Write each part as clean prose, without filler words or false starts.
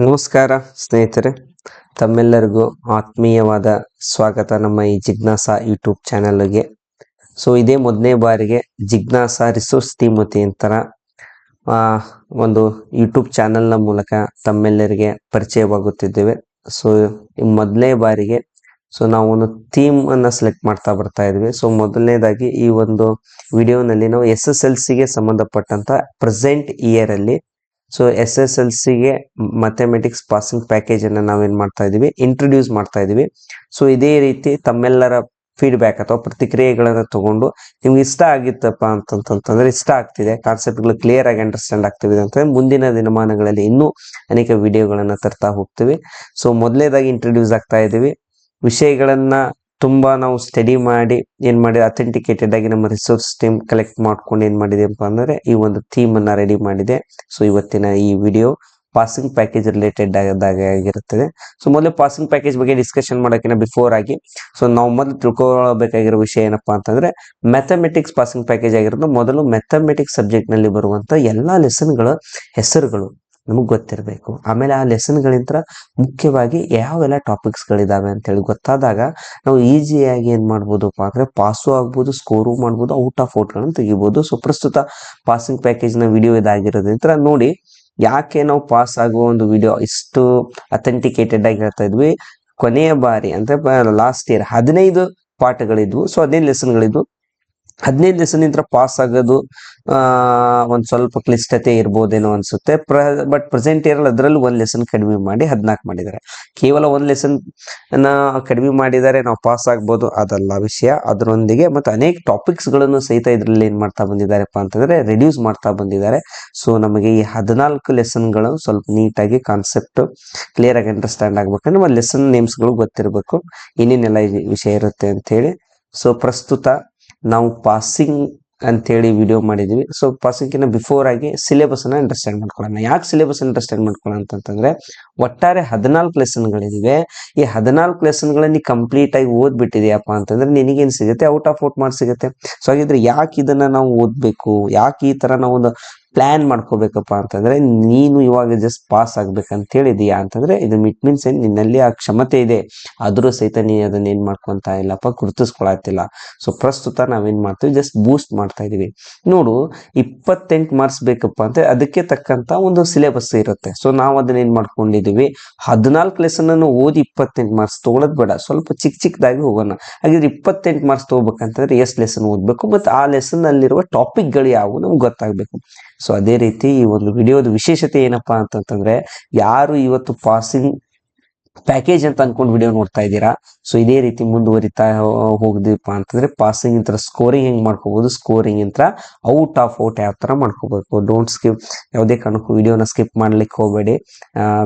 ನಮಸ್ಕಾರ ಸ್ನೇಹಿತರೆ, ತಮ್ಮೆಲ್ಲರಿಗೂ ಆತ್ಮೀಯವಾದ ಸ್ವಾಗತ ನಮ್ಮ ಈ ಜಿಜ್ಞಾಸ ಯೂಟ್ಯೂಬ್ ಚಾನಲ್ಗೆ. ಇದೇ ಮೊದಲನೇ ಬಾರಿಗೆ ಜಿಜ್ಞಾಸ ರಿಸೋರ್ಸ್ ಟೀಮ್ ವತಿಯಿಂದ ಒಂದು ಯೂಟ್ಯೂಬ್ ಚಾನಲ್ನ ಮೂಲಕ ತಮ್ಮೆಲ್ಲರಿಗೆ ಪರಿಚಯವಾಗುತ್ತಿದ್ದೇವೆ. ಈ ಮೊದಲನೇ ಬಾರಿಗೆ ನಾವು ಒಂದು ಥೀಮ್ ಅನ್ನ ಸೆಲೆಕ್ಟ್ ಮಾಡ್ತಾ ಬರ್ತಾ ಇದ್ವಿ. ಮೊದಲನೇದಾಗಿ ಈ ಒಂದು ವಿಡಿಯೋನಲ್ಲಿ ನಾವು SSLCಗೆ ಸಂಬಂಧಪಟ್ಟಂತ ಪ್ರೆಸೆಂಟ್ ಇಯರ್ ಅಲ್ಲಿ SSLCಗೆ ಮ್ಯಾಥಮೆಟಿಕ್ಸ್ ಪಾಸಿಂಗ್ ಪ್ಯಾಕೇಜ್ ಅನ್ನ ನಾವೇನ್ ಮಾಡ್ತಾ ಇದೀವಿ, ಇಂಟ್ರೊಡ್ಯೂಸ್ ಮಾಡ್ತಾ ಇದೀವಿ. ಇದೇ ರೀತಿ ತಮ್ಮೆಲ್ಲರ ಫೀಡ್ಬ್ಯಾಕ್ ಅಥವಾ ಪ್ರತಿಕ್ರಿಯೆಗಳನ್ನ ತಗೊಂಡು ನಿಮ್ಗೆ ಇಷ್ಟ ಆಗಿತ್ತಪ್ಪ ಅಂತಂತಂದ್ರೆ, ಇಷ್ಟ ಆಗ್ತಿದೆ, ಕಾನ್ಸೆಪ್ಟ್ಗಳು ಕ್ಲಿಯರ್ ಆಗಿ ಅಂಡರ್ಸ್ಟ್ಯಾಂಡ್ ಆಗ್ತಿದೆ ಅಂತಂದ್ರೆ ಮುಂದಿನ ದಿನಮಾನಗಳಲ್ಲಿ ಇನ್ನೂ ಅನೇಕ ವಿಡಿಯೋಗಳನ್ನ ತರ್ತಾ ಹೋಗ್ತೀವಿ. ಮೊದಲನೇದಾಗಿ ಇಂಟ್ರೊಡ್ಯೂಸ್ ಆಗ್ತಾ ಇದೀವಿ. ವಿಷಯಗಳನ್ನ ತುಂಬಾ ನಾವು ಸ್ಟಡಿ ಮಾಡಿ ಅಥೆಂಟಿಕೇಟೆಡ್ ಆಗಿ ನಮ್ಮ ರಿಸೋರ್ಸ್ ಟೀಮ್ ಕಲೆಕ್ಟ್ ಮಾಡ್ಕೊಂಡು ಏನ್ ಮಾಡಿದೆಪ್ಪ ಅಂದ್ರೆ ಈ ಒಂದು ಥೀಮ್ ಅನ್ನ ರೆಡಿ ಮಾಡಿದೆ. ಇವತ್ತಿನ ಈ ವಿಡಿಯೋ ಪಾಸಿಂಗ್ ಪ್ಯಾಕೇಜ್ ರಿಲೇಟೆಡ್ ಆಗಿರುತ್ತದೆ. ಮೊದಲು ಪಾಸಿಂಗ್ ಪ್ಯಾಕೇಜ್ ಬಗ್ಗೆ ಡಿಸ್ಕಷನ್ ಮಾಡೋಕ್ಕಿಂತ ಬಿಫೋರ್ ಆಗಿ ನಾವು ಮೊದಲು ತಿಳ್ಕೊಳ್ಬೇಕಾಗಿರೋ ವಿಷಯ ಏನಪ್ಪಾ ಅಂತಂದ್ರೆ, ಮ್ಯಾಥಮೆಟಿಕ್ಸ್ ಪಾಸಿಂಗ್ ಪ್ಯಾಕೇಜ್ ಆಗಿರೋದು ಮೊದಲು ಮ್ಯಾಥಮೆಟಿಕ್ಸ್ ಸಬ್ಜೆಕ್ಟ್ ನಲ್ಲಿ ಬರುವಂತ ಎಲ್ಲಾ ಲೆಸನ್ಗಳ ಹೆಸರುಗಳು ನಮಗ್ ಗೊತ್ತಿರಬೇಕು. ಆಮೇಲೆ ಆ ಲೆಸನ್ಗಳಿಂದ ಮುಖ್ಯವಾಗಿ ಯಾವೆಲ್ಲ ಟಾಪಿಕ್ಸ್ ಗಳಿದಾವೆ ಅಂತ ಹೇಳಿ ಗೊತ್ತಾದಾಗ ನಾವು ಈಸಿಯಾಗಿ ಏನ್ ಮಾಡ್ಬೋದಪ್ಪ ಅಂದ್ರೆ ಪಾಸು ಆಗ್ಬೋದು, ಸ್ಕೋರು ಮಾಡ್ಬೋದು, ಔಟ್ ಆಫ್ ಔಟ್ ಗಳನ್ನು ತೆಗಿಬಹುದು. ಪ್ರಸ್ತುತ ಪಾಸಿಂಗ್ ಪ್ಯಾಕೇಜ್ ನ ವಿಡಿಯೋ ಇದಾಗಿರೋದ್ರಿಂದ ನೋಡಿ ಯಾಕೆ ನಾವು ಪಾಸ್ ಆಗುವ ಒಂದು ವಿಡಿಯೋ ಇಷ್ಟು ಅಥೆಂಟಿಕೇಟೆಡ್ ಆಗಿ ಹೇಳ್ತಾ ಇದ್ವಿ. ಕೊನೆಯ ಬಾರಿ ಅಂದ್ರೆ ಲಾಸ್ಟ್ ಇಯರ್ 15 ಪಾಠಗಳಿದ್ವು. 15 ಲೆಸನ್ಗಳಿದ್ವು. 15 ಲೆಸನ್ ಇಂದ ಪಾಸ್ ಆಗೋದು ಒಂದ್ ಸ್ವಲ್ಪ ಕ್ಲಿಷ್ಟತೆ ಇರ್ಬೋದೇನೋ ಅನ್ಸುತ್ತೆ. ಬಟ್ ಪ್ರೆಸೆಂಟ್ ಇಯರ್ ಅದರಲ್ಲಿ ಒಂದ್ ಲೆಸನ್ ಕಡಿಮೆ ಮಾಡಿ 14 ಮಾಡಿದ್ದಾರೆ. ಕೇವಲ ಒಂದ್ ಲೆಸನ್ ಕಡಿಮೆ ಮಾಡಿದ್ದಾರೆ, ನಾವು ಪಾಸ್ ಆಗ್ಬೋದು, ಅದಲ್ಲ ವಿಷಯ. ಅದರೊಂದಿಗೆ ಮತ್ತೆ ಅನೇಕ ಟಾಪಿಕ್ಸ್ ಗಳನ್ನು ಸಹಿತ ಇದ್ರಲ್ಲಿ ಏನ್ ಮಾಡ್ತಾ ಬಂದಿದ್ದಾರೆಪ್ಪ ಅಂತಂದ್ರೆ ರೆಡ್ಯೂಸ್ ಮಾಡ್ತಾ ಬಂದಿದ್ದಾರೆ. ನಮಗೆ ಈ 14 ಲೆಸನ್ಗಳು ಸ್ವಲ್ಪ ನೀಟಾಗಿ ಕಾನ್ಸೆಪ್ಟ್ ಕ್ಲಿಯರ್ ಆಗಿ ಅಂಡರ್ಸ್ಟ್ಯಾಂಡ್ ಆಗ್ಬೇಕಂದ್ರೆ ನಮ್ಮ ಲೆಸನ್ ನೇಮ್ಸ್ ಗಳು ಗೊತ್ತಿರಬೇಕು, ಏನೇನೆಲ್ಲ ವಿಷಯ ಇರುತ್ತೆ ಅಂತ ಹೇಳಿ. ಪ್ರಸ್ತುತ ನಾವು ಪಾಸಿಂಗ್ ಅಂತೇಳಿ ವಿಡಿಯೋ ಮಾಡಿದ್ವಿ. ಪಾಸಿಂಗ್ ಬಿಫೋರ್ ಆಗಿ ಸಿಲೆಬಸ್ ಅನ್ನ ಅಂಡರ್ಸ್ಟ್ಯಾಂಡ್ ಮಾಡ್ಕೊಳ್ಳೋಣ. ಯಾಕೆ ಸಿಲೆಬಸ್ ಅಂಡರ್ಸ್ಟ್ಯಾಂಡ್ ಮಾಡ್ಕೊಳ್ಳೋಣ ಅಂತಂದ್ರೆ, ಒಟ್ಟಾರೆ 14 ಲೆಸನ್ಗಳಿವೆ. ಈ 14 ಲೆಸನ್ಗಳನ್ನ ಕಂಪ್ಲೀಟ್ ಆಗಿ ಓದ್ಬಿಟ್ಟಿದ್ಯಪ್ಪ ಅಂತಂದ್ರೆ ನಿನಗೇನ್ ಸಿಗುತ್ತೆ, ಔಟ್ ಆಫ್ ಔಟ್ ಮಾರ್ಕ್ಸ್ ಸಿಗುತ್ತೆ. ಹಾಗಿದ್ರೆ ಯಾಕೆ ಇದನ್ನ ನಾವು ಓದ್ಬೇಕು, ಯಾಕೆ ಈ ತರ ನಾವು ಒಂದು ಪ್ಲಾನ್ ಮಾಡ್ಕೋಬೇಕಪ್ಪ ಅಂತಂದ್ರೆ, ನೀನು ಇವಾಗ ಜಸ್ಟ್ ಪಾಸ್ ಆಗ್ಬೇಕಂತ ಹೇಳಿದೀಯಾ ಅಂತಂದ್ರೆ ಇದು ಇಟ್ ಮೀನ್ಸ್ ನಿನ್ನಲ್ಲಿ ಆ ಕ್ಷಮತೆ ಇದೆ, ಆದ್ರೂ ಸಹಿತ ನೀ ಅದನ್ನ ಏನ್ ಮಾಡ್ಕೊಂತ ಇಲ್ಲಪ್ಪ, ಗುರುತಿಸ್ಕೊಳತ್ತಿಲ್ಲ. ಪ್ರಸ್ತುತ ನಾವೇನ್ ಮಾಡ್ತೀವಿ, ಜಸ್ಟ್ ಬೂಸ್ಟ್ ಮಾಡ್ತಾ ಇದೀವಿ. ನೋಡು, 28 ಮಾರ್ಕ್ಸ್ ಬೇಕಪ್ಪ ಅಂತ ಅದಕ್ಕೆ ತಕ್ಕಂತ ಒಂದು ಸಿಲೆಬಸ್ ಇರುತ್ತೆ. ನಾವು ಅದನ್ನ ಏನ್ ಮಾಡ್ಕೊಂಡಿದೀವಿ, 14 ಲೆಸನ್ ಅನ್ನು ಓದಿ 28 ಮಾರ್ಕ್ಸ್ ತಗೊಳೋದ್ ಬೇಡ, ಸ್ವಲ್ಪ ಚಿಕ್ಕದಾಗಿ ಹೋಗೋಣ. ಹಾಗಿದ್ರೆ 28 ಮಾರ್ಕ್ಸ್ ತಗೋಬೇಕಂತಂದ್ರೆ ಎಷ್ಟು ಲೆಸನ್ ಓದ್ಬೇಕು, ಮತ್ತೆ ಆ ಲೆಸನ್ ಅಲ್ಲಿರುವ ಟಾಪಿಕ್ ಗಳು ಯಾವುವು ನಮ್ಗೆ ಗೊತ್ತಾಗ್ಬೇಕು. ಅದೇ ರೀತಿ ಈ ಒಂದು ವಿಡಿಯೋದ ವಿಶೇಷತೆ ಏನಪ್ಪಾ ಅಂತಂದ್ರೆ, ಯಾರು ಇವತ್ತು ಪಾಸಿಂಗ್ ಪ್ಯಾಕೇಜ್ ಅಂತ ಅನ್ಕೊಂಡು ವಿಡಿಯೋ ನೋಡ್ತಾ ಇದ್ದೀರಾ, ಇದೇ ರೀತಿ ಮುಂದುವರಿತಾ ಹೋಗ್ದಿಪ್ಪ ಅಂತಂದ್ರೆ ಪಾಸಿಂಗ್ ಇಂತ್ರ ಸ್ಕೋರಿಂಗ್ ಹೆಂಗ್ ಮಾಡ್ಕೋಬಹುದು, ಸ್ಕೋರಿಂಗ್ ಇಂತ್ರ ಔಟ್ ಆಫ್ ಔಟ್ ಯಾವ ತರ ಮಾಡ್ಕೋಬೇಕು. ಡೋಂಟ್ ಸ್ಕಿಪ್, ಯಾವುದೇ ಕಾರಣಕ್ಕೂ ವಿಡಿಯೋನ ಸ್ಕಿಪ್ ಮಾಡ್ಲಿಕ್ಕೆ ಹೋಗಬೇಡಿ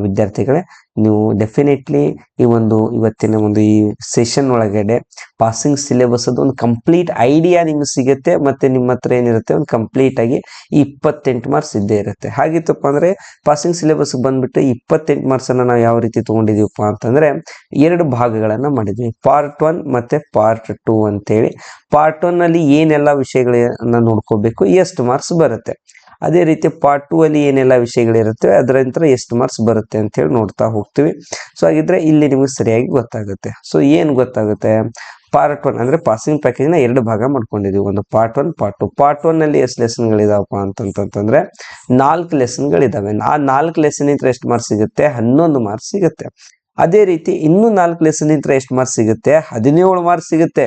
ವಿದ್ಯಾರ್ಥಿಗಳೇ. ನೀವು ಡೆಫಿನೆಟ್ಲಿ ಇವತ್ತಿನ ಒಂದು ಈ ಸೆಷನ್ ಒಳಗಡೆ ಪಾಸಿಂಗ್ ಸಿಲೆಬಸ್ ಅದು ಒಂದು ಕಂಪ್ಲೀಟ್ ಐಡಿಯಾ ನಿಮ್ಗೆ ಸಿಗುತ್ತೆ. ಮತ್ತೆ ನಿಮ್ಮ ಹತ್ರ ಏನಿರುತ್ತೆ, ಒಂದು ಕಂಪ್ಲೀಟ್ ಆಗಿ 28 ಮಾರ್ಕ್ಸ್ ಇದ್ದೇ ಇರುತ್ತೆ. ಹಾಗಿತ್ತಪ್ಪ ಅಂದ್ರೆ ಪಾಸಿಂಗ್ ಸಿಲೆಬಸ್ ಬಂದ್ಬಿಟ್ಟು 28 ಮಾರ್ಕ್ಸ್ ಅನ್ನ ನಾವು ಯಾವ ರೀತಿ ತಗೊಂಡಿದೀವಪ್ಪ ಅಂತಂದ್ರೆ 2 ಭಾಗಗಳನ್ನ ಮಾಡಿದ್ವಿ, ಪಾರ್ಟ್ 1 ಮತ್ತೆ ಪಾರ್ಟ್ 2 ಅಂತೇಳಿ. ಪಾರ್ಟ್ 1 ನಲ್ಲಿ ಏನೆಲ್ಲ ವಿಷಯಗಳನ್ನ ನೋಡ್ಕೋಬೇಕು, ಎಷ್ಟು ಮಾರ್ಕ್ಸ್ ಬರುತ್ತೆ. ಅದೇ ರೀತಿ ಪಾರ್ಟ್ 2 ಅಲ್ಲಿ ಏನೆಲ್ಲ ವಿಷಯಗಳಿರುತ್ತೆ, ಅದರಂತರ ಎಷ್ಟು ಮಾರ್ಕ್ಸ್ ಬರುತ್ತೆ ಅಂತ ಹೇಳಿ ನೋಡ್ತಾ ಹೋಗ್ತೀವಿ. ಹಾಗಿದ್ರೆ ಇಲ್ಲಿ ನಿಮ್ಗೆ ಸರಿಯಾಗಿ ಗೊತ್ತಾಗುತ್ತೆ. ಏನ್ ಗೊತ್ತಾಗುತ್ತೆ, ಪಾರ್ಟ್ 1 ಅಂದ್ರೆ ಪಾಸಿಂಗ್ ಪ್ಯಾಕೇಜ್ ನ 2 ಭಾಗ ಮಾಡ್ಕೊಂಡಿದೀವಿ, ಒಂದು ಪಾರ್ಟ್ 1 ಪಾರ್ಟ್ 2. ಪಾರ್ಟ್ 1 ನಲ್ಲಿ ಎಷ್ಟು ಲೆಸನ್ ಗಳಿದಾವಪ್ಪ ಅಂತಂದ್ರೆ 4 ಲೆಸನ್ ಗಳಿದಾವೆ. ಆ 4 ಲೆಸನ್ ಇಂದ ಎಷ್ಟು ಮಾರ್ಕ್ಸ್ ಸಿಗುತ್ತೆ, 11 ಮಾರ್ಕ್ಸ್ ಸಿಗುತ್ತೆ. ಅದೇ ರೀತಿ ಇನ್ನೂ 4 ಲೆಸನ್ ಇಂದ ಎಷ್ಟು ಮಾರ್ಕ್ಸ್ ಸಿಗುತ್ತೆ, 17 ಮಾರ್ಕ್ಸ್ ಸಿಗುತ್ತೆ.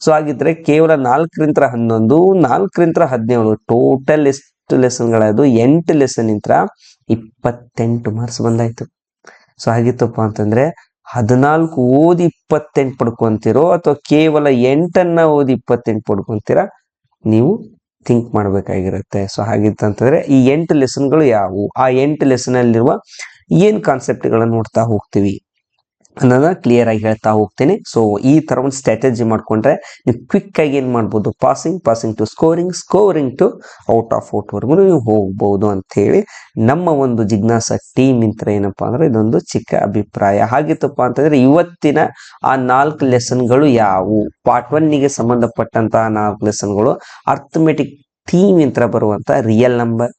ಹಾಗಿದ್ರೆ ಕೇವಲ 4ರಿಂದ 11, 4ರಿಂದ 17 ಟೋಟಲ್ ಎಷ್ಟು ಲೆಸನ್ ಗಳದು, 8 ಲೆಸನ್ ಇಂತ್ರ 28 ಮಾರ್ಕ್ಸ್ ಬಂದಾಯ್ತು. ಹಾಗಿತ್ತಪ್ಪ ಅಂತಂದ್ರೆ 14 ಓದಿ 28 ಪಡ್ಕೊಂತಿರೋ ಅಥವಾ ಕೇವಲ 8 ಓದಿ 28 ಪಡ್ಕೊಂತೀರಾ, ನೀವು ಥಿಂಕ್ ಮಾಡ್ಬೇಕಾಗಿರುತ್ತೆ. ಹಾಗಿತ್ತಂತಂದ್ರೆ ಈ 8 ಲೆಸನ್ಗಳು ಯಾವುವು, ಆ 8 ಲೆಸನ್ ಅಲ್ಲಿರುವ ಏನ್ ಕಾನ್ಸೆಪ್ಟ್ ಗಳನ್ನ ನೋಡ್ತಾ ಹೋಗ್ತೀವಿ ಅನ್ನೋದನ್ನ ಕ್ಲಿಯರ್ ಆಗಿ ಹೇಳ್ತಾ ಹೋಗ್ತೇನೆ. ಈ ತರ ಒಂದು ಸ್ಟ್ರಾಟಜಿ ಮಾಡ್ಕೊಂಡ್ರೆ ನೀವು ಕ್ವಿಕ್ ಆಗಿ ಏನ್ ಮಾಡ್ಬೋದು, passing to scoring to out of out ವರ್ಗು ನೀವು ಹೋಗ್ಬಹುದು ಅಂತ ಹೇಳಿ ನಮ್ಮ ಒಂದು ಜಿಜ್ಞಾಸ ಟೀಮ್ ಇಂತ್ರ ಏನಪ್ಪಾ ಅಂದ್ರೆ ಇದೊಂದು ಚಿಕ್ಕ ಅಭಿಪ್ರಾಯ. ಹಾಗಿತ್ತಪ್ಪ ಅಂತಂದ್ರೆ ಇವತ್ತಿನ ಆ 4 ಲೆಸನ್ಗಳು ಯಾವುವು, ಪಾರ್ಟ್ 1 ಗೆ ಸಂಬಂಧಪಟ್ಟಂತಹ 4 ಲೆಸನ್ಗಳು ಅರ್ಥಮೆಟಿಕ್ ಥೀಮ್ ಇಂತ್ರ ಬರುವಂತ ರಿಯಲ್ ನಂಬರ್,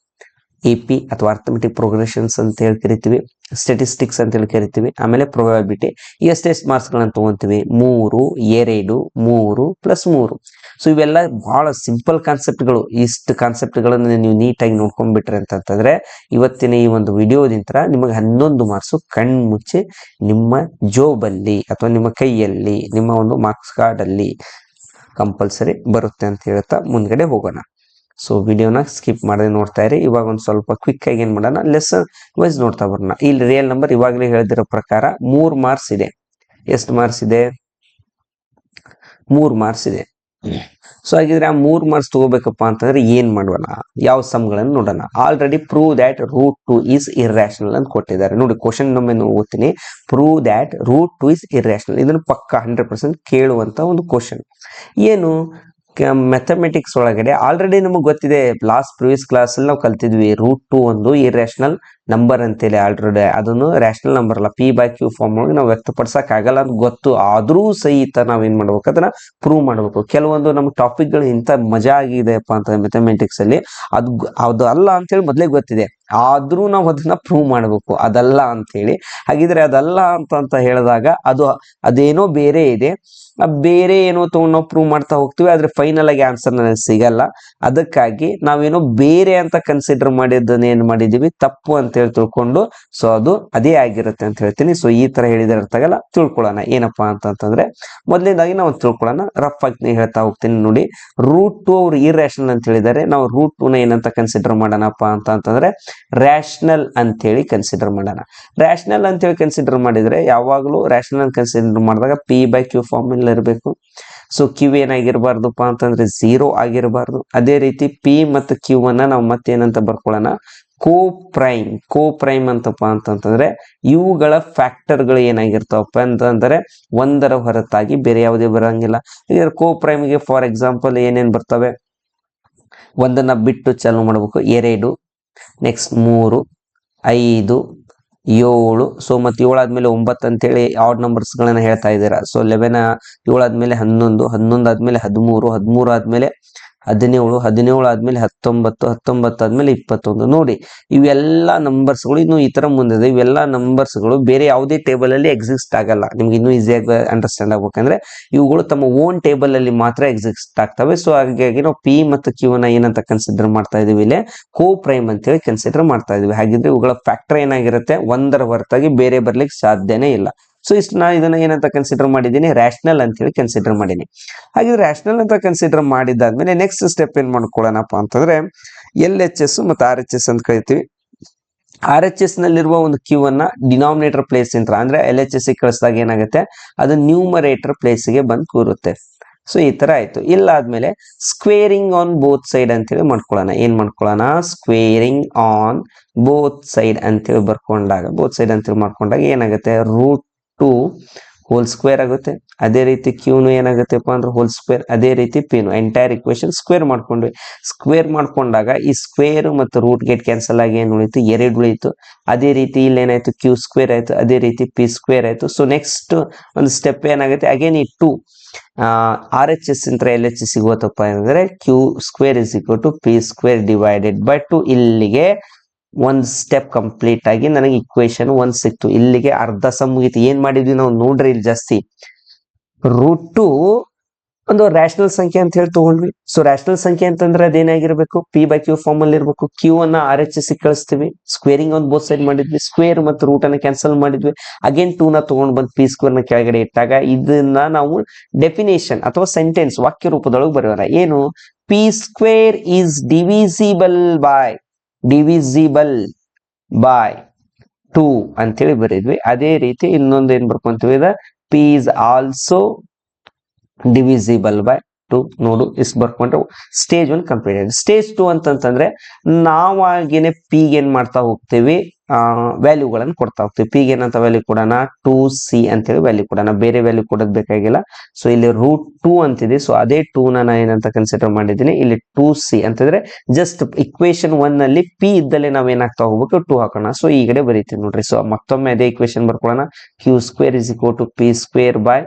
AP ಅಥವಾ ಅರ್ಥಮೆಟಿಕ್ ಪ್ರೋಗ್ರೆಷನ್ಸ್ ಅಂತ ಹೇಳಿ ಕರಿತೀವಿ. ಸ್ಟೆಟಿಸ್ಟಿಕ್ಸ್ ಅಂತ ಹೇಳಿ ಕರಿತೀವಿ. ಆಮೇಲೆ ಪ್ರೊಬಬಿಲಿಟಿ. ಈಗ ಎಷ್ಟೆಷ್ಟು ಮಾರ್ಕ್ಸ್ಗಳನ್ನು ತಗೊಂತೀವಿ? 3, 2, 3 ಪ್ಲಸ್ 3. ಸೊ ಇವೆಲ್ಲ ಬಹಳ ಸಿಂಪಲ್ ಕಾನ್ಸೆಪ್ಟ್ಗಳು. ಇಷ್ಟು ಕಾನ್ಸೆಪ್ಟ್ಗಳನ್ನು ನೀವು ನೀಟಾಗಿ ನೋಡ್ಕೊಂಡ್ಬಿಟ್ರೆ ಅಂತಂದ್ರೆ ಇವತ್ತಿನ ಈ ಒಂದು ವಿಡಿಯೋದಿಂತ ನಿಮಗೆ 11 ಮಾರ್ಕ್ಸು ಕಣ್ಮುಚ್ಚಿ ನಿಮ್ಮ ಜೋಬಲ್ಲಿ ಅಥವಾ ನಿಮ್ಮ ಕೈಯಲ್ಲಿ, ನಿಮ್ಮ ಒಂದು ಮಾರ್ಕ್ಸ್ ಕಾರ್ಡಲ್ಲಿ ಕಂಪಲ್ಸರಿ ಬರುತ್ತೆ ಅಂತ ಹೇಳ್ತಾ ಮುಂದ್ಗಡೆ ಹೋಗೋಣ. ಸೊ ವಿಡಿಯೋನ ಸ್ಕಿಪ್ ಮಾಡದೆ ನೋಡ್ತಾ ಇರಿ. ಇವಾಗ ಒಂದು ಸ್ವಲ್ಪ ಕ್ವಿಕ್ ಆಗಿ ಏನ್ ಮಾಡೋಣ, ಲೆಸನ್ ವೈಸ್ ನೋಡ್ತಾ ಬರೋಣ. ಇಲ್ಲಿ ರಿಯಲ್ ನಂಬರ್ ಇವಾಗಲೇ ಹೇಳಿದಿರೋ ಪ್ರಕಾರ 3 ಮಾರ್ಕ್ಸ್ ಇದೆ. ಎಷ್ಟು ಮಾರ್ಕ್ಸ್ ಇದೆ? 3 ಮಾರ್ಕ್ಸ್ ಇದೆ. ಸೊ ಹಾಗಿದ್ರೆ ಆ 3 ಮಾರ್ಕ್ಸ್ ತಗೋಬೇಕಪ್ಪ ಅಂತಂದ್ರೆ ಏನ್ ಮಾಡೋಣ? ಯಾವ ಸಮ್ಗಳನ್ನು ನೋಡೋಣ. Already prove that √2 is irrational ಅಂತ ಕೊಟ್ಟಿದ್ದಾರೆ. ನೋಡಿ ಕ್ವಶನ್ ನಮ್ಮೆ ಓದ್ತೀನಿ. Prove that √2 is irrational. ಇದನ್ನು ಪಕ್ಕ 100% ಕೇಳುವಂತ ಒಂದು ಕ್ವಶನ್. ಏನು ಮ್ಯಾಥಮೆಟಿಕ್ಸ್ ಒಳಗಡೆ ಆಲ್ರೆಡಿ ನಮಗೆ ಗೊತ್ತಿದೆ. ಲಾಸ್ಟ್ ಪ್ರೀವಿಯಸ್ ಕ್ಲಾಸ್ ಅಲ್ಲಿ ನಾವು ಕಲ್ತಿದ್ವಿ √2 ಒಂದು ಇರ್ರಾಷನಲ್ ನಂಬರ್ ಅಂತೇಳಿ. ಆಲ್ರೆಡಿ ಅದನ್ನು ರ್ಯಾಷನಲ್ ನಂಬರ್ ಅಲ್ಲ, P/Q ಫಾರ್ಮ್ ಒಳಗೆ ನಾವು ವ್ಯಕ್ತಪಡಿಸಕ್ ಆಗಲ್ಲ ಅಂತ ಗೊತ್ತು. ಆದ್ರೂ ಸಹಿತ ನಾವೇನ್ ಮಾಡ್ಬೇಕು, ಅದನ್ನ ಪ್ರೂವ್ ಮಾಡ್ಬೇಕು. ಕೆಲವೊಂದು ನಮ್ಮ ಟಾಪಿಕ್ಗಳು ಇಂಥ ಮಜಾ ಆಗಿದೆಪ್ಪ ಅಂತ ಮ್ಯಾಥಮೆಟಿಕ್ಸ್ ಅಲ್ಲಿ, ಅದು ಅಲ್ಲ ಅಂತೇಳಿ ಮೊದಲೇ ಗೊತ್ತಿದೆ, ಆದ್ರೂ ನಾವು ಅದನ್ನ ಪ್ರೂವ್ ಮಾಡ್ಬೇಕು ಅದಲ್ಲ ಅಂತೇಳಿ. ಹಾಗಿದ್ರೆ ಅದಲ್ಲ ಅಂತ ಹೇಳಿದಾಗ ಅದೇನೋ ಬೇರೆ ಇದೆ. ಬೇರೆ ಏನೋ ತಗೊಂಡು ನಾವು ಪ್ರೂವ್ ಮಾಡ್ತಾ ಹೋಗ್ತೀವಿ, ಆದ್ರೆ ಫೈನಲ್ ಆಗಿ ಆನ್ಸರ್ ನನಗೆ ಸಿಗಲ್ಲ. ಅದಕ್ಕಾಗಿ ನಾವೇನೋ ಬೇರೆ ಅಂತ ಕನ್ಸಿಡರ್ ಮಾಡಿದ್ದನ್ನ ಏನ್ ಮಾಡಿದೀವಿ, ತಪ್ಪು ಅಂತ ಹೇಳಿ ತಿಳ್ಕೊಂಡು, ಸೊ ಅದು ಅದೇ ಆಗಿರುತ್ತೆ ಅಂತ ಹೇಳ್ತೀನಿ. ಸೊ ಈ ತರ ಹೇಳಿದ್ರೆ ಅರ್ಥ ಆಗಲ್ಲ, ತಿಳ್ಕೊಳ್ಳೋಣ ಏನಪ್ಪಾ ಅಂತಂದ್ರೆ ಮೊದಲನೇದಾಗಿ ನಾವು ತಿಳ್ಕೊಳ್ಳೋಣ. ರಫ್ ಆಗಿ ಹೇಳ್ತಾ ಹೋಗ್ತೀನಿ ನೋಡಿ. √2 ಅವ್ರು ಇರ್ರಾಷನಲ್ ಅಂತ ಹೇಳಿದ್ದಾರೆ. ನಾವು √2 ನ ಏನಂತ ಕನ್ಸಿಡರ್ ಮಾಡೋಣಪ್ಪ ಅಂತಂದ್ರೆ ರ್ಯಾಷನಲ್ ಅಂತ ಹೇಳಿ ಕನ್ಸಿಡರ್ ಮಾಡೋಣ. ರ್ಯಾಷನಲ್ ಅಂತ ಹೇಳಿ ಕನ್ಸಿಡರ್ ಮಾಡಿದ್ರೆ ಯಾವಾಗಲೂ ರ್ಯಾಷನಲ್ ಕನ್ಸಿಡರ್ ಮಾಡಿದಾಗ P/Q ಫಾರ್ಮ್ ಅಲ್ಲಿ ಇರಬೇಕು. ಸೊ Q ಏನಾಗಿರ್ಬಾರ್ದಪ್ಪ ಅಂತಂದ್ರೆ 0 ಆಗಿರಬಾರ್ದು. ಅದೇ ರೀತಿ P ಮತ್ತು Q ಅನ್ನ ನಾವು ಮತ್ತೇನಂತ ಬರ್ಕೊಳ್ಳೋಣ, ಕೋ ಪ್ರೈಮ್ ಅಂತಪ್ಪ ಅಂತಂದ್ರೆ ಇವುಗಳ ಫ್ಯಾಕ್ಟರ್ಗಳು ಏನಾಗಿರ್ತಾವಪ್ಪ ಅಂತಂದ್ರೆ ಒಂದರ ಹೊರತಾಗಿ ಬೇರೆ ಯಾವುದೇ ಬರಂಗಿಲ್ಲ. ಈಗ ಕೋ-ಪ್ರೈಮ್ಗೆ ಫಾರ್ ಎಕ್ಸಾಂಪಲ್ ಏನೇನ್ ಬರ್ತವೆ, ಒಂದನ್ನ ಬಿಟ್ಟು ಚಾಲು ಮಾಡ್ಬೇಕು, 2, ನೆಕ್ಸ್ಟ್ 3, 5, 7. ಸೊ ಮತ್ತೆ 7 ಆದ್ಮೇಲೆ 9 ಅಂತೇಳಿ ಆಡ್ ನಂಬರ್ಸ್ ಗಳನ್ನ ಹೇಳ್ತಾ ಇದ್ದೀರಾ. ಸೊ 11, 7 ಆದ್ಮೇಲೆ 11, 11 ಆದ್ಮೇಲೆ 13, 13 ಆದ್ಮೇಲೆ 17, 17 ಆದ್ಮೇಲೆ 19, 19 ಆದ್ಮೇಲೆ 21. ನೋಡಿ ಇವೆಲ್ಲ ನಂಬರ್ಸ್ ಗಳು ಇನ್ನು ಈ ತರ ಮುಂದಿದೆ. ಇವೆಲ್ಲ ನಂಬರ್ಸ್ ಗಳು ಬೇರೆ ಯಾವುದೇ ಟೇಬಲ್ ಅಲ್ಲಿ ಎಕ್ಸಿಸ್ಟ್ ಆಗಲ್ಲ. ನಿಮ್ಗೆ ಇನ್ನೂ ಈಸಿಯಾಗಿ ಅಂಡರ್ಸ್ಟ್ಯಾಂಡ್ ಆಗ್ಬೇಕಂದ್ರೆ ಇವುಗಳು ತಮ್ಮ ಓನ್ ಟೇಬಲ್ ಅಲ್ಲಿ ಮಾತ್ರ ಎಕ್ಸಿಸ್ಟ್ ಆಗ್ತವೆ. ಸೊ ಹಾಗಾಗಿ ನಾವು P ಮತ್ತು Q ನ ಏನಂತ ಕನ್ಸಿಡರ್ ಮಾಡ್ತಾ ಇದೀವಿ, ಇಲ್ಲಿ ಕೋ-ಪ್ರೈಮ್ ಅಂತ ಹೇಳಿ ಕನ್ಸಿಡರ್ ಮಾಡ್ತಾ ಇದೀವಿ. ಹಾಗಿದ್ರೆ ಇವುಗಳ ಫ್ಯಾಕ್ಟರ್ ಏನಾಗಿರುತ್ತೆ, ಒಂದರ ಹೊರತಾಗಿ ಬೇರೆ ಬರ್ಲಿಕ್ಕೆ ಸಾಧ್ಯನೇ ಇಲ್ಲ. ಸೊ ಇಷ್ಟು ನಾನು ಇದನ್ನ ಏನಂತ ಕನ್ಸಿಡರ್ ಮಾಡಿದ್ದೀನಿ, ರ್ಯಾಷನಲ್ ಅಂತ ಹೇಳಿ ಕನ್ಸಿಡರ್ ಮಾಡೀನಿ. ಹಾಗಿದ್ರೆ ರ್ಯಾಷನಲ್ ಅಂತ ಕನ್ಸಿಡರ್ ಮಾಡಿದಾದ್ಮೇಲೆ ನೆಕ್ಸ್ಟ್ ಸ್ಟೆಪ್ ಏನ್ ಮಾಡ್ಕೊಳ್ಳೋಣಪ್ಪ ಅಂತಂದ್ರೆ LHS ಮತ್ತು RHS ಅಂತ ಕರಿತೀವಿ. RHS ನಲ್ಲಿರುವ ಒಂದು Q ಅನ್ನ ಡಿನಾಮಿನೇಟರ್ ಪ್ಲೇಸ್ ಅಂದ್ರೆ LHS ಕಳಿಸಿದಾಗ ಏನಾಗುತ್ತೆ, ಅದು ನ್ಯೂಮರೇಟರ್ ಪ್ಲೇಸ್ಗೆ ಬಂದು ಕೂರುತ್ತೆ. ಸೊ ಈ ತರ ಆಯ್ತು. ಇಲ್ಲ ಆದ್ಮೇಲೆ ಸ್ಕ್ವೇರಿಂಗ್ ಆನ್ ಬೋತ್ ಸೈಡ್ ಅಂತೇಳಿ ಮಾಡ್ಕೊಳ್ಳೋಣ. ಏನ್ ಮಾಡ್ಕೊಳ್ಳೋಣ, ಸ್ಕ್ವೇರಿಂಗ್ ಆನ್ ಬೋತ್ ಸೈಡ್ ಅಂತೇಳಿ ಬೋತ್ ಸೈಡ್ ಅಂತೇಳಿ ಮಾಡ್ಕೊಂಡಾಗ ಏನಾಗುತ್ತೆ, √2 ಹೋಲ್ ಸ್ಕ್ವೇರ್ ಆಗುತ್ತೆ. ಅದೇ ರೀತಿ Qನು ಏನಾಗುತ್ತೆಪ್ಪ ಅಂದ್ರೆ ಹೋಲ್ ಸ್ಕ್ವೇರ್. ಅದೇ ರೀತಿ Pನು ಎಂಟೈರ್ ಇಕ್ವೇಶನ್ ಸ್ಕ್ವೇರ್ ಮಾಡ್ಕೊಂಡ್ವಿ. ಸ್ಕ್ವೇರ್ ಮಾಡ್ಕೊಂಡಾಗ ಈ ಸ್ಕ್ವೇರ್ ಮತ್ತು ರೂಟ್ ಗೇಟ್ ಕ್ಯಾನ್ಸಲ್ ಆಗಿ ಏನು ಉಳಿತು, 2 ಉಳಿತು. ಅದೇ ರೀತಿ ಇಲ್ಲಿ ಏನಾಯ್ತು, Q ಸ್ಕ್ವೇರ್ ಆಯ್ತು. ಅದೇ ರೀತಿ P ಸ್ಕ್ವೇರ್ ಆಯ್ತು. ಸೊ ನೆಕ್ಸ್ಟ್ ಒಂದು ಸ್ಟೆಪ್ ಏನಾಗುತ್ತೆ, ಅಗೇನ್ ಈ 2 RHS ಇಂದ LHS ಸಿಗೋತಪ್ಪ ಅಂದ್ರೆ Q square is equal to P square divided by 2. ಇಲ್ಲಿಗೆ ಒಂದ್ ಸ್ಟೆಪ್ ಕಂಪ್ಲೀಟ್ ಆಗಿ ನನಗೆ ಇಕ್ವೇಶನ್ 1 ಸಿಕ್ತು. ಇಲ್ಲಿಗೆ ಅರ್ಧ ಸಮ್ ಮುಗಿತು. ಏನ್ ಮಾಡಿದ್ವಿ ನಾವು ನೋಡ್ರಿ, ಇಲ್ಲಿ ಜಾಸ್ತಿ √2 ಒಂದು ರ್ಯಾಷನಲ್ ಸಂಖ್ಯೆ ಅಂತ ಹೇಳಿ ತಗೊಂಡ್ವಿ. ಸೊ ರ್ಯಾಷನಲ್ ಸಂಖ್ಯೆ ಅಂತಂದ್ರೆ ಅದೇನಾಗಿರ್ಬೇಕು, P/Q ಫಾರ್ಮ್ ಅಲ್ಲಿ ಇರ್ಬೇಕು. Q ಅನ್ನ RHS ಕಳಿಸ್ತೀವಿ. ಸ್ಕ್ವೇರಿಂಗ್ ಆನ್ ಬೋತ್ ಸೈಡ್ ಮಾಡಿದ್ವಿ. ಸ್ಕ್ವೇರ್ ಮತ್ತು ರೂಟ್ ಅನ್ನ ಕ್ಯಾನ್ಸಲ್ ಮಾಡಿದ್ವಿ. ಅಗೇನ್ 2 ನ ತಗೊಂಡ್ ಬಂದು P ಸ್ಕ್ವೇರ್ ನ ಕೆಳಗಡೆ ಇಟ್ಟಾಗ ಇದನ್ನ ನಾವು ಡೆಫಿನೇಷನ್ ಅಥವಾ ಸೆಂಟೆನ್ಸ್ ವಾಕ್ಯ ರೂಪದೊಳಗೆ ಬರೆಯೋಣ. ಏನು, P square is divisible by 2 ಅಂತೇಳಿ ಬರೀದ್ವಿ. ಅದೇ ರೀತಿ ಇನ್ನೊಂದು ಏನ್ ಬರ್ಕೊಂತೀವಿ, P is also divisible by 2. ನೋಡು ಇಷ್ಟು ಬರ್ಕೊಂಡ್ರೆ ಸ್ಟೇಜ್ 1 ಕಂಪ್ಲೀಟ್. ಸ್ಟೇಜ್ 2 ಅಂತಂದ್ರೆ ನಾವಾಗೇನೆ P ಗೆ ಏನ್ ಮಾಡ್ತಾ ಹೋಗ್ತೀವಿ, ವ್ಯಾಲ್ಯೂಗಳನ್ನು ಕೊಡ್ತಾ ಹೋಗ್ತೀವಿ. P ಗೆ ಏನಂತ ವ್ಯಾಲ್ಯೂ ಕೊಡೋಣ, 2C ಅಂತೇಳಿ ವ್ಯಾಲ್ಯೂ ಕೊಡೋಣ. ಬೇರೆ ವ್ಯಾಲ್ಯೂ ಕೊಡೋದ್ ಬೇಕಾಗಿಲ್ಲ. ಸೊ ಇಲ್ಲಿ √2 ಅಂತಿದೆ. ಸೊ ಅದೇ 2 ನಾನು ಏನಂತ ಕನ್ಸಿಡರ್ ಮಾಡಿದ್ದೀನಿ, ಇಲ್ಲಿ 2C ಅಂತಂದ್ರೆ ಜಸ್ಟ್ ಇಕ್ವೇಶನ್ 1 ನಲ್ಲಿ P ಇದ್ದಲ್ಲೇ ನಾವ್ ಏನಾಗ್ತಾ ಹೋಗ್ಬೇಕು, 2 ಹಾಕೋಣ. ಸೊ ಈ ಕಡೆ ಬರೀತೀವಿ ನೋಡ್ರಿ. ಸೊ ಮತ್ತೊಮ್ಮೆ ಅದೇ ಇಕ್ವೇಶನ್ ಬರ್ಕೊಳ್ಳೋಣ. Q square is equal to P square by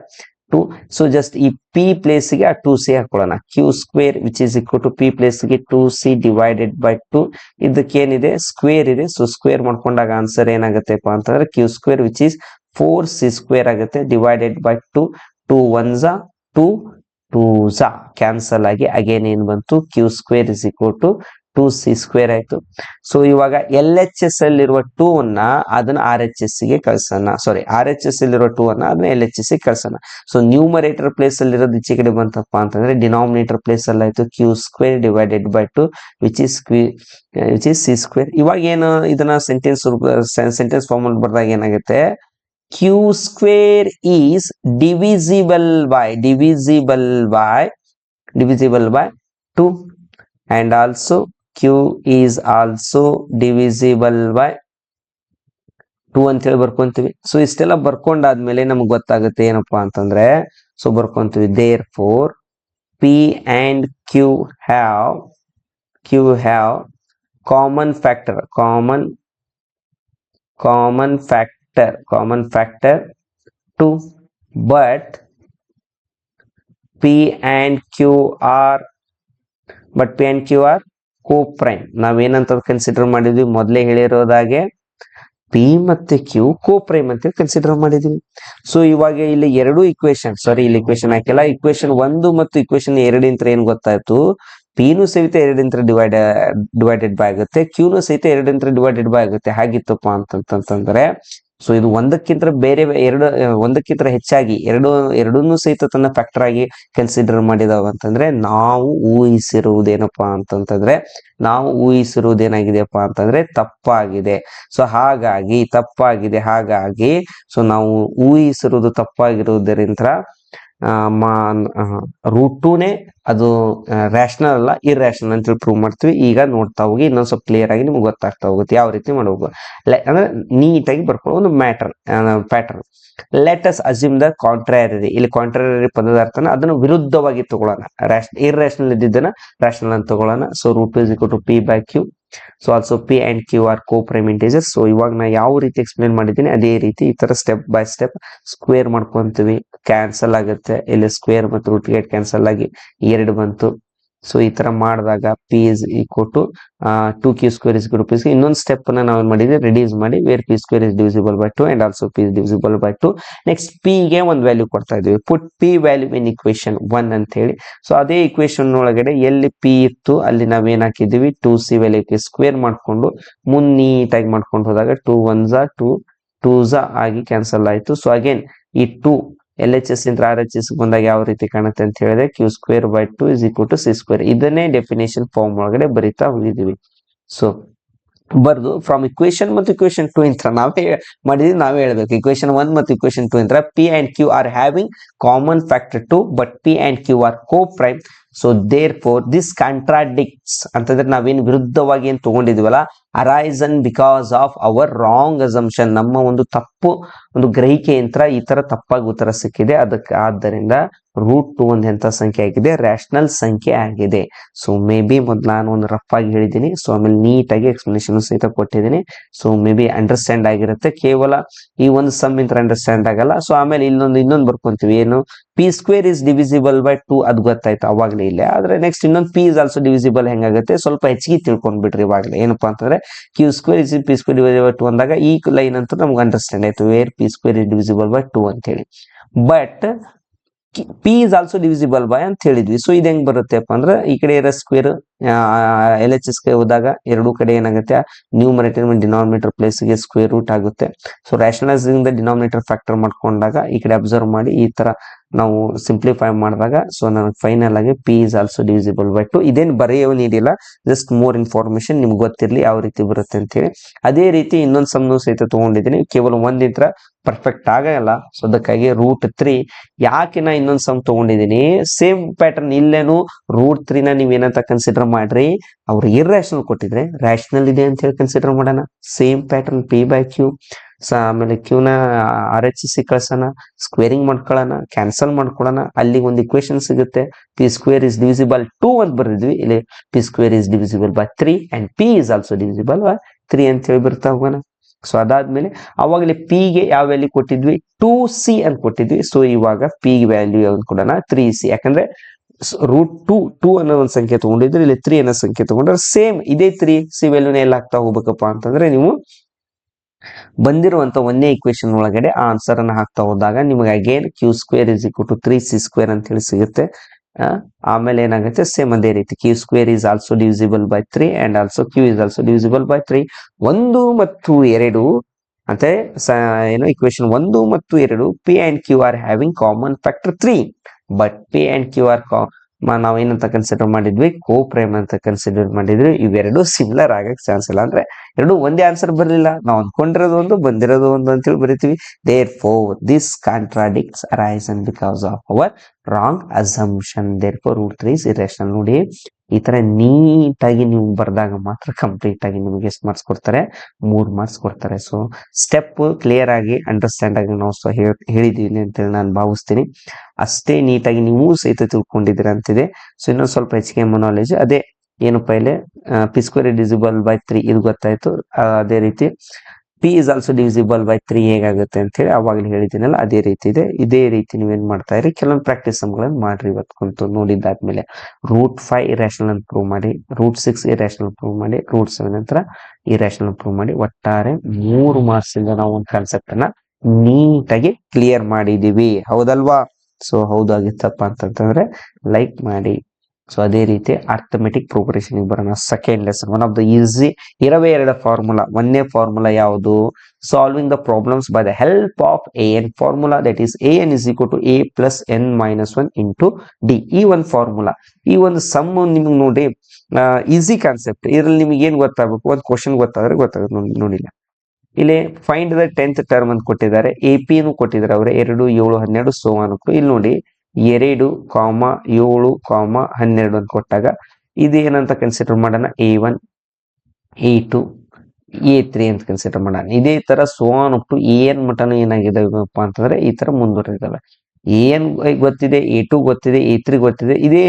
2. So just ಈ ಪಿ ಪ್ಲೇಸ್ಗೆ ಆ 2c ಹಾಕೊಳ್ಳೋಣ. Q square which is equal to P ಪ್ಲೇಸ್ಗೆ 2c ಡಿವೈಡೆಡ್ ಬೈ 2. ಇದಕ್ಕೇನಿದೆ ಸ್ಕ್ವೇರ್ ಇದೆ, ಸೊ ಸ್ಕ್ವೇರ್ ಮಾಡ್ಕೊಂಡಾಗ ಆನ್ಸರ್ ಏನಾಗುತ್ತೆಪ್ಪ ಅಂತಂದ್ರೆ Q square which is 4c square ಆಗುತ್ತೆ divided by 2. 2 1s 2, 2s cancel ಆಗಿ ಅಗೇನ್ ಏನ್ ಬಂತು, Q square is equal to 2c square ಆಯ್ತು. ಸೊ ಇವಾಗ ಎಲ್ ಎಚ್ ಎಸ್ ಅಲ್ಲಿರುವ 2 ಅನ್ನ ಅದನ್ನ ಆರ್ ಎಚ್ ಎಸ್ ಗೆ ಕಳ್ಸೋಣ. ಸಾರಿ, ಆರ್ ಎಚ್ ಎಸ್ ಅಲ್ಲಿರುವ 2 ಅನ್ನ ಅದನ್ನ ಎಲ್ ಎಚ್ ಎಸ್ ಗೆ ಕಳ್ಸೋಣ. ಸೊ ನ್ಯೂಮರೇಟರ್ ಪ್ಲೇಸ್ ಅಲ್ಲಿ ಇರೋದು ಈಚೆ ಕಡೆ ಬಂತಪ್ಪ ಅಂತಂದ್ರೆ ಡಿನಾಮಿನೇಟರ್ ಪ್ಲೇಸ್ ಅಲ್ಲಿ ಆಯ್ತು Q square divided by 2 which is C square. ಇವಾಗ ಏನು ಇದನ್ನ ಸೆಂಟೆನ್ಸ್ ಫಾರ್ಮ್ ಅಲ್ಲಿ ಬರ್ದಾಗ ಏನಾಗುತ್ತೆ, Q square is divisible by 2 and also q is also divisible by 2 ಅಂತ ಹೇಳಿ ಬರ್ಕೊಂತೀವಿ. ಸೊ ಇಷ್ಟೆಲ್ಲ ಬರ್ಕೊಂಡಾದ್ಮೇಲೆ ನಮ್ಗೆ ಗೊತ್ತಾಗುತ್ತೆ ಏನಪ್ಪಾ ಅಂತಂದ್ರೆ, so ಬರ್ಕೊಂತೀವಿ therefore p and q have common factor 2, but p and q are co-prime. ನಾವೇನಂತ ಕನ್ಸಿಡರ್ ಮಾಡಿದ್ವಿ, ಮೊದಲೇ ಹೇಳಿರೋದಾಗೆ ಪಿ ಮತ್ತೆ ಕ್ಯೂ ಕೋ-ಪ್ರೈಮ್ ಅಂತ ಕನ್ಸಿಡರ್ ಮಾಡಿದ್ವಿ. ಸೊ ಇವಾಗ ಇಲ್ಲಿ ಎರಡು ಇಕ್ವೇಶನ್, ಸಾರಿ ಇಲ್ಲಿ ಇಕ್ವೇಶನ್ ಹಾಕಿಲ್ಲ, ಇಕ್ವೇಶನ್ 1 ಮತ್ತು ಇಕ್ವೇಶನ್ 2 ಇಂತ್ರ ಏನ್ ಗೊತ್ತಾಯ್ತು, ಪಿನು ಸಹಿತ 2 ಇಂತ್ರ ಡಿವೈಡೆಡ್ ಬೈ ಆಗುತ್ತೆ, ಕ್ಯೂನು ಸಹಿತ 2 ಇಂತ್ರ ಡಿವೈಡೆಡ್ ಬೈ ಆಗುತ್ತೆ. ಹಾಗಿತ್ತಪ್ಪ ಅಂತಂತಂದ್ರೆ ಸೊ ಇದು ಒಂದಕ್ಕಿಂತ ಹೆಚ್ಚಾಗಿ ಎರಡನ್ನೂ ಸಹಿತ ತನ್ನ ಫ್ಯಾಕ್ಟರ್ ಆಗಿ ಕನ್ಸಿಡರ್ ಮಾಡಿದಾವ ಅಂತಂದ್ರೆ ನಾವು ಊಹಿಸಿರುವುದೇನಾಗಿದೆಯಪ್ಪ ಅಂತಂದ್ರೆ ತಪ್ಪಾಗಿದೆ. ಸೊ ಹಾಗಾಗಿ ಸೊ ನಾವು ಊಹಿಸಿರುವುದು ತಪ್ಪಾಗಿರುವುದರಿಂದ ರೂಟ್ 2ನೇ ಅದು ರ್ಯಾಷನಲ್ ಅಲ್ಲ ಇರ್ಯಾಷನಲ್ ಅಂತ ಪ್ರೂವ್ ಮಾಡ್ತೀವಿ. ಈಗ ನೋಡ್ತಾ ಹೋಗಿ ಇನ್ನೊಂದ್ ಸ್ವಲ್ಪ ಕ್ಲಿಯರ್ ಆಗಿ ನಿಮ್ಗೆ ಗೊತ್ತಾಗ್ತಾ ಹೋಗುತ್ತೆ ಯಾವ ರೀತಿ ಮಾಡಬೇಕು. ಅಂದ್ರೆ ನೀಟಾಗಿ ಬರ್ಕೊಳ್ಳೋ ಒಂದು pattern. Let us assume the contrary. ಇಲ್ಲಿ ಕಾಂಟ್ರಾರಿ ಪದದ ಅರ್ಥನ ಅದನ್ನು ವಿರುದ್ಧವಾಗಿ ತಗೊಳ್ಳೋಣ. ಇರ್ಯಾಷನಲ್ ಇದ್ದಿದ್ದನ್ನ ರ್ಯಾಷನಲ್ ಅಂತ ತಗೊಳ್ಳೋಣ. So root 2 is equal to p by q. So also P and Q are co-prime integers. So ಇವಾಗ ನಾ ಯಾವ ರೀತಿ ಎಕ್ಸ್ಪ್ಲೇನ್ ಮಾಡಿದ್ದೀನಿ ಅದೇ ರೀತಿ ಈ ತರ ಸ್ಟೆಪ್ ಬೈ ಸ್ಟೆಪ್ ಸ್ಕ್ವೇರ್ ಮಾಡ್ಕೊಂತೀವಿ, ಕ್ಯಾನ್ಸಲ್ ಆಗುತ್ತೆ. ಇಲ್ಲಿ ಸ್ಕ್ವೇರ್ ಮತ್ತು ರೂಟ್ ಗೇಟ್ ಕ್ಯಾನ್ಸಲ್ ಆಗಿ 2 ಬಂತು. ಸೊ ಈ ತರ ಮಾಡಿದಾಗ P is equal to 2q square is equal to p. ಇನ್ನೊಂದು ಸ್ಟೆಪ್ ನ ನಾವು ಮಾಡಿದ್ವಿ, ರಿಡ್ಯೂಸ್ ಮಾಡಿ where p square is divisible by 2 and also p is divisible by 2. Next p ಗೆ ಒಂದು ವ್ಯಾಲ್ಯೂ ಕೊಡ್ತಾ ಇದೀವಿ, put p value in equation 1 ಅಂತ ಹೇಳಿ. ಸೊ ಅದೇ ಇಕ್ವೇಶನ್ ಒಳಗಡೆ ಎಲ್ಲಿ p ಇತ್ತು ಅಲ್ಲಿ ನಾವೇನ್ ಹಾಕಿದೀವಿ 2c ವ್ಯಾಲ್ಯೂಗೆ ಸ್ಕ್ವೇರ್ ಮಾಡ್ಕೊಂಡು ಮುಂದ್ ನೀಟಾಗಿ ಮಾಡ್ಕೊಂಡು ಹೋದಾಗ 2 1s 2s ಆಗಿ ಕ್ಯಾನ್ಸಲ್ ಆಯ್ತು. ಸೊ ಅಗೇನ್ ಈ 2 ಎಲ್ ಎಚ್ ಎಸ್ ಇಂದ ಆರ್ ಎಚ್ ಎಸ್ ಬಂದಾಗ ಯಾವ ರೀತಿ ಕಾಣುತ್ತೆ ಅಂತ ಹೇಳಿದ್ರೆ Q square by 2 is equal to C square. ಇದನ್ನೇ ಡೆಫಿನೇಷನ್ ಫಾರ್ಮ್ ಒಳಗಡೆ ಬರಿತಾ ಹೋಗಿದ್ದೀವಿ. ಸೊ ಬರ್ದು ಫ್ರಮ್ ಇಕ್ವೇಶನ್ ಮತ್ತು ಇಕ್ವೇಶನ್ 2 ಇಂತ್ರ ನಾವೇ ಹೇಳ್ಬೇಕು. ಇಕ್ವೇಶನ್ 1 ಮತ್ತು ಇಕ್ವೇಶನ್ 2 ಇಂತ್ರ P and Q are having common factor 2 but P and Q are co-prime. So therefore this contradicts ಅಂತಂದ್ರೆ ನಾವೇನು ವಿರುದ್ಧವಾಗಿ ಏನ್ ತಗೊಂಡಿದ್ವಲ್ಲ arisen because of our wrong assumption. ನಮ್ಮ ಒಂದು ಗ್ರಹಿಕೆ ಯಂತ್ರ ಈ ತರ ತಪ್ಪಾಗಿ ಉತ್ತರ ಸಿಕ್ಕಿದೆ. ಆದ್ದರಿಂದ ರೂಟ್ 2 ಒಂದು ಎಂತ ಸಂಖ್ಯೆ ಆಗಿದೆ, ರ್ಯಾಷನಲ್ ಸಂಖ್ಯೆ ಆಗಿದೆ. ಸೊ ಮೇ ಬಿ ಮೊದ್ಲು ನಾನು ಒಂದು ರಫ್ ಆಗಿ ಹೇಳಿದ್ದೀನಿ. ಸೊ ಆಮೇಲೆ ನೀಟಾಗಿ ಎಕ್ಸ್ಪ್ಲನೇಷನ್ ಸಹಿತ ಕೊಟ್ಟಿದ್ದೀನಿ. ಸೊ ಮೇ ಬಿ ಅಂಡರ್ಸ್ಟ್ಯಾಂಡ್ ಆಗಿರುತ್ತೆ. ಕೇವಲ ಈ ಒಂದು ಸಮ್ ಇಂತ್ರ ಅಂಡರ್ಸ್ಟ್ಯಾಂಡ್ ಆಗಲ್ಲ. ಸೊ ಆಮೇಲೆ ಇನ್ನೊಂದು ಬರ್ಕೊಂತೀವಿ, ಏನು P square is divisible by 2 ಅದು ಗೊತ್ತಾಯ್ತು ಅವಾಗ್ಲೇ ಇಲ್ಲ. ಆದ್ರೆ ನೆಕ್ಸ್ಟ್ ಇನ್ನೊಂದು ಪಿ ಇಸ್ ಆಲ್ಸೋ ಡಿವಿಸಿಬಲ್ ಹೆಂಗಾಗುತ್ತೆ ಸ್ವಲ್ಪ ಹೆಚ್ಚಿಗೆ ತಿಳ್ಕೊಂಡ್ಬಿಟ್ರಿ ಇವಾಗಲೇ. ಏನಪ್ಪಾ ಅಂತಂದ್ರೆ Q square is P square divisible by 2 ಅಂದಾಗ ಈ ಲೈನ್ ಅಂತೂ ನಮ್ಗೆ ಅಂಡರ್ಸ್ಟ್ಯಾಂಡ್ ಆಯ್ತು, where P square is divisible by 2 ಅಂತ ಹೇಳಿ. But P is also divisible by ಅಂತ ಹೇಳಿದ್ವಿ. ಸೊ ಇದು ಹೆಂಗ್ ಬರುತ್ತೆಪ್ಪ ಅಂದ್ರೆ ಈ ಕಡೆ ಇರೋ ಸ್ಕ್ವೇರ್ ಎಲ್ ಎಚ್ ಎಸ್ ಗೆ ಹೋದಾಗ ಎರಡೂ ಕಡೆ ಏನಾಗುತ್ತೆ ನ್ಯೂಮರೇಟರ್ ಮತ್ತು ಡಿನಾಮಿನೇಟರ್ ಪ್ಲೇಸ್ ಗೆ ಸ್ಕ್ವೇರ್ ರೂಟ್ ಆಗುತ್ತೆ. ಸೊ ರ್ಯಾಷನಲೈಸಿಂಗ್ ದ ಡಿನಾಮಿನೇಟರ್ ಫ್ಯಾಕ್ಟರ್ ಮಾಡ್ಕೊಂಡಾಗ ಈ ಕಡೆ ಅಬ್ಸರ್ವ್ ಮಾಡಿ ಈ ತರ ನಾವು ಸಿಂಪ್ಲಿಫೈ ಮಾಡಿದಾಗ ಸೊ ನನಗೆ ಫೈನಲ್ ಆಗಿ P is also divisible by 2. ಇದೇನು ಬರೆಯೋ ನೀಡಿಲ್ಲ, ಜಸ್ಟ್ ಮೋರ್ ಇನ್ಫಾರ್ಮೇಶನ್ ನಿಮ್ಗೆ ಗೊತ್ತಿರಲಿ ಯಾವ ರೀತಿ ಬರುತ್ತೆ ಅಂತ ಹೇಳಿ. ಅದೇ ರೀತಿ ಇನ್ನೊಂದು ಸಮ್ನು ಸಹಿತ ತಗೊಂಡಿದ್ದೀನಿ, ಕೇವಲ ಒಂದಿಂತ್ರ ಪರ್ಫೆಕ್ಟ್ ಆಗಲ್ಲ. ಸೊ ಅದಕ್ಕಾಗಿ ರೂಟ್ 3 ಯಾಕೆ ನಾ ಇನ್ನೊಂದು ಸಮ್ ತಗೊಂಡಿದ್ದೀನಿ, ಸೇಮ್ ಪ್ಯಾಟರ್ನ್ ಇಲ್ಲೇನು ರೂಟ್ 3 ನ ನೀವ್ ಏನಂತ ಕನ್ಸಿಡರ್ ಮಾಡ್ರಿ, ಅವ್ರು ಇರ್ಯಾಷನಲ್ ಕೊಟ್ಟಿದ್ರೆ ರ್ಯಾಷನಲ್ ಇದೆ ಅಂತ ಹೇಳಿ ಕನ್ಸಿಡರ್ ಮಾಡೋಣ. Same pattern P by Q. ಆಮೇಲೆ ಕ್ಯೂನ ಆರ್ ಎಚ್ ಸಿ ಕಳ್ಸೋಣ, ಸ್ಕ್ವೇರಿಂಗ್ ಮಾಡ್ಕೊಳ್ಳೋಣ, ಕ್ಯಾನ್ಸಲ್ ಮಾಡ್ಕೊಳ್ಳೋಣ, ಅಲ್ಲಿ ಒಂದು ಇಕ್ವೇಶನ್ ಸಿಗುತ್ತೆ. ಪಿ ಸ್ಕ್ವೇರ್ ಇಸ್ ಡಿವಿಸಿಬಲ್ 2 ಅಂತ ಬರೆದಿದ್ವಿ, ಇಲ್ಲಿ P square is divisible by 3 and P is also divisible by 3 ಅಂತ ಹೇಳಿ ಬರ್ತಾ ಹೋಗೋಣ. ಸೊ ಅದಾದ್ಮೇಲೆ ಅವಾಗಲೇ ಪಿ ಗೆ ಯಾವ ವ್ಯಾಲ್ಯೂ ಕೊಟ್ಟಿದ್ವಿ 2c ಅಂತ ಕೊಟ್ಟಿದ್ವಿ. ಸೊ ಇವಾಗ ಪಿ ವ್ಯಾಲ್ಯೂ ಯಾವ್ದು ಕೊಡೋಣ 3c. ಯಾಕಂದ್ರೆ √2 ಅನ್ನೋ ಒಂದು ಸಂಖ್ಯೆ ತಗೊಂಡಿದ್ರೆ ಇಲ್ಲಿ 3 ಅನ್ನೋ ಸಂಖ್ಯೆ ತಗೊಂಡ್ರೆ ಸೇಮ್ ಇದೇ 3c ವ್ಯಾಲ್ಯೂನ ಎಲ್ಲ ಹಾಕ್ತಾ ಹೋಗ್ಬೇಕಪ್ಪ ಅಂತಂದ್ರೆ ನೀವು ಬಂದಿರುವಂತ ಒಂದೇ ಇಕ್ವೇಶನ್ ಒಳಗಡೆ ಆ ಆನ್ಸರ್ ಅನ್ನ ಹಾಕ್ತಾ ಹೋದಾಗ ನಿಮಗೆ ಅಗೇನ್ q² = 3c² ಅಂತ ಹೇಳಿ ಸಿಗುತ್ತೆ. ಆಮೇಲೆ ಏನಾಗುತ್ತೆ ಸೇಮ್ ಅದೇ ರೀತಿ q² is also divisible by 3 and also q is also divisible by 3. 1 ಮತ್ತು 2 ಮತ್ತೆ ಏನು ಇಕ್ವೇಶನ್ 1 ಮತ್ತು 2 p and q are having common factor 3, but p and q are ನಾವು ಏನಂತ ಕನ್ಸಿಡರ್ ಮಾಡಿದ್ವಿ ಕೋಪ್ರೈಮ್ ಅಂತ ಕನ್ಸಿಡರ್ ಮಾಡಿದ್ವಿ. ಇವೆರಡು ಸಿಮಿಲರ್ ಆಗಕ್ಕೆ ಚಾನ್ಸ್ ಇಲ್ಲ. ಅಂದ್ರೆ ಎರಡು ಒಂದೇ ಆನ್ಸರ್ ಬರಲಿಲ್ಲ, ನಾವು ಅಂದ್ಕೊಂಡಿರೋದು ಒಂದು ಬಂದಿರೋದು ಒಂದು ಅಂತೇಳಿ ಬರಿತೀವಿ. therefore this contradicts arisen because of our wrong assumption, therefore √3 is irrational. ನೋಡಿ ಈ ತರ ನೀಟಾಗಿ ನೀವು ಬರೆದಾಗ ಮಾತ್ರ ಕಂಪ್ಲೀಟ್ ಆಗಿ ನಿಮಗೆ ಎಷ್ಟು ಮಾರ್ಕ್ಸ್ ಕೊಡ್ತಾರೆ 3 ಮಾರ್ಕ್ಸ್ ಕೊಡ್ತಾರೆ. ಸೊ ಸ್ಟೆಪ್ ಕ್ಲಿಯರ್ ಆಗಿ ಅಂಡರ್ಸ್ಟ್ಯಾಂಡ್ ಆಗಿ ನಾವು ಹೇಳಿದೀನಿ ಅಂತೇಳಿ ನಾನು ಭಾವಿಸ್ತೀನಿ. ಅಷ್ಟೇ ನೀಟಾಗಿ ನೀವು ಸಹಿತ ತಿಳ್ಕೊಂಡಿದ್ದೀರ ಅಂತಿದೆ. ಸೊ ಇನ್ನೊಂದು ಸ್ವಲ್ಪ ಹೆಚ್ಚಿಗೆ ನಾಲೆಜ್ ಅದೇ ಏನಪ್ಪ ಇಲ್ಲಿ p² divisible by 3 ಇದು ಗೊತ್ತಾಯ್ತು. ಅದೇ ರೀತಿ p is also divisible by 3 ಹೇಗಾಗುತ್ತೆ ಅಂತ ಹೇಳಿ ಅವಾಗಲೇ ಹೇಳಿದ್ದೀನಲ್ಲ ಅದೇ ರೀತಿ ಇದೆ. ಇದೇ ರೀತಿ ನೀವೇನ್ ಮಾಡ್ತಾ ಇರಿ, ಕೆಲವೊಂದು ಪ್ರಾಕ್ಟೀಸ್ ಸಮ್ಗಳನ್ನು ಮಾಡ್ರಿ ಇವತ್ತು ಕುಂತು. ನೋಡಿದ್ದಾದ್ಮೇಲೆ √5 ಇರ್ಯಾಷನಲ್ ಅಂತ ಪ್ರೂವ್ ಮಾಡಿ, √6 ಇರ್ಯಾಷನಲ್ ಪ್ರೂವ್ ಮಾಡಿ, √7 ನಂತರ ಇರ್ಯಾಷನಲ್ ಪ್ರೂವ್ ಮಾಡಿ. ಒಟ್ಟಾರೆ 3 ಮಾರ್ಕ್ಸ್ ಇಂದ ನಾವು ಒಂದು ಕಾನ್ಸೆಪ್ಟ್ ಅನ್ನ ನೀಟಾಗಿ ಕ್ಲಿಯರ್ ಮಾಡಿದೀವಿ, ಹೌದಲ್ವಾ? ಸೊ ಹೌದಾಗಿತ್ತಪ್ಪ ಅಂತಂದ್ರೆ ಲೈಕ್ ಮಾಡಿ. ಸೊ ಅದೇ ರೀತಿ ಅರ್ಥಮೆಟಿಕ್ ಪ್ರೋಗ್ರೆಷನ್ ಬರೋಣ. Second lesson one of the easy ಇರವೇ ಎರಡು ಫಾರ್ಮುಲಾ. ಒಂದೇ ಫಾರ್ಮುಲಾ ಯಾವುದು? Solving the problems by the help of an formula, that is an is equal to a plus n minus 1 into d. ಈ ಒಂದು formula, ಈ ಒಂದು some ನಿಮ್ಗೆ ನೋಡಿ ಈಸಿ ಕಾನ್ಸೆಪ್ಟ್. ಇದ್ರಲ್ಲಿ ನಿಮ್ಗೆ ಏನ್ ಗೊತ್ತಾಗಬೇಕು, ಒಂದು ಕ್ವಶನ್ ಗೊತ್ತಾದ್ರೆ ಗೊತ್ತಾಗುತ್ತೆ. ನೋಡಿಲ್ಲ ಇಲ್ಲಿ ಫೈಂಡ್ ದ 10th ಟರ್ಮ್ ಅಂತ ಕೊಟ್ಟಿದ್ದಾರೆ, AP ನು ಕೊಟ್ಟಿದ್ದಾರೆ ಅವರೇ 2, 7, 12 ಸೋ ಆನ್. ಇಲ್ಲಿ ನೋಡಿ 2, 7, 12 ಅಂತ ಕೊಟ್ಟಾಗ ಇದು ಏನಂತ ಕನ್ಸಿಡರ್ ಮಾಡೋಣ, A1, A2, A3 ಅಂತ ಕನ್ಸಿಡರ್ ಮಾಡೋಣ. ಇದೇ ತರ so on up to AN ಮಟನು ಏನಾಗಿದಾವಪ್ಪ ಅಂತಂದ್ರೆ ಈ ತರ ಮುಂದುವರೆದಿದ್ದಾವೆ. AN ಗೊತ್ತಿದೆ, A2 ಗೊತ್ತಿದೆ, A3 ಗೊತ್ತಿದೆ. ಇದೇ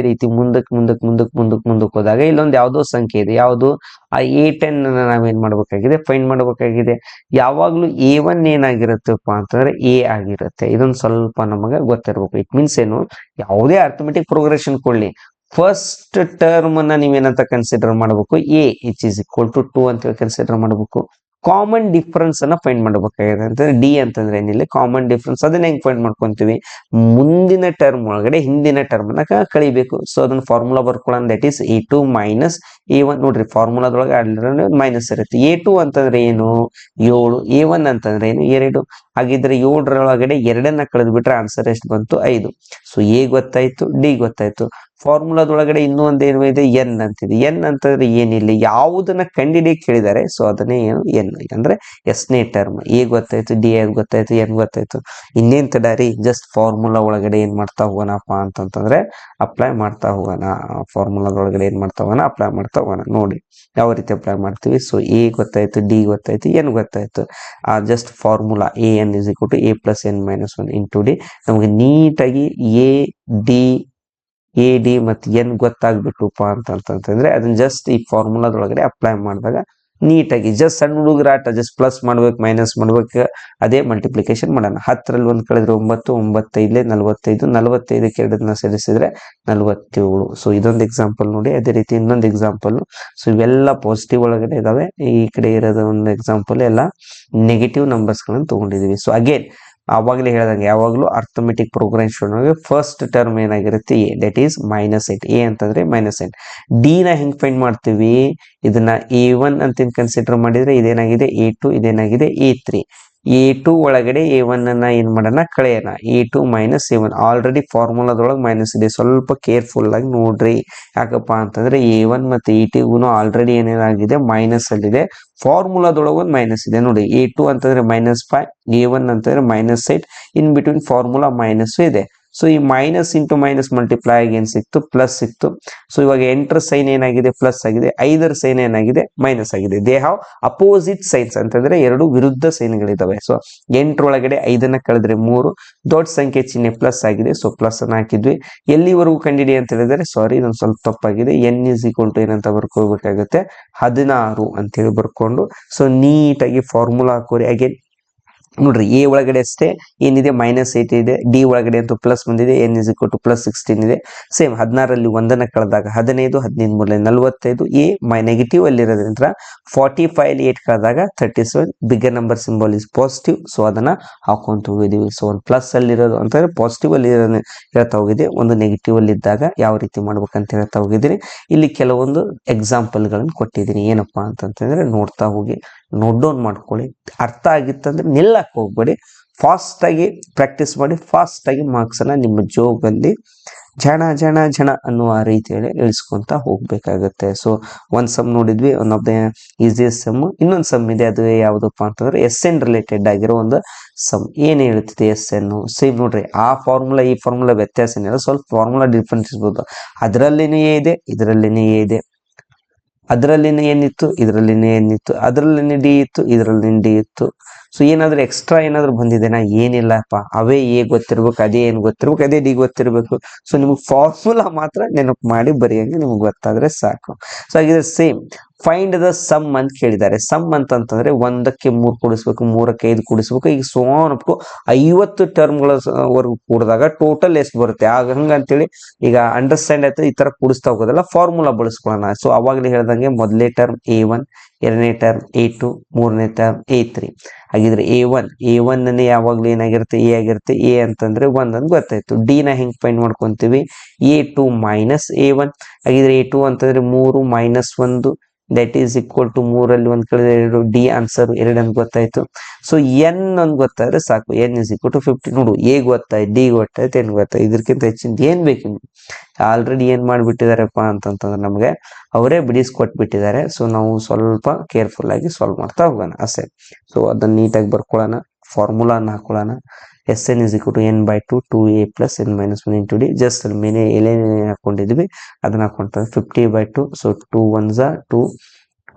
ರೀತಿ ಮುಂದಕ್ಕೆ ಹೋದಾಗ ಇಲ್ಲೊಂದು ಯಾವ್ದೋ ಸಂಖ್ಯೆ ಇದೆ. ಯಾವುದು? ಆ A10 ನಾವೇನ್ ಮಾಡ್ಬೇಕಾಗಿದೆ, ಫೈಂಡ್ ಮಾಡ್ಬೇಕಾಗಿದೆ. ಯಾವಾಗ್ಲೂ A1 ಏನಾಗಿರುತ್ತಪ್ಪ ಅಂತಂದ್ರೆ A ಆಗಿರುತ್ತೆ. ಇದೊಂದು ಸ್ವಲ್ಪ ನಮಗೆ ಗೊತ್ತಿರ್ಬೇಕು. ಇಟ್ ಮೀನ್ಸ್ ಏನು, ಯಾವುದೇ ಅರ್ಥಮೆಟಿಕ್ ಪ್ರೋಗ್ರೆಷನ್ ಕೊಡ್ಲಿ, ಫಸ್ಟ್ ಟರ್ಮ್ ಅನ್ನ ನೀವೇನಂತ ಕನ್ಸಿಡರ್ ಮಾಡಬೇಕು, A which is equal to 2 ಅಂತ ಕನ್ಸಿಡರ್ ಮಾಡಬೇಕು. ಕಾಮನ್ ಡಿಫರೆನ್ಸ್ ಅನ್ನ ಫೈಂಡ್ ಮಾಡಬೇಕಾಗಿದೆ. ಅಂತಂದ್ರೆ ಡಿ ಅಂತಂದ್ರೆ ಏನಿಲ್ಲ, ಕಾಮನ್ ಡಿಫರೆನ್ಸ್. ಅದನ್ನ ಹೆಂಗ್ ಫೈಂಡ್ ಮಾಡ್ಕೊಂತೀವಿ, ಮುಂದಿನ ಟರ್ಮ್ ಒಳಗಡೆ ಹಿಂದಿನ ಟರ್ಮ್ ಅನ್ನ ಕಳಿಬೇಕು. ಸೊ ಅದನ್ನ ಫಾರ್ಮುಲಾ ಬರ್ಕೊಳ್ಳೋಣ, that is A2 minus A1. ನೋಡ್ರಿ ಫಾರ್ಮುಲಾದೊಳಗೆ ಮೈನಸ್ ಇರುತ್ತೆ. A2 ಅಂತಂದ್ರೆ ಏನು 7, A1 ಅಂತಂದ್ರೆ ಏನು 2. ಹಾಗಿದ್ರೆ 7ರೊಳಗಡೆ 2ನ್ನ ಕಳೆದು ಬಿಟ್ರೆ ಆನ್ಸರ್ ಎಷ್ಟು ಬಂತು 5. ಸೊ A ಗೊತ್ತಾಯ್ತು, ಡಿ ಗೊತ್ತಾಯ್ತು. ಫಾರ್ಮುಲಾದೊಳಗಡೆ ಇನ್ನೂ ಒಂದೇನು ಇದೆ, ಎನ್ ಅಂತಿದೆ. ಎನ್ ಅಂತಂದ್ರೆ ಏನಿಲ್ಲ, ಯಾವುದನ್ನ ಕಂಡಿಡಿಯಕ್ಕೆ ಕೇಳಿದ್ದಾರೆ. ಸೊ ಅದನ್ನೇ ಏನು ಎನ್ ಅಂದ್ರೆ ಎಸ್ನೇ ಟರ್ಮ್. ಎ ಗೊತ್ತಾಯ್ತು, ಡಿ ಗೊತ್ತಾಯ್ತು, ಎನ್ ಗೊತ್ತಾಯ್ತು. ಇನ್ನೇನ್ ತಡಾರಿ, ಜಸ್ಟ್ ಫಾರ್ಮುಲಾ ಒಳಗಡೆ ಏನ್ ಮಾಡ್ತಾ ಹೋಗೋಣಪ್ಪ ಅಂತಂತಂದ್ರೆ ಅಪ್ಲೈ ಮಾಡ್ತಾ ಹೋಗೋಣ. ಫಾರ್ಮುಲಾದೊಳಗಡೆ ಏನ್ ಮಾಡ್ತಾ ಹೋಗೋಣ, ಅಪ್ಲೈ ಮಾಡ್ತಾ ಹೋಗೋಣ. ನೋಡಿ ಯಾವ ರೀತಿ ಅಪ್ಲೈ ಮಾಡ್ತೀವಿ. ಸೊ ಎ ಗೊತ್ತಾಯ್ತು, ಡಿ ಗೊತ್ತಾಯ್ತು, ಎನ್ ಗೊತ್ತಾಯ್ತು. Just formula AN is equal to a plus n minus 1 into d. ನಮಗೆ ನೀಟಾಗಿ AD ಮತ್ತು ಎನ್ ಗೊತ್ತಾಗ್ಬಿಟ್ಟುಪ್ಪ ಅಂತಂತಂದ್ರೆ ಅದನ್ನ ಜಸ್ಟ್ ಈ ಫಾರ್ಮುಲಾದೊಳಗಡೆ ಅಪ್ಲೈ ಮಾಡಿದಾಗ ನೀಟಾಗಿ ಜಸ್ಟ್ ಸಣ್ಣ ಹುಡುಗರಾಟ, ಜಸ್ಟ್ ಪ್ಲಸ್ ಮಾಡ್ಬೇಕು, ಮೈನಸ್ ಮಾಡ್ಬೇಕು, ಅದೇ ಮಲ್ಟಿಪ್ಲಿಕೇಶನ್ ಮಾಡೋಣ. 10ರಲ್ಲಿ 1 ಕಳೆದ್ರೆ 9, 9 45, 45ಕ್ಕೆ 2ನ್ನ ಸೇರಿಸಿದ್ರೆ 47. ಸೊ ಇದೊಂದು ಎಕ್ಸಾಂಪಲ್ ನೋಡಿ. ಅದೇ ರೀತಿ ಇನ್ನೊಂದು ಎಕ್ಸಾಂಪಲ್. ಸೊ ಇವೆಲ್ಲ ಪಾಸಿಟಿವ್ ಒಳಗಡೆ ಇದಾವೆ. ಈ ಕಡೆ ಇರೋದು ಒಂದು ಎಕ್ಸಾಂಪಲ್ ಎಲ್ಲ ನೆಗೆಟಿವ್ ನಂಬರ್ಸ್ ಗಳನ್ನು ತಗೊಂಡಿದೀವಿ. ಸೊ ಅಗೇನ್ ಆವಾಗಲೇ ಹೇಳಿದಂಗೆ ಯಾವಾಗಲೂ ಅರ್ಥಮೆಟಿಕ್ ಪ್ರೋಗ್ರೆಷನ್ ಫಸ್ಟ್ ಟರ್ಮ್ ಏನಾಗಿರುತ್ತೆ A, ದಟ್ ಈಸ್ -8. A ಅಂತಂದ್ರೆ -8. ಡಿ ನ ಹೆಂಗ್ ಫೈಂಡ್ ಮಾಡ್ತೀವಿ, ಇದನ್ನ A1 ಅಂತ ಕನ್ಸಿಡರ್ ಮಾಡಿದ್ರೆ ಇದೇನಾಗಿದೆ A2, ಇದೇನಾಗಿದೆ A3. A2 ಒಳಗಡೆ A1 ಅನ್ನ ಏನ್ ಮಾಡೋಣ, ಕಳೆಯೋಣ. A2 minus A1 ಆಲ್ರೆಡಿ ಫಾರ್ಮುಲಾದೊಳಗೆ ಮೈನಸ್ ಇದೆ, ಸ್ವಲ್ಪ ಕೇರ್ಫುಲ್ ಆಗಿ ನೋಡ್ರಿ. ಯಾಕಪ್ಪ ಅಂತಂದ್ರೆ A1 ಮತ್ತು A2 ಆಲ್ರೆಡಿ ಏನೇನಾಗಿದೆ ಮೈನಸ್ ಅಲ್ಲಿದೆ. ಫಾರ್ಮುಲಾದೊಳಗೆ ಒಂದು ಮೈನಸ್ ಇದೆ ನೋಡಿ. A2 ಅಂತಂದ್ರೆ -5, A1 ಅಂತಂದ್ರೆ -8. ಇನ್ ಬಿಟ್ವೀನ್ ಫಾರ್ಮುಲಾ ಮೈನಸ್ ಇದೆ. ಸೊ ಈ ಮೈನಸ್ ಇಂಟು ಮೈನಸ್ ಮಲ್ಟಿಪ್ಲೈ ಆಗಿ ಏನ್ ಸಿಕ್ತು, ಪ್ಲಸ್ ಸಿಕ್ತು. ಸೊ ಇವಾಗ 8ರ ಸೈನ್ ಏನಾಗಿದೆ, ಪ್ಲಸ್ ಆಗಿದೆ. 5ರ ಸೈನ್ ಏನಾಗಿದೆ, ಮೈನಸ್ ಆಗಿದೆ. ದೇ ಹಾವ್ ಅಪೋಸಿಟ್ ಸೈನ್ಸ್ ಅಂತಂದ್ರೆ ಎರಡು ವಿರುದ್ಧ ಸೈನ್ಗಳಿದಾವೆ. ಸೊ 8ರೊಳಗಡೆ 5ನ್ನ ಕಳೆದ್ರೆ 3, ದೊಡ್ಡ ಸಂಖ್ಯೆ ಚಿಹ್ನೆ ಪ್ಲಸ್ ಆಗಿದೆ. ಸೊ ಪ್ಲಸ್ ಅನ್ನ ಹಾಕಿದ್ವಿ. ಎಲ್ಲಿವರೆಗೂ ಕಂಡಿಡಿ ಅಂತ ಹೇಳಿದ್ರೆ, ಸಾರಿ ಇದೊಂದು ಸ್ವಲ್ಪ ತಪ್ಪಾಗಿದೆ. n ಇಸ್ ಈಕ್ವಲ್ ಟು ಏನಂತ ಬರ್ಕೋಬೇಕಾಗುತ್ತೆ, 16 ಅಂತೇಳಿ ಬರ್ಕೊಂಡು ಸೊ ನೀಟಾಗಿ ಫಾರ್ಮುಲಾ ಹಾಕೋರಿ. ಅಗೇನ್ ನೋಡ್ರಿ, ಎ ಒಳಗಡೆ ಅಷ್ಟೇ ಏನಿದೆ -8 ಇದೆ, ಡಿ ಒಳಗಡೆ ಅಂತೂ ಪ್ಲಸ್ ಬಂದಿದೆ, n ಇಸ್ ಈಕ್ವಲ್ ಟು +16 ಇದೆ. ಸೇಮ್ 16ರಲ್ಲಿ 1ನ್ನ ಕಳೆದಾಗ 15, 15 ಮೂರಲೆ 45, ಎ ನೆಗೆಟಿವ್ ಅಲ್ಲಿ ಇರೋದ್ರಿಂದ 45 ಅಲ್ಲಿ 8 ಕಳೆದಾಗ 37, bigger number symbol is positive. So ಅದನ್ನ ಹಾಕೊಂತ ಹೋಗಿದೀವಿ. ಸೊ ಒಂದು ಪ್ಲಸ್ ಅಲ್ಲಿರೋದು ಅಂತಂದ್ರೆ ಪಾಸಿಟಿವ್ ಅಲ್ಲಿ ಇರೋದನ್ನ ಹೇಳ್ತಾ ಹೋಗಿದ್ದೆ, ಒಂದು ನೆಗೆಟಿವ್ ಅಲ್ಲಿ ಇದ್ದಾಗ ಯಾವ ರೀತಿ ಮಾಡ್ಬೇಕಂತ ಹೇಳ್ತಾ ಹೋಗಿದ್ದೀನಿ. ಇಲ್ಲಿ ಕೆಲವೊಂದು ಎಕ್ಸಾಂಪಲ್ ಗಳನ್ನು ಕೊಟ್ಟಿದ್ದೀನಿ. ಏನಪ್ಪಾ ಅಂತಂತಂದ್ರೆ ನೋಡ್ತಾ ಹೋಗಿ, ನೋಟ್ ಡೌನ್ ಮಾಡ್ಕೊಳ್ಳಿ. ಅರ್ಥ ಆಗಿತ್ತಂದ್ರೆ ನಿಲ್ಲಕ್ಕೆ ಹೋಗ್ಬೇಡಿ, ಫಾಸ್ಟ್ ಆಗಿ ಪ್ರಾಕ್ಟೀಸ್ ಮಾಡಿ, ಫಾಸ್ಟ್ ಆಗಿ ಮಾರ್ಕ್ಸ್ ಅನ್ನ ನಿಮ್ಮ ಜೋಬಲ್ಲಿ ಜಣ ಅನ್ನುವ ರೀತಿಯಲ್ಲಿ ಇಳಿಸ್ಕೊಂತ ಹೋಗ್ಬೇಕಾಗತ್ತೆ. ಸೊ ಒಂದ್ ಸಮ್ ನೋಡಿದ್ವಿ, one of the easiest sum. ಇನ್ನೊಂದು ಸಮ್ ಇದೆ, ಅದು ಯಾವುದಪ್ಪ ಅಂತಂದ್ರೆ SN ರಿಲೇಟೆಡ್ ಆಗಿರೋ ಒಂದು ಸಮ್. ಏನ್ ಹೇಳ್ತಿದೆ SN? ಸೇಮ್ ನೋಡ್ರಿ, ಆ ಫಾರ್ಮುಲಾ ಈ ಫಾರ್ಮುಲಾ ವ್ಯತ್ಯಾಸ ಏನಿಲ್ಲ, ಸ್ವಲ್ಪ ಫಾರ್ಮುಲಾ ಡಿಫ್ರೆನ್ಸ್ ಇರ್ಬೋದು. ಅದರಲ್ಲಿನೇ ಎ ಇದೆ, ಇದರಲ್ಲಿನೇ ಎ ಇದೆ. ಅದರಲ್ಲಿನೇ ಏನಿತ್ತು, ಇದರಲ್ಲಿನೇ ಏನಿತ್ತು. ಅದರಲ್ಲಿನೇ ಡಿ ಇತ್ತು, ಇದರಲ್ಲಿ ಡಿ ಇತ್ತು. ಸೊ ಏನಾದ್ರೂ ಎಕ್ಸ್ಟ್ರಾ ಏನಾದ್ರು ಬಂದಿದೆನಾ? ಏನಿಲ್ಲಪ್ಪ. ಅವೇ ಎ ಗೊತ್ತಿರ್ಬೇಕು, ಅದೇ ಏನ್ ಗೊತ್ತಿರ್ಬೇಕು, ಅದೇ ಡಿ ಗೊತ್ತಿರ್ಬೇಕು. ಸೊ ನಿಮಗೆ ಫಾರ್ಮುಲಾ ಮಾತ್ರ ನೆನಪು ಮಾಡಿ ಬರೆಯಂಗೆ ನಿಮ್ಗೆ ಗೊತ್ತಾದ್ರೆ ಸಾಕು. ಸೊ ಹಾಗಿದ್ರೆ ಸೇಮ್ ಫೈಂಡ್ ದ ಸಮ್ ಅಂತ ಕೇಳಿದ್ದಾರೆ. ಸಮ್ ಅಂತಂತಂದ್ರೆ 1ಕ್ಕೆ 3 ಕೂಡಿಸ್ಬೇಕು, 3ಕ್ಕೆ 5 ಕೂಡಿಸ್ಬೇಕು, ಈಗ ಸೋನಪ್ಕು 50 ಟರ್ಮ್ಗಳ ವರೆಗೂ ಕೂಡಿದಾಗ ಟೋಟಲ್ ಎಷ್ಟು ಬರುತ್ತೆ ಹಂಗಂತೇಳಿ ಈಗ ಅಂಡರ್ಸ್ಟ್ಯಾಂಡ್ ಆಯ್ತು. ಈ ತರ ಕೂಡಿಸ್ತಾ ಹೋಗೋದಲ್ಲ, ಫಾರ್ಮುಲಾ ಬಳಸ್ಕೊಳ್ಳೋಣ. ಸೊ ಅವಾಗಲೇ ಹೇಳ್ದಂಗೆ ಮೊದಲನೇ ಟರ್ಮ್ A1, ಎರಡನೇ ಟರ್ಮ್ A2, ಮೂರನೇ ಟರ್ಮ್ A3. ಹಾಗಿದ್ರೆ A1 ಯಾವಾಗ್ಲೂ ಏನಾಗಿರುತ್ತೆ, ಎ ಆಗಿರುತ್ತೆ. ಎ ಅಂತಂದ್ರೆ 1 ಅಂತ ಗೊತ್ತಾಯ್ತು. ಡಿ ನ ಹೆಂಗ್ ಫೈಂಡ್ ಮಾಡ್ಕೊಂತೀವಿ, A2 ಮೈನಸ್ A1. ಹಾಗಿದ್ರೆ A2 ಅಂತಂದ್ರೆ 3 minus 1, that is equal to 3ರಲ್ಲಿ 1 ಕಳೆದ್ರೆ 2. ಡಿ ಆನ್ಸರ್ 2 ಅಂತ ಗೊತ್ತಾಯ್ತು. ಸೊ n ಅಂತ ಗೊತ್ತಾದ್ರೆ ಸಾಕು, n ಇಸ್ ಈಕ್ವಲ್ ಟು 50. ನೋಡು, ಎ ಗೊತ್ತಾಯ್ತು, ಡಿ ಗೊತ್ತಾಯ್ತು, n ಗೊತ್ತಾಯ್ತು. ಇದಕ್ಕಿಂತ ಹೆಚ್ಚಿನ ಏನ್ ಬೇಕು? ಆಲ್ರೆಡಿ ಏನ್ ಮಾಡ್ಬಿಟ್ಟಿದಾರಪ್ಪ ಅಂತಂತಂದ್ರೆ ನಮ್ಗೆ ಅವರೇ ಬಿಡಿಸ್ಕೊಟ್ಬಿಟ್ಟಿದ್ದಾರೆ. ಸೊ ನಾವು ಸ್ವಲ್ಪ ಕೇರ್ಫುಲ್ ಆಗಿ ಸಾಲ್ವ್ ಮಾಡ್ತಾ ಹೋಗೋಣ ಅಷ್ಟೇ. ಸೊ ಅದನ್ನ ನೀಟಾಗಿ ಬರ್ಕೊಳ್ಳೋಣ, ಫಾರ್ಮುಲಾನ ಹಾಕೊಳ್ಳೋಣ. SN is equal to n/2 2a plus n - 1 into D. Just ಅಲ್ಲಿ ಮೇಲೆ ಏನೇನು ಹಾಕೊಂಡಿದ್ವಿ ಅದನ್ನ ಹಾಕೊಂತಾರೆ. 50/2. ಸೊ 2 1s 2,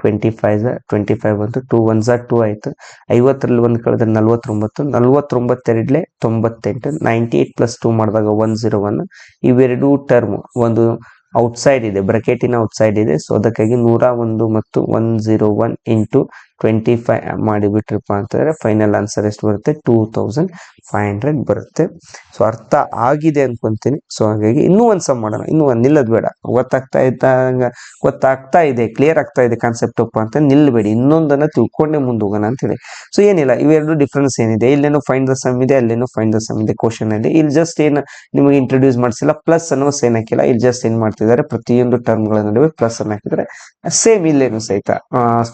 25 ಬಂತು. 2 1s 2 ಆಯ್ತು. 50ರಲ್ಲಿ 1 ಕಳೆದ್ರೆ 49, 49 98, 98 ಪ್ಲಸ್ 2 ಮಾಡಿದಾಗ 101. ಇವೆರಡು ಟರ್ಮ್ ಒಂದು ಔಟ್ಸೈಡ್ ಇದೆ, ಬ್ರಕೆಟಿನ ಔಟ್ಸೈಡ್ ಇದೆ. ಸೊ ಅದಕ್ಕಾಗಿ 101 ಮತ್ತು 101 ಇಂಟು 25 ಮಾಡಿಬಿಟ್ರಪ್ಪ ಅಂತಂದ್ರೆ ಫೈನಲ್ ಆನ್ಸರ್ ಎಷ್ಟು ಬರುತ್ತೆ, 2500 ಬರುತ್ತೆ. ಸೊ ಅರ್ಥ ಆಗಿದೆ ಅನ್ಕೊಂತೀನಿ. ಸೊ ಹಾಗಾಗಿ ಇನ್ನೂ ಒಂದ್ ಸಮ್ ಮಾಡೋಣ, ಇನ್ನೂ ಒಂದ್ ನಿಲ್ಲದ್ ಬೇಡ. ಗೊತ್ತಾಗ್ತಾ ಇದೆ, ಕ್ಲಿಯರ್ ಆಗ್ತಾ ಇದೆ ಕಾನ್ಸೆಪ್ಟ್ ಅಪ್ಪ ಅಂತ ನಿಲ್ಬೇಡಿ, ಇನ್ನೊಂದನ್ನ ತಿಳ್ಕೊಂಡೆ ಮುಂದೆ ಹೋಗೋಣ ಅಂತ ಹೇಳಿ. ಸೊ ಏನಿಲ್ಲ, ಇವೆರಡು ಡಿಫ್ರೆನ್ಸ್ ಏನಿದೆ, ಇಲ್ಲೇನು ಫೈಂಡ್ ದ ಸಮ್ ಇದೆ, ಅಲ್ಲೇನು ಫೈಂಡ್ ದ ಸಮ್ ಇದೆ ಕ್ವಶನ್ ಅಲ್ಲಿ. ಇಲ್ಲಿ ಜಸ್ಟ್ ಏನ್ ನಿಮಗೆ ಇಂಟ್ರೊಡ್ಯೂಸ್ ಮಾಡಿಸಿಲ್ಲ, ಪ್ಲಸ್ ಅನ್ನೋ ಸೇನ್ ಹಾಕಿಲ್ಲ. ಇಲ್ಲಿ ಜಸ್ಟ್ ಏನ್ ಮಾಡ್ತಿದ್ದಾರೆ, ಪ್ರತಿಯೊಂದು ಟರ್ಮ್ ಗಳ ನಡುವೆ ಪ್ಲಸ್ ಅನ್ನು ಹಾಕಿದ್ರೆ ಸೇಮ್ ಇಲ್ಲೇನು ಸಹಿತ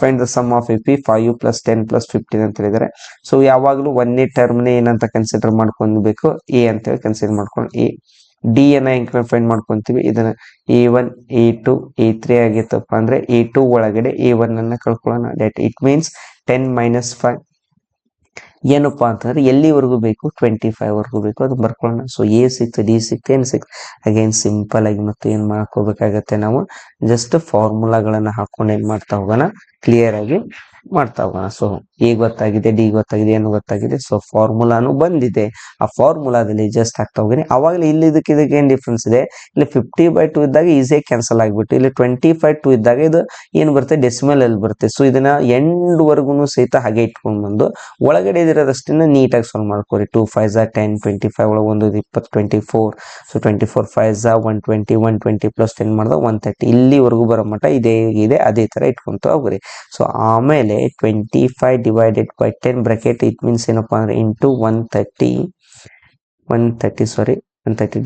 find the sum of 5 plus 10 plus 15 ಅಂತ ಹೇಳಿದ್ದಾರೆ. ಸೊ ಯಾವಾಗ್ಲೂ ಒಂದೇ ಟರ್ಮ್ನೇ ಏನಂತ ಕನ್ಸಿಡರ್ ಮಾಡ್ಕೊಬೇಕು, ಎ ಅಂತ ಹೇಳಿ ಕನ್ಸಿಡರ್ ಮಾಡ್ಕೊಂಡು ಎ. ಡಿ ಅನ್ನ ಹೆಂಗ್ ಫೈಂಡ್ ಮಾಡ್ಕೊಂತೀವಿ, ಇದನ್ನ A1 A2 A3 ಆಗಿತ್ತಪ್ಪ ಅಂದ್ರೆ A2 ಒಳಗಡೆ A1 ಅನ್ನ ಕಳ್ಕೊಳ್ಳೋಣ. ದಟ್ ಇಟ್ ಮೀನ್ಸ್ 10 - 5 ಏನಪ್ಪಾ ಅಂತಂದ್ರೆ ಎಲ್ಲಿವರೆಗೂ ಬೇಕು, 25 ವರೆಗೂ ಬೇಕು, ಅದು ಬರ್ಕೊಳ್ಳೋಣ. ಸೊ ಎ ಸಿಕ್ತು, ಡಿ ಸಿಕ್ತು, n ಸಿಕ್ತು. ಅಗೇನ್ ಸಿಂಪಲ್ ಆಗಿ ಮತ್ತೆ ಏನ್ ಮಾಡ್ಕೋಬೇಕಾಗತ್ತೆ, ನಾವು ಜಸ್ಟ್ ಫಾರ್ಮುಲಾಗಳನ್ನ ಹಾಕೊಂಡು ಏನ್ ಮಾಡ್ತಾ ಹೋಗೋಣ, ಕ್ಲಿಯರ್ ಆಗಿ ಮಾಡ್ತಾ ಹೋಗೋಣ. ಸೊ ಎ ಗೊತ್ತಾಗಿದೆ, ಡಿ ಗೊತ್ತಾಗಿದೆ, n ಗೊತ್ತಾಗಿದೆ. ಸೊ ಫಾರ್ಮುಲಾನು ಬಂದಿದೆ, ಆ ಫಾರ್ಮುಲಾದಲ್ಲಿ ಜಸ್ಟ್ ಹಾಕ್ತಾ ಹೋಗಿನಿ. ಅವಾಗಲೇ ಇಲ್ಲಿ ಇದಕ್ಕೆ ಏನ್ ಡಿಫ್ರೆನ್ಸ್ ಇದೆ, ಇಲ್ಲಿ 50/2 ಇದ್ದಾಗ ಈಸಿಯಾಗಿ ಕ್ಯಾನ್ಸಲ್ ಆಗ್ಬಿಟ್ಟು, ಇಲ್ಲಿ 25/2 ಇದ್ದಾಗ ಇದು ಏನ್ ಬರುತ್ತೆ, ಡೆಸಿಮಲ್ ಅಲ್ಲಿ ಬರುತ್ತೆ. ಸೊ ಇದನ್ನ ಎಂಡ್ ವರ್ಗುನು ಸಹಿತ ಹಾಗೆ ಇಟ್ಕೊಂಡ್ ಬಂದು ಒಳಗಡೆ ಇರೋದಷ್ಟನ್ನ ನೀಟಾಗಿ ಸಾಲ್ವ್ ಮಾಡ್ಕೊರಿ. 2 5s 10, 25 ಒಳಗೆ 1 20 24. ಸೊ 24 5s 120, 120 ಪ್ಲಸ್ 10 ಮಾಡಿದ 130. ಇಲ್ಲಿವರೆಗೂ ಬರೋ ಮಟ್ಟ ಇದೇ ಇದೆ, ಅದೇ ತರ ಇಟ್ಕೊಂತ ಹೋಗ್ರಿ. ಸೊ ಆಮೇಲೆ 25 divided by 10 bracket, it means ಏನಪ್ಪಾ ಅಂದ್ರೆ ಇಂಟು 130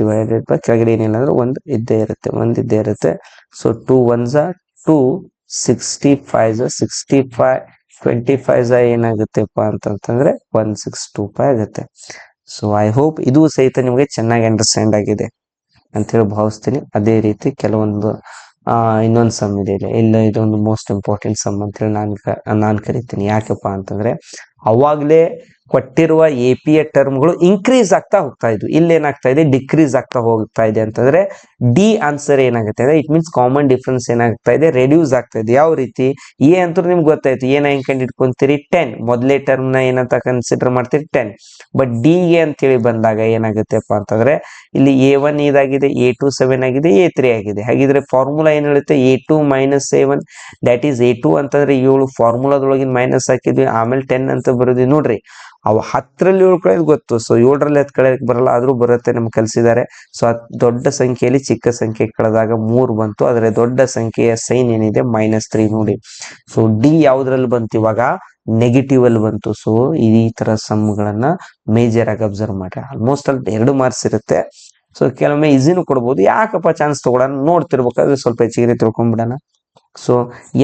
ಡಿವೈಡೆಡ್ ಬೈ ಕೆಳಗಡೆ ಏನಿಲ್ಲ ಅಂದ್ರೆ 1 ಇದ್ದೇ ಇರುತ್ತೆ. ಸೊ 2 1s 2, 65s 65, 25s ಏನಾಗುತ್ತೆಪ್ಪ ಅಂತಂದ್ರೆ 1625 ಆಗುತ್ತೆ. ಸೊ ಐ ಹೋಪ್ ಇದು ಸಹಿತ ನಿಮಗೆ ಚೆನ್ನಾಗಿ ಅಂಡರ್ಸ್ಟ್ಯಾಂಡ್ ಆಗಿದೆ ಅಂತ ಹೇಳಿ ಭಾವಿಸ್ತೀನಿ. ಅದೇ ರೀತಿ ಕೆಲವೊಂದು ಇನ್ನೊಂದು ಸಮ್ ಇದೆ, ಇಲ್ಲ ಇದೊಂದು ಮೋಸ್ಟ್ ಇಂಪಾರ್ಟೆಂಟ್ ಸಮ್ ಅಂತ ಹೇಳಿ ನಾನು ಕರಿತೀನಿ. ಯಾಕಪ್ಪ ಅಂತಂದ್ರೆ ಅವಾಗಲೇ ಕೊಟ್ಟಿರುವ ಎ ಪಿ ಎ ಟರ್ಮ್ಗಳು ಇನ್ಕ್ರೀಸ್ ಆಗ್ತಾ ಹೋಗ್ತಾ ಇದ್ವು. ಇಲ್ಲಿ ಏನಾಗ್ತಾ ಇದೆ, ಡಿಕ್ರೀಸ್ ಆಗ್ತಾ ಹೋಗ್ತಾ ಇದೆ ಅಂತಂದ್ರೆ ಡಿ ಆನ್ಸರ್ ಏನಾಗುತ್ತೆ ಅಂದ್ರೆ ಇಟ್ ಮೀನ್ಸ್ ಕಾಮನ್ ಡಿಫ್ರೆನ್ಸ್ ಏನಾಗ್ತಾ ಇದೆ, ರೆಡ್ಯೂಸ್ ಆಗ್ತಾ ಇದೆ. ಯಾವ ರೀತಿ? ಎ ಅಂತೂ ನಿಮ್ಗೆ ಗೊತ್ತಾಯ್ತು, ಏನ ಹೆಂಗ್ ಕಂಡು ಇಟ್ಕೊಂತೀರಿ, 10 ಮೊದಲೇ ಟರ್ಮ್ ನ ಏನಂತ ಕನ್ಸಿಡರ್ ಮಾಡ್ತೀರಿ 10. ಬಟ್ ಡಿ ಎ ಅಂತೇಳಿ ಬಂದಾಗ ಏನಾಗುತ್ತೆಪ್ಪ ಅಂತಂದ್ರೆ ಇಲ್ಲಿ A1 ಇದಾಗಿದೆ, A2 7 ಆಗಿದೆ, A3 ಆಗಿದೆ. ಹಾಗಿದ್ರೆ ಫಾರ್ಮುಲಾ ಏನ್ ಹೇಳುತ್ತೆ, A2 minus A1 that is A2 ಅಂತಂದ್ರೆ 7 ಫಾರ್ಮುಲಾದೊಳಗಿನ ಮೈನಸ್ ಹಾಕಿದ್ವಿ, ಆಮೇಲೆ 10 ಅಂತ ಬರೋದು. ನೋಡ್ರಿ ಅವು 10ರಲ್ಲಿ 7 ಕಳೆದ್ ಗೊತ್ತು, ಸೊ 7ರಲ್ಲಿ 10 ಕಳೆಯಕ್ ಬರಲ್ಲ, ಆದ್ರೂ ಬರುತ್ತೆ, ನಮ್ಗೆ ಕಲಿಸಿದ್ದಾರೆ. ಸೊ ದೊಡ್ಡ ಸಂಖ್ಯೆಯಲ್ಲಿ ಚಿಕ್ಕ ಸಂಖ್ಯೆ ಕಳೆದಾಗ 3 ಬಂತು, ಆದ್ರೆ ದೊಡ್ಡ ಸಂಖ್ಯೆಯ ಸೈನ್ ಏನಿದೆ -3 ನೋಡಿ. ಸೊ ಡಿ ಯಾವ್ದ್ರಲ್ಲಿ ಬಂತು ಇವಾಗ, ನೆಗೆಟಿವ್ ಅಲ್ಲಿ ಬಂತು. ಸೊ ಈ ತರ ಸಮ್ಗಳನ್ನ ಮೇಜರ್ ಆಗಿ ಅಬ್ಸರ್ವ್ ಮಾಡ್ರಿ. ಆಲ್ಮೋಸ್ಟ್ ಅಲ್ಲಿ 2 ಮಾರ್ಕ್ಸ್ ಇರುತ್ತೆ. ಸೊ ಕೆಲವೊಮ್ಮೆ ಈಸಿನೂ ಕೊಡ್ಬೋದು. ಯಾಕಪ್ಪ ಚಾನ್ಸ್ ತಗೊಳ್ಳೋಣ, ನೋಡ್ತಿರ್ಬೇಕಾದ್ರೆ ಸ್ವಲ್ಪ ಹೆಚ್ಚಿಗೆ ತಿಳ್ಕೊಂಡ್ಬಿಡೋಣ. ಸೊ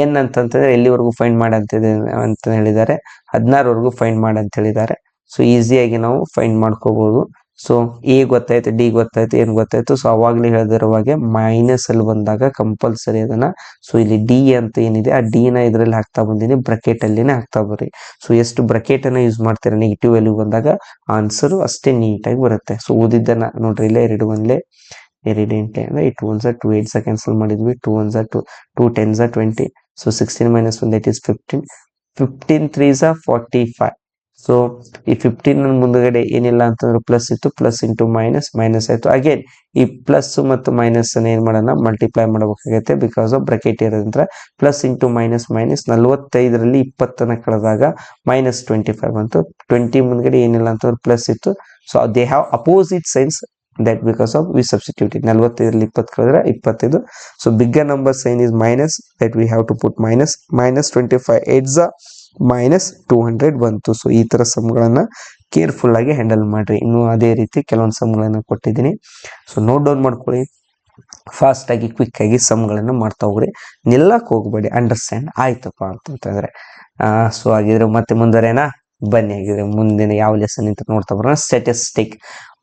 ಎನ್ ಅಂತಂತಂದ್ರೆ ಎಲ್ಲಿವರೆಗೂ ಫೈಂಡ್ ಮಾಡಂತಿದೆ ಅಂತ ಹೇಳಿದ್ದಾರೆ, 16ವರೆಗೂ ಫೈಂಡ್ ಮಾಡಂತ ಹೇಳಿದ್ದಾರೆ. ಸೊ ಈಸಿಯಾಗಿ ನಾವು ಫೈಂಡ್ ಮಾಡ್ಕೋಬಹುದು. ಸೊ ಎ ಗೊತ್ತಾಯ್ತು, ಡಿ ಗೊತ್ತಾಯ್ತು, ಏನ್ ಗೊತ್ತಾಯ್ತು. ಸೊ ಅವಾಗ್ಲೇ ಹೇಳಿದಿರುವಾಗೆ ಮೈನಸ್ ಅಲ್ಲಿ ಬಂದಾಗ ಕಂಪಲ್ಸರಿ ಅದನ್ನ, ಸೊ ಇಲ್ಲಿ ಡಿ ಅಂತ ಏನಿದೆ ಆ ಡಿ ನ ಇದ್ರಲ್ಲಿ ಹಾಕ್ತಾ ಬಂದಿನಿ, ಬ್ರಕೆಟ್ ಅಲ್ಲಿನೇ ಹಾಕ್ತಾ ಬರ್ರಿ. ಸೊ ಎಷ್ಟು ಬ್ರಕೆಟ್ ಅನ್ನ ಯೂಸ್ ಮಾಡ್ತೀರಾ ನೆಗೆಟಿವ್ ವ್ಯಾಲ್ಯೂ ಬಂದಾಗ ಆನ್ಸರ್ ಅಷ್ಟೇ ನೀಟಾಗಿ ಬರುತ್ತೆ. ಸೊ ಓದಿದ್ದನ್ನ ನೋಡ್ರಿ, ಇಲ್ಲೇ 2 ಒಂದ್ಲೆ 2 ಎಂಟ್ಲೆ ಅಂದ್ರೆ 8 1s 2 8s ಕ್ಯಾನ್ಸಲ್ ಮಾಡಿದ್ವಿ, 2 1s 2 2 10s 20. So 16 minus 1 that is 15. 15 3s 45. So ಈ 15 ಮುಂದಗಡೆ ಏನಿಲ್ಲ ಅಂತಂದ್ರೆ ಪ್ಲಸ್ ಇತ್ತು, ಪ್ಲಸ್ ಇಂಟು ಮೈನಸ್, ಮೈನಸ್ ಆಯ್ತು. ಅಗೇನ್ ಈ ಪ್ಲಸ್ ಮತ್ತು ಮೈನಸ್ ಅನ್ನ ಏನ್ ಮಾಡೋಣ, ಮಲ್ಟಿಪ್ಲೈ ಮಾಡಬೇಕಾಗತ್ತೆ, ಬಿಕಾಸ್ ಆಫ್ ಬ್ರಕೆಟ್ ಇರೋದ್ರಿಂದ. ಪ್ಲಸ್ ಇಂಟು ಮೈನಸ್ ಮೈನಸ್, 45ರಲ್ಲಿ 20ನ ಕಳೆದಾಗ -25 ಬಂತು. 20 ಮುಂದ್ಗಡೆ ಏನಿಲ್ಲ ಅಂತಂದ್ರೆ ಪ್ಲಸ್ ಇತ್ತು. So they have opposite science, that because of we substituted 45ರಲ್ಲಿ 20 ಕಳೆದ್ರೆ 25. so bigger number sign is minus, that we have to put minus. -25 8s -200 ಬಂತು. So ಈ ತರ ಸಮ್ಗಳನ್ನ ಕೇರ್ಫುಲ್ ಆಗಿ ಹ್ಯಾಂಡಲ್ ಮಾಡ್ರಿ. ಇನ್ನು ಅದೇ ರೀತಿ ಕೆಲವೊಂದು ಸಮ್ಗಳನ್ನ ಕೊಟ್ಟಿದ್ದೀನಿ, ಸೊ ನೋಟ್ ಡೌನ್ ಮಾಡ್ಕೊಳ್ಳಿ. ಫಾಸ್ಟ್ ಆಗಿ ಕ್ವಿಕ್ ಆಗಿ ಸಮ್ಗಳನ್ನ ಮಾಡ್ತಾ ಹೋಗ್ರಿ, ನಿಲ್ಲಕ್ ಹೋಗ್ಬೇಡಿ. ಅಂಡರ್ಸ್ಟ್ಯಾಂಡ್ ಆಯ್ತಪ್ಪ ಅಂತಂತಂದ್ರೆ ಸೊ ಹಾಗಿದ್ರೆ ಮತ್ತೆ ಮುಂದುವರೆನಾ, ಬನ್ನಿ. ಆಗಿದ್ರೆ ಮುಂದಿನ ಯಾವ ಲೆಸನ್ ಅಂತ ನೋಡ್ತಾ ಬರೋಣ. Statistic,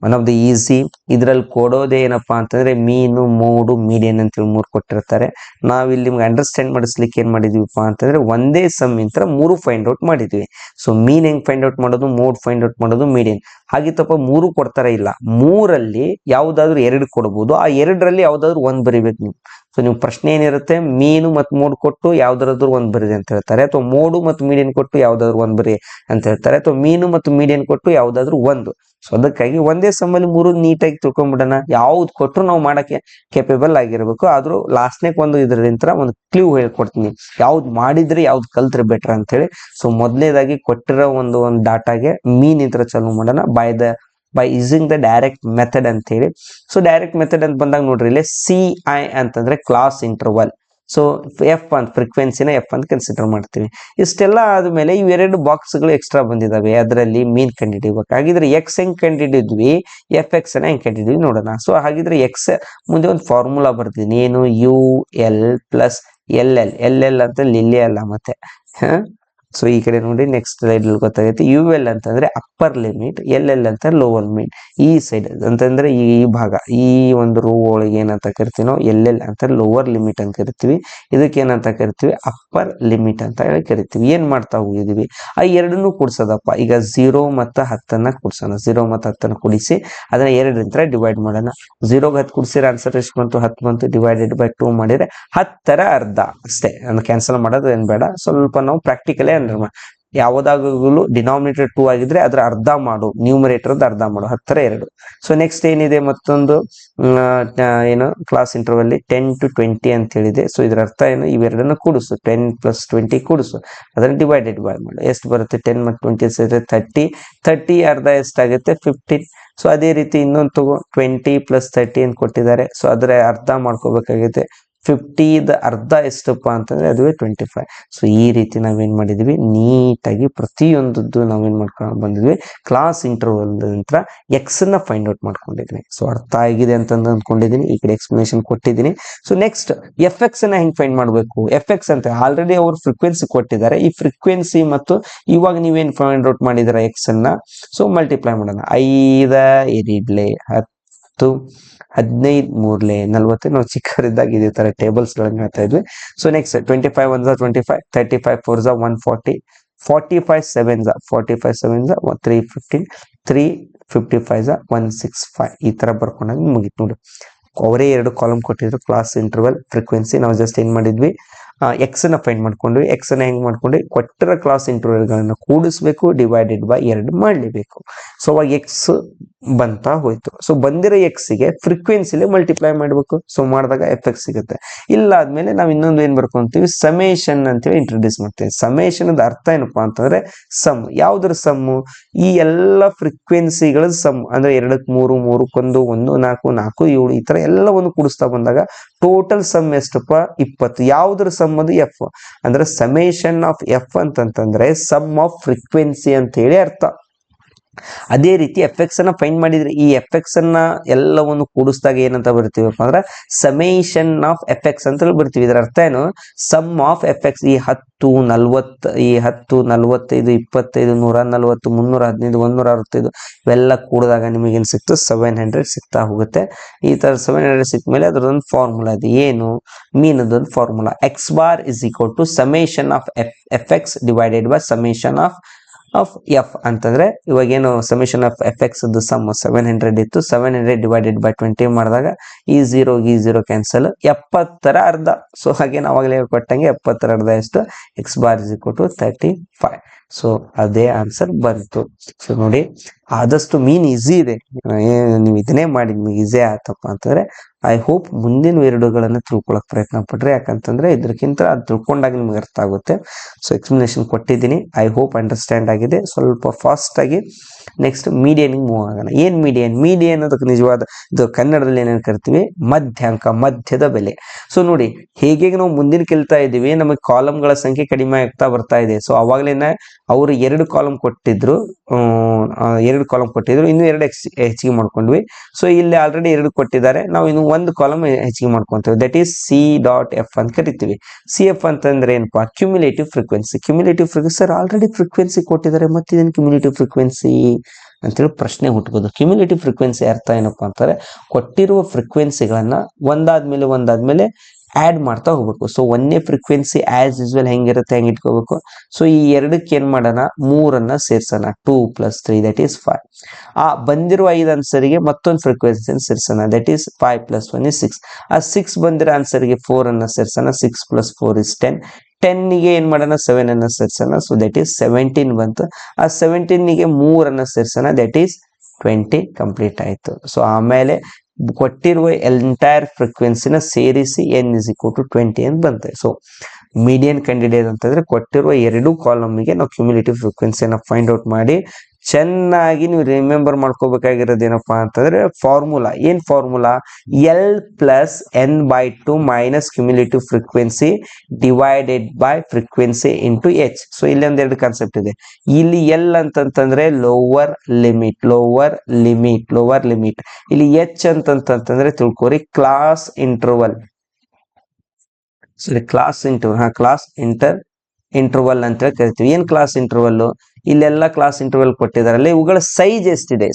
one of the easy. ಇದ್ರಲ್ಲಿ ಕೊಡೋದೇ ಏನಪ್ಪಾ ಅಂತಂದ್ರೆ ಮೀನು, ಮೋಡು, ಮೀಡಿಯನ್ ಅಂತೇಳಿ 3 ಕೊಟ್ಟಿರ್ತಾರೆ. ನಾವಿಲ್ಲಿ ನಿಮ್ಗೆ ಅಂಡರ್ಸ್ಟ್ಯಾಂಡ್ ಮಾಡಿಸ್ಲಿಕ್ಕೆ ಏನ್ ಮಾಡಿದ್ವಿಪ್ಪ ಅಂತಂದ್ರೆ ಒಂದೇ ಸಮ್ ಇಂತ್ರ 3 ಫೈಂಡ್ ಔಟ್ ಮಾಡಿದ್ವಿ. ಸೊ ಮೀನ್ ಹೆಂಗ್ ಫೈಂಡ್ ಔಟ್ ಮಾಡೋದು, ಮೋಡ್ ಫೈಂಡ್ ಔಟ್ ಮಾಡೋದು, ಮೀಡಿಯನ್. ಹಾಗಿತ್ತಪ್ಪ 3 ಕೊಡ್ತಾರ ಇಲ್ಲ, 3ರಲ್ಲಿ ಯಾವ್ದಾದ್ರು 2 ಕೊಡ್ಬೋದು, ಆ 2ರಲ್ಲಿ ಯಾವ್ದಾದ್ರು 1 ಬರಿಬೇಕು ನೀವು. ಸೊ ನೀವು ಪ್ರಶ್ನೆ ಏನಿರುತ್ತೆ, ಮೀನು ಮತ್ತು ಮೋಡ್ ಕೊಟ್ಟು ಯಾವ್ದಾದ್ರು 1 ಬರಿ ಅಂತ ಹೇಳ್ತಾರೆ, ಅಥವಾ ಮೋಡು ಮತ್ತು ಮೀಡಿಯನ್ ಕೊಟ್ಟು ಯಾವ್ದಾದ್ರು 1 ಬರಿ ಅಂತ ಹೇಳ್ತಾರೆ, ಅಥವಾ ಮೀನು ಮತ್ತು ಮೀಡಿಯನ್ ಕೊಟ್ಟು ಯಾವ್ದಾದ್ರು 1. ಸೊ ಅದಕ್ಕಾಗಿ ಒಂದೇ ಸಮ್ಮಲ್ಲಿ 3 ನೀಟಾಗಿ ತಿಳ್ಕೊಂಡ್ಬಿಡೋಣ. ಯಾವ್ದು ಕೊಟ್ಟರು ನಾವು ಮಾಡಕ್ಕೆ ಕೇಪೇಬಲ್ ಆಗಿರ್ಬೇಕು. ಆದ್ರೂ ಲಾಸ್ಟ್ನೇಕ್ ಒಂದು ಇದರಿಂದ ಒಂದು ಕ್ಲೂ ಹೇಳ್ಕೊಡ್ತೀನಿ, ಯಾವ್ದು ಮಾಡಿದ್ರೆ ಯಾವ್ದು ಕಲ್ತ್ರೆ ಬೆಟರ್ ಅಂತ ಹೇಳಿ. ಸೊ ಮೊದಲನೇದಾಗಿ ಕೊಟ್ಟಿರೋ ಒಂದು ಡಾಟಾಗೆ ಮೀನ್ ಇಂತ್ರ ಚಾಲೂ ಮಾಡೋಣ, by using the direct method ಅಂತ ಹೇಳಿ. ಸೊ ಡೈರೆಕ್ಟ್ ಮೆಥಡ್ ಅಂತ ಬಂದಾಗ ನೋಡ್ರಿ, ಇಲ್ಲಿ CI ಅಂತಂದ್ರೆ ಕ್ಲಾಸ್ ಇಂಟರ್ವಲ್. ಸೊ ಎಫ್ ಅಂತ ಫ್ರೀಕ್ವೆನ್ಸಿನ ಎಫ್ ಅಂತ ಕನ್ಸಿಡರ್ ಮಾಡ್ತೀವಿ. ಇಷ್ಟೆಲ್ಲ ಆದ್ಮೇಲೆ ಇವೆರಡು ಬಾಕ್ಸ್ಗಳು ಎಕ್ಸ್ಟ್ರಾ ಬಂದಿದಾವೆ, ಅದರಲ್ಲಿ ಮೀನ್ ಕಂಡಿಡಿಬೇಕು. ಹಾಗಿದ್ರೆ ಎಕ್ಸ್ ಹೆಂಗ್ ಕಂಡಿಡಿದ್ವಿ, ಎಫ್ ಎಕ್ಸ್ ಅನ್ನ ಹೆಂಗ್ ಕಂಡಿಡಿದ್ವಿ ನೋಡೋಣ. ಸೊ ಹಾಗಿದ್ರೆ ಎಕ್ಸ್ ಮುಂದೆ ಒಂದು ಫಾರ್ಮುಲಾ ಬರ್ತೀನಿ, ಏನು UL ಪ್ಲಸ್ LL ಅಂತ ಲಿಲ್ಲಿ ಅಲ್ಲ ಮತ್ತೆ. ಸೊ ಈ ಕಡೆ ನೋಡಿ, ನೆಕ್ಸ್ಟ್ ಸ್ಲೈಡ್ ಗೊತ್ತಾಗುತ್ತೆ. UL ಅಂತಂದ್ರೆ ಅಪ್ಪರ್ ಲಿಮಿಟ್, LL ಅಂತ ಲೋವರ್ ಲಿಮಿಟ್. ಈ ಸೈಡ್ ಅಂತಂದ್ರೆ ಈ ಭಾಗ, ಈ ಒಂದು ರೋ ಒಳಗೆ ಏನಂತ ಕರಿತೀವಿ ನಾವು, LL ಅಂತ ಲೋವರ್ ಲಿಮಿಟ್ ಅಂತ ಕರಿತೀವಿ. ಇದಕ್ಕೆ ಏನಂತ ಕರಿತೀವಿ, ಅಪ್ಪರ್ ಲಿಮಿಟ್ ಅಂತ ಹೇಳಿ ಕರಿತೀವಿ. ಏನ್ ಮಾಡ್ತಾ ಹೋಗಿದೀವಿ, ಆ ಎರಡನ್ನೂ ಕೂಡ್ಸೋದಪ್ಪ. ಈಗ 0 ಮತ್ತು 10ನ್ನ ಕೂಡ್ಸೋಣ. 0 ಮತ್ತು 10ನ್ನ ಕೂಡಿಸಿ ಅದನ್ನ 2ರಿಂದ ಡಿವೈಡ್ ಮಾಡೋಣ. 0ಗೆ 10 ಕೂಡಿಸಿದ್ರೆ ಆನ್ಸರ್ ಎಷ್ಟು ಬಂತು, 10 ಬಂತು. ಡಿವೈಡೆಡ್ ಬೈ 2 ಮಾಡಿದ್ರೆ 10ರ ಅರ್ಧ ಅಷ್ಟೇ. ಅದನ್ನ ಕ್ಯಾನ್ಸಲ್ ಮಾಡೋದು ಏನ್ ಬೇಡ, ಸ್ವಲ್ಪ ನಾವು ಪ್ರಾಕ್ಟಿಕಲೇ ಅಂದ್ರೆ ಯಾವುದಾಗಲೂ ಡಿನಾಮಿನೇಟರ್ 2 ಆಗಿದ್ರೆ ಅದ್ರ ಅರ್ಧ ಮಾಡು, ನ್ಯೂಮರೇಟರ್ ಅರ್ಧ ಮಾಡು, 10ರ 2. ಸೊ ನೆಕ್ಸ್ಟ್ ಏನಿದೆ, ಮತ್ತೊಂದು ಏನು ಕ್ಲಾಸ್ ಇಂಟರ್ವಲ್ 10 to 20 ಅಂತ ಹೇಳಿದೆ. ಸೊ ಇದ್ರ ಅರ್ಥ ಏನು, ಇವೆರಡನ್ನ ಕೂಡಿಸು, 10 + 20 ಕೂಡಿಸು, ಅದನ್ನ ಡಿವೈಡೆಡ್ ಬೈ ಮಾಡು. ಎಷ್ಟು ಬರುತ್ತೆ, 10 ಮತ್ತು 20 ಸೇರಿದ್ರೆ 30 ಅರ್ಧ ಎಷ್ಟಾಗುತ್ತೆ, 15. ಸೊ ಅದೇ ರೀತಿ ಇನ್ನೊಂದು ತಗೋ, 20 + 30 ಅಂತ ಕೊಟ್ಟಿದ್ದಾರೆ. ಸೊ ಅದರ ಅರ್ಧ ಮಾಡ್ಕೋಬೇಕಾಗುತ್ತೆ. 50ದ ಅರ್ಧ ಎಷ್ಟಪ್ಪ ಅಂತಂದ್ರೆ ಅದುವೇ 25. ಸೊ ಈ ರೀತಿ ನಾವೇನ್ ಮಾಡಿದ್ವಿ, ನೀಟಾಗಿ ಪ್ರತಿಯೊಂದದ್ದು ನಾವೇನ್ ಮಾಡ್ಕೊಂಡು ಬಂದಿದ್ವಿ, ಕ್ಲಾಸ್ ಇಂಟರ್ವಲ್ ನಂತರ ಎಕ್ಸ್ ನ ಫೈಂಡ್ ಔಟ್ ಮಾಡ್ಕೊಂಡಿದ್ದೀನಿ. ಸೊ ಅರ್ಥ ಆಗಿದೆ ಅಂತ ಅಂದ್ಕೊಂಡಿದ್ದೀನಿ, ಈ ಕಡೆ ಎಕ್ಸ್ಪ್ಲನೇಷನ್ ಕೊಟ್ಟಿದ್ದೀನಿ. ಸೊ ನೆಕ್ಸ್ಟ್ ಎಫ್ ಎಕ್ಸ್ ನ ಹೆಂಗ್ ಫೈಂಡ್ ಮಾಡ್ಬೇಕು, ಎಫ್ ಎಕ್ಸ್ ಅಂತ ಆಲ್ರೆಡಿ ಅವರು ಫ್ರೀಕ್ವೆನ್ಸಿ ಕೊಟ್ಟಿದ್ದಾರೆ. ಈ ಫ್ರೀಕ್ವೆನ್ಸಿ ಮತ್ತು ಇವಾಗ ನೀವೇನ್ ಫೈಂಡ್ ಔಟ್ ಮಾಡಿದಾರೆ ಎಕ್ಸ್ ಅನ್ನ, ಸೊ ಮಲ್ಟಿಪ್ಲೈ ಮಾಡೋಣ. 5 2 10 15 3 40. ನಾವು ಚಿಕ್ಕವರಿದ್ದಾಗ ಇದೇ ತರ ಟೇಬಲ್ಸ್ ಗಳನ್ನ ಹೇಳ್ತಾ ಇದ್ವಿ. ಸೊ ನೆಕ್ಸ್ಟ್ 25 1s 25, 35 4s 140, 45 7 45 7 315 355 165 ಈ ತರ ಬರ್ಕೊಂಡಾಗ ಮುಗೀತು ನೋಡಿ. ಅವರೇ ಎರಡು ಕಾಲಮ್ ಕೊಟ್ಟಿದ್ರು, ಕ್ಲಾಸ್ ಇಂಟರ್ವಲ್ ಫ್ರೀಕ್ವೆನ್ಸಿ. ನಾವು ಜಸ್ಟ್ ಏನ್ ಮಾಡಿದ್ವಿ, ಎಕ್ಸ್ ನ ಫೈಂಡ್ ಮಾಡ್ಕೊಂಡ್ವಿ. ಎಕ್ಸ್ ನ ಹೆಂಗ್ ಮಾಡ್ಕೊಂಡ್ವಿ, ಕೊಟ್ಟಿರೋ ಕ್ಲಾಸ್ ಇಂಟರ್ವಲ್ ಗಳನ್ನ ಕೂಡಿಸ್ಬೇಕು, ಡಿವೈಡೆಡ್ ಬೈ 2 ಮಾಡಲೇಬೇಕು. ಸೊ ಅವಾಗ ಎಕ್ಸ್ ಬಂತಾ ಹೋಯ್ತು. ಸೊ ಬಂದಿರೋ ಎಕ್ಸ್ ಗೆ ಫ್ರೀಕ್ವೆನ್ಸಿಲಿ ಮಲ್ಟಿಪ್ಲೈ ಮಾಡಬೇಕು. ಸೊ ಮಾಡಿದಾಗ ಎಫ್ ಎಕ್ಸ್ ಸಿಗುತ್ತೆ. ಇಲ್ಲ ಆದ್ಮೇಲೆ ನಾವು ಇನ್ನೊಂದು ಏನ್ ಬರ್ಕೊಂತೀವಿ, ಸಮೇಷನ್ ಅಂತೇಳಿ ಇಂಟ್ರೊಡ್ಯೂಸ್ ಮಾಡ್ತೀವಿ. ಸಮೇಷನ್ ಅರ್ಥ ಏನಪ್ಪಾ ಅಂತಂದ್ರೆ ಸಮ್. ಯಾವ್ದ್ರ ಸಮ್ಮು, ಈ ಎಲ್ಲ ಫ್ರೀಕ್ವೆನ್ಸಿಗಳ ಸಮ್ ಅಂದ್ರೆ 2 3 3 1 4 4 7 ಈ ತರ ಎಲ್ಲವನ್ನು ಕೂಡಿಸ್ತಾ ಬಂದಾಗ ಟೋಟಲ್ ಸಮ್ ಎಷ್ಟಪ್ಪ, 20. ಯಾವ್ದ್ರ ಸಮ್ ಅದು, ಎಫ್. ಅಂದ್ರೆ ಸಮೇಷನ್ ಆಫ್ ಎಫ್ ಅಂತಂತಂದ್ರೆ ಸಮ್ ಆಫ್ ಫ್ರೀಕ್ವೆನ್ಸಿ ಅಂತ ಹೇಳಿ ಅರ್ಥ. ಅದೇ ರೀತಿ ಎಫ್ ಎಕ್ಸ್ ಅನ್ನ ಫೈಂಡ್ ಮಾಡಿದ್ರೆ ಈ ಎಫ್ ಎಕ್ಸ್ ಅನ್ನ ಎಲ್ಲವನ್ನು ಕೂಡಿಸಿದಾಗ ಏನಂತ ಬರ್ತೀವಪ್ಪ ಅಂದ್ರೆ ಸಮೇಷನ್ ಆಫ್ ಎಫ್ ಎಕ್ಸ್ ಅಂತ ಬರ್ತೀವಿ. ಇದರ ಅರ್ಥ ಏನು, ಸಮ್ ಆಫ್ ಎಫ್ ಎಕ್ಸ್. ಈ 10 40 ಈ 10 45 25 140 315 165 ಇವೆಲ್ಲ ಕೂಡಿದಾಗ ನಿಮಗೆ ಏನ್ ಸಿಕ್ತು, 700 ಸಿಗ್ತಾ ಹೋಗುತ್ತೆ. ಈ ತರ 700 ಸಿಕ್ಕ ಮೇಲೆ ಅದರದೊಂದು ಫಾರ್ಮುಲಾ ಇದೆ. ಏನು, ಮೀನ್ ಅದೊಂದು formula, X bar is equal to summation of F X divided by summation of F ಅಂತಂದ್ರೆ ಇವಾಗ ಏನು summation of F X sum 700 ಇತ್ತು. 700 ಡಿವೈಡೆಡ್ ಬೈ 20 ಮಾಡಿದಾಗ ಈ 0 ಕ್ಯಾನ್ಸಲ್, 70ರ ಅರ್ಧ. ಸೊ ಹಾಗೆ ಅವಾಗಲೇ ಕೊಟ್ಟಂಗೆ 70ರ ಅರ್ಧ ಎಷ್ಟು, X bar is equal to 35. So ಅದೇ ಆನ್ಸರ್ ಬಂತು. ಸೊ ನೋಡಿ, ಆದಷ್ಟು ಮೀನ್ ಈಸಿ ಇದೆ. ನೀವು ಇದನ್ನೇ ಮಾಡಿ ನಿಮ್ಗೆ ಈಸಿ ಆತಪ್ಪ ಅಂತಂದ್ರೆ ಐ ಹೋಪ್ ಮುಂದಿನ ವಿಡಿಯೋಗಳನ್ನ ತಿಳ್ಕೊಳಕ್ ಪ್ರಯತ್ನ ಪಡ್ರಿ. ಯಾಕಂತಂದ್ರೆ ಇದಕ್ಕಿಂತ ಅದು ತಿಳ್ಕೊಂಡಾಗ ನಿಮ್ಗೆ ಅರ್ಥ ಆಗುತ್ತೆ. ಸೊ ಎಕ್ಸ್ಪ್ಲನೇಷನ್ ಕೊಟ್ಟಿದ್ದೀನಿ, ಐ ಹೋಪ್ ಅಂಡರ್ಸ್ಟ್ಯಾಂಡ್ ಆಗಿದೆ. ಸ್ವಲ್ಪ ಫಾಸ್ಟ್ ಆಗಿ ನೆಕ್ಸ್ಟ್ ಮೀಡಿಯನ್ಗೆ ಮೂವ್ ಆಗೋಣ. ಏನ್ ಮೀಡಿಯನ್ ಅದಕ್ಕೆ ನಿಜವಾದ ಇದು ಕನ್ನಡದಲ್ಲಿ ಏನೇನು ಕರಿತೀವಿ, ಮಧ್ಯಾಂಕ, ಮಧ್ಯದ ಬೆಲೆ. ಸೊ ನೋಡಿ, ಹೇಗೆ ನಾವು ಮುಂದಿನ ಕಲಿತಾ ಇದ್ದೀವಿ, ನಮಗೆ ಕಾಲಮ್ಗಳ ಸಂಖ್ಯೆ ಕಡಿಮೆ ಆಗ್ತಾ ಬರ್ತಾ ಇದೆ. ಸೊ ಅವಾಗಲೇನೆ ಅವರು 2 ಕಾಲಮ್ ಕೊಟ್ಟಿದ್ರು, ಇನ್ನು 2 ಹೆಚ್ಚಿಗೆ ಮಾಡ್ಕೊಂಡ್ವಿ. ಸೊ ಇಲ್ಲಿ ಆಲ್ರೆಡಿ 2 ಕೊಟ್ಟಿದ್ದಾರೆ, ನಾವು ಇನ್ನು 1 ಕಾಲಮ್ ಹೆಚ್ಚಿಗೆ ಮಾಡ್ಕೊಂತೀವಿ. That is C dot F ಅಂತ ಕರಿತೀವಿ. ಸಿ ಎಫ್ ಅಂತಂದ್ರೆ ಏನಪ್ಪಾ, cumulative frequency. Cumulative frequency sir already frequency ಕೊಟ್ಟಿದ್ದಾರೆ, ಮತ್ತೆ ಇದನ್ನು ಕ್ಯುಮ್ಯುಲೇಟಿವ್ ಫ್ರೀಕ್ವೆನ್ಸಿ ಅಂತೇಳಿ ಪ್ರಶ್ನೆ ಹುಟ್ಟಬಹುದು. ಕ್ಯುಮ್ಯುಲೇಟಿವ್ ಫ್ರೀಕ್ವೆನ್ಸಿ ಅರ್ಥ ಏನಪ್ಪಾ ಅಂತಾರೆ, ಕೊಟ್ಟಿರುವ ಫ್ರೀಕ್ವೆನ್ಸಿಗಳನ್ನ ಒಂದಾದ್ಮೇಲೆ ಆಡ್ ಮಾಡ್ತಾ ಹೋಗ್ಬೇಕು. ಸೊ 1ನೇ ಫ್ರೀಕ್ವೆನ್ಸಿ ಆಸ್ ಯೂಸ್ವಲ್ ಹೆಂಗಿರುತ್ತೆ ಹೆಂಗ್ ಇಟ್ಕೋಬೇಕು. ಸೊ ಈ 2ಕ್ಕೆ ಏನ್ ಮಾಡೋಣ, 3 ಸೇರ್ಸೋಣ. 2 + 3 ದಟ್ ಈಸ್ 5. ಆ ಬಂದಿರುವ 5 ಆನ್ಸರ್ಗೆ ಮತ್ತೊಂದು ಫ್ರೀಕ್ವೆನ್ಸಿ ಸೇರ್ಸೋಣ. That is 5 + 1 is 6. ಆ 6 ಬಂದಿರೋ ಆನ್ಸರ್ಗೆ 4 ಸೇರ್ಸೋಣ. 6 + 4 is 10. 10ಗೆ ಏನ್ ಮಾಡೋಣ, 7 ಸೇರ್ಸೋಣ. ಸೊ ದಟ್ ಈಸ್ 17 ಬಂತು. ಆ 17ಗೆ 3 ಸೇರ್ಸೋಣ. ದಟ್ ಈಸ್ 20 ಕಂಪ್ಲೀಟ್ ಆಯ್ತು. ಸೊ ಆಮೇಲೆ ಕೊಟ್ಟಿರುವ ಎಂಟೈರ್ ಫ್ರೀಕ್ವೆನ್ಸಿನ ಸೇರಿಸಿ n is equal to 20 ಅಂತ ಬಂತೆ. ಸೊ ಮೀಡಿಯನ್ ಕಂಡಿಡಿಯೋದು ಅಂತಂದ್ರೆ ಕೊಟ್ಟಿರುವ 2 ಕಾಲಮ್ಗೆ ನಾವು ಕ್ಯುಮ್ಯುಲೇಟಿವ್ ಫ್ರೀಕ್ವೆನ್ಸಿಯನ್ನು ಫೈಂಡ್ ಔಟ್ ಮಾಡಿ ಚೆನ್ನಾಗಿ ನೀವು ರಿಮೆಂಬರ್ ಮಾಡ್ಕೋಬೇಕಾಗಿರೋದು ಏನಪ್ಪಾ ಅಂತಂದ್ರೆ ಫಾರ್ಮುಲಾ. ಏನ್ formula, L + n/2 minus cumulative frequency divided by frequency into H. So ಇಲ್ಲಿ ಒಂದೆರಡು ಕಾನ್ಸೆಪ್ಟ್ ಇದೆ. ಇಲ್ಲಿ L ಅಂತಂತಂದ್ರೆ ಲೋವರ್ ಲಿಮಿಟ್. ಇಲ್ಲಿ H ಅಂತಂತಂದ್ರೆ ತಿಳ್ಕೊರಿ ಕ್ಲಾಸ್ ಇಂಟರ್ವಲ್. ಕ್ಲಾಸ್ ಇಂಟರ್ವಲ್ ಅಂತ ಕರಿತೀವಿ. ಏನ್ ಕ್ಲಾಸ್ ಇಂಟರ್ವಲ್, ಇಲ್ಲೆಲ್ಲ ಕ್ಲಾಸ್ ಇಂಟರ್ವಲ್ ಕೊಟ್ಟಿದಾರಲ್ಲ, ಇವುಗಳ ಸೈಜ್ ಎಷ್ಟಿದೆ,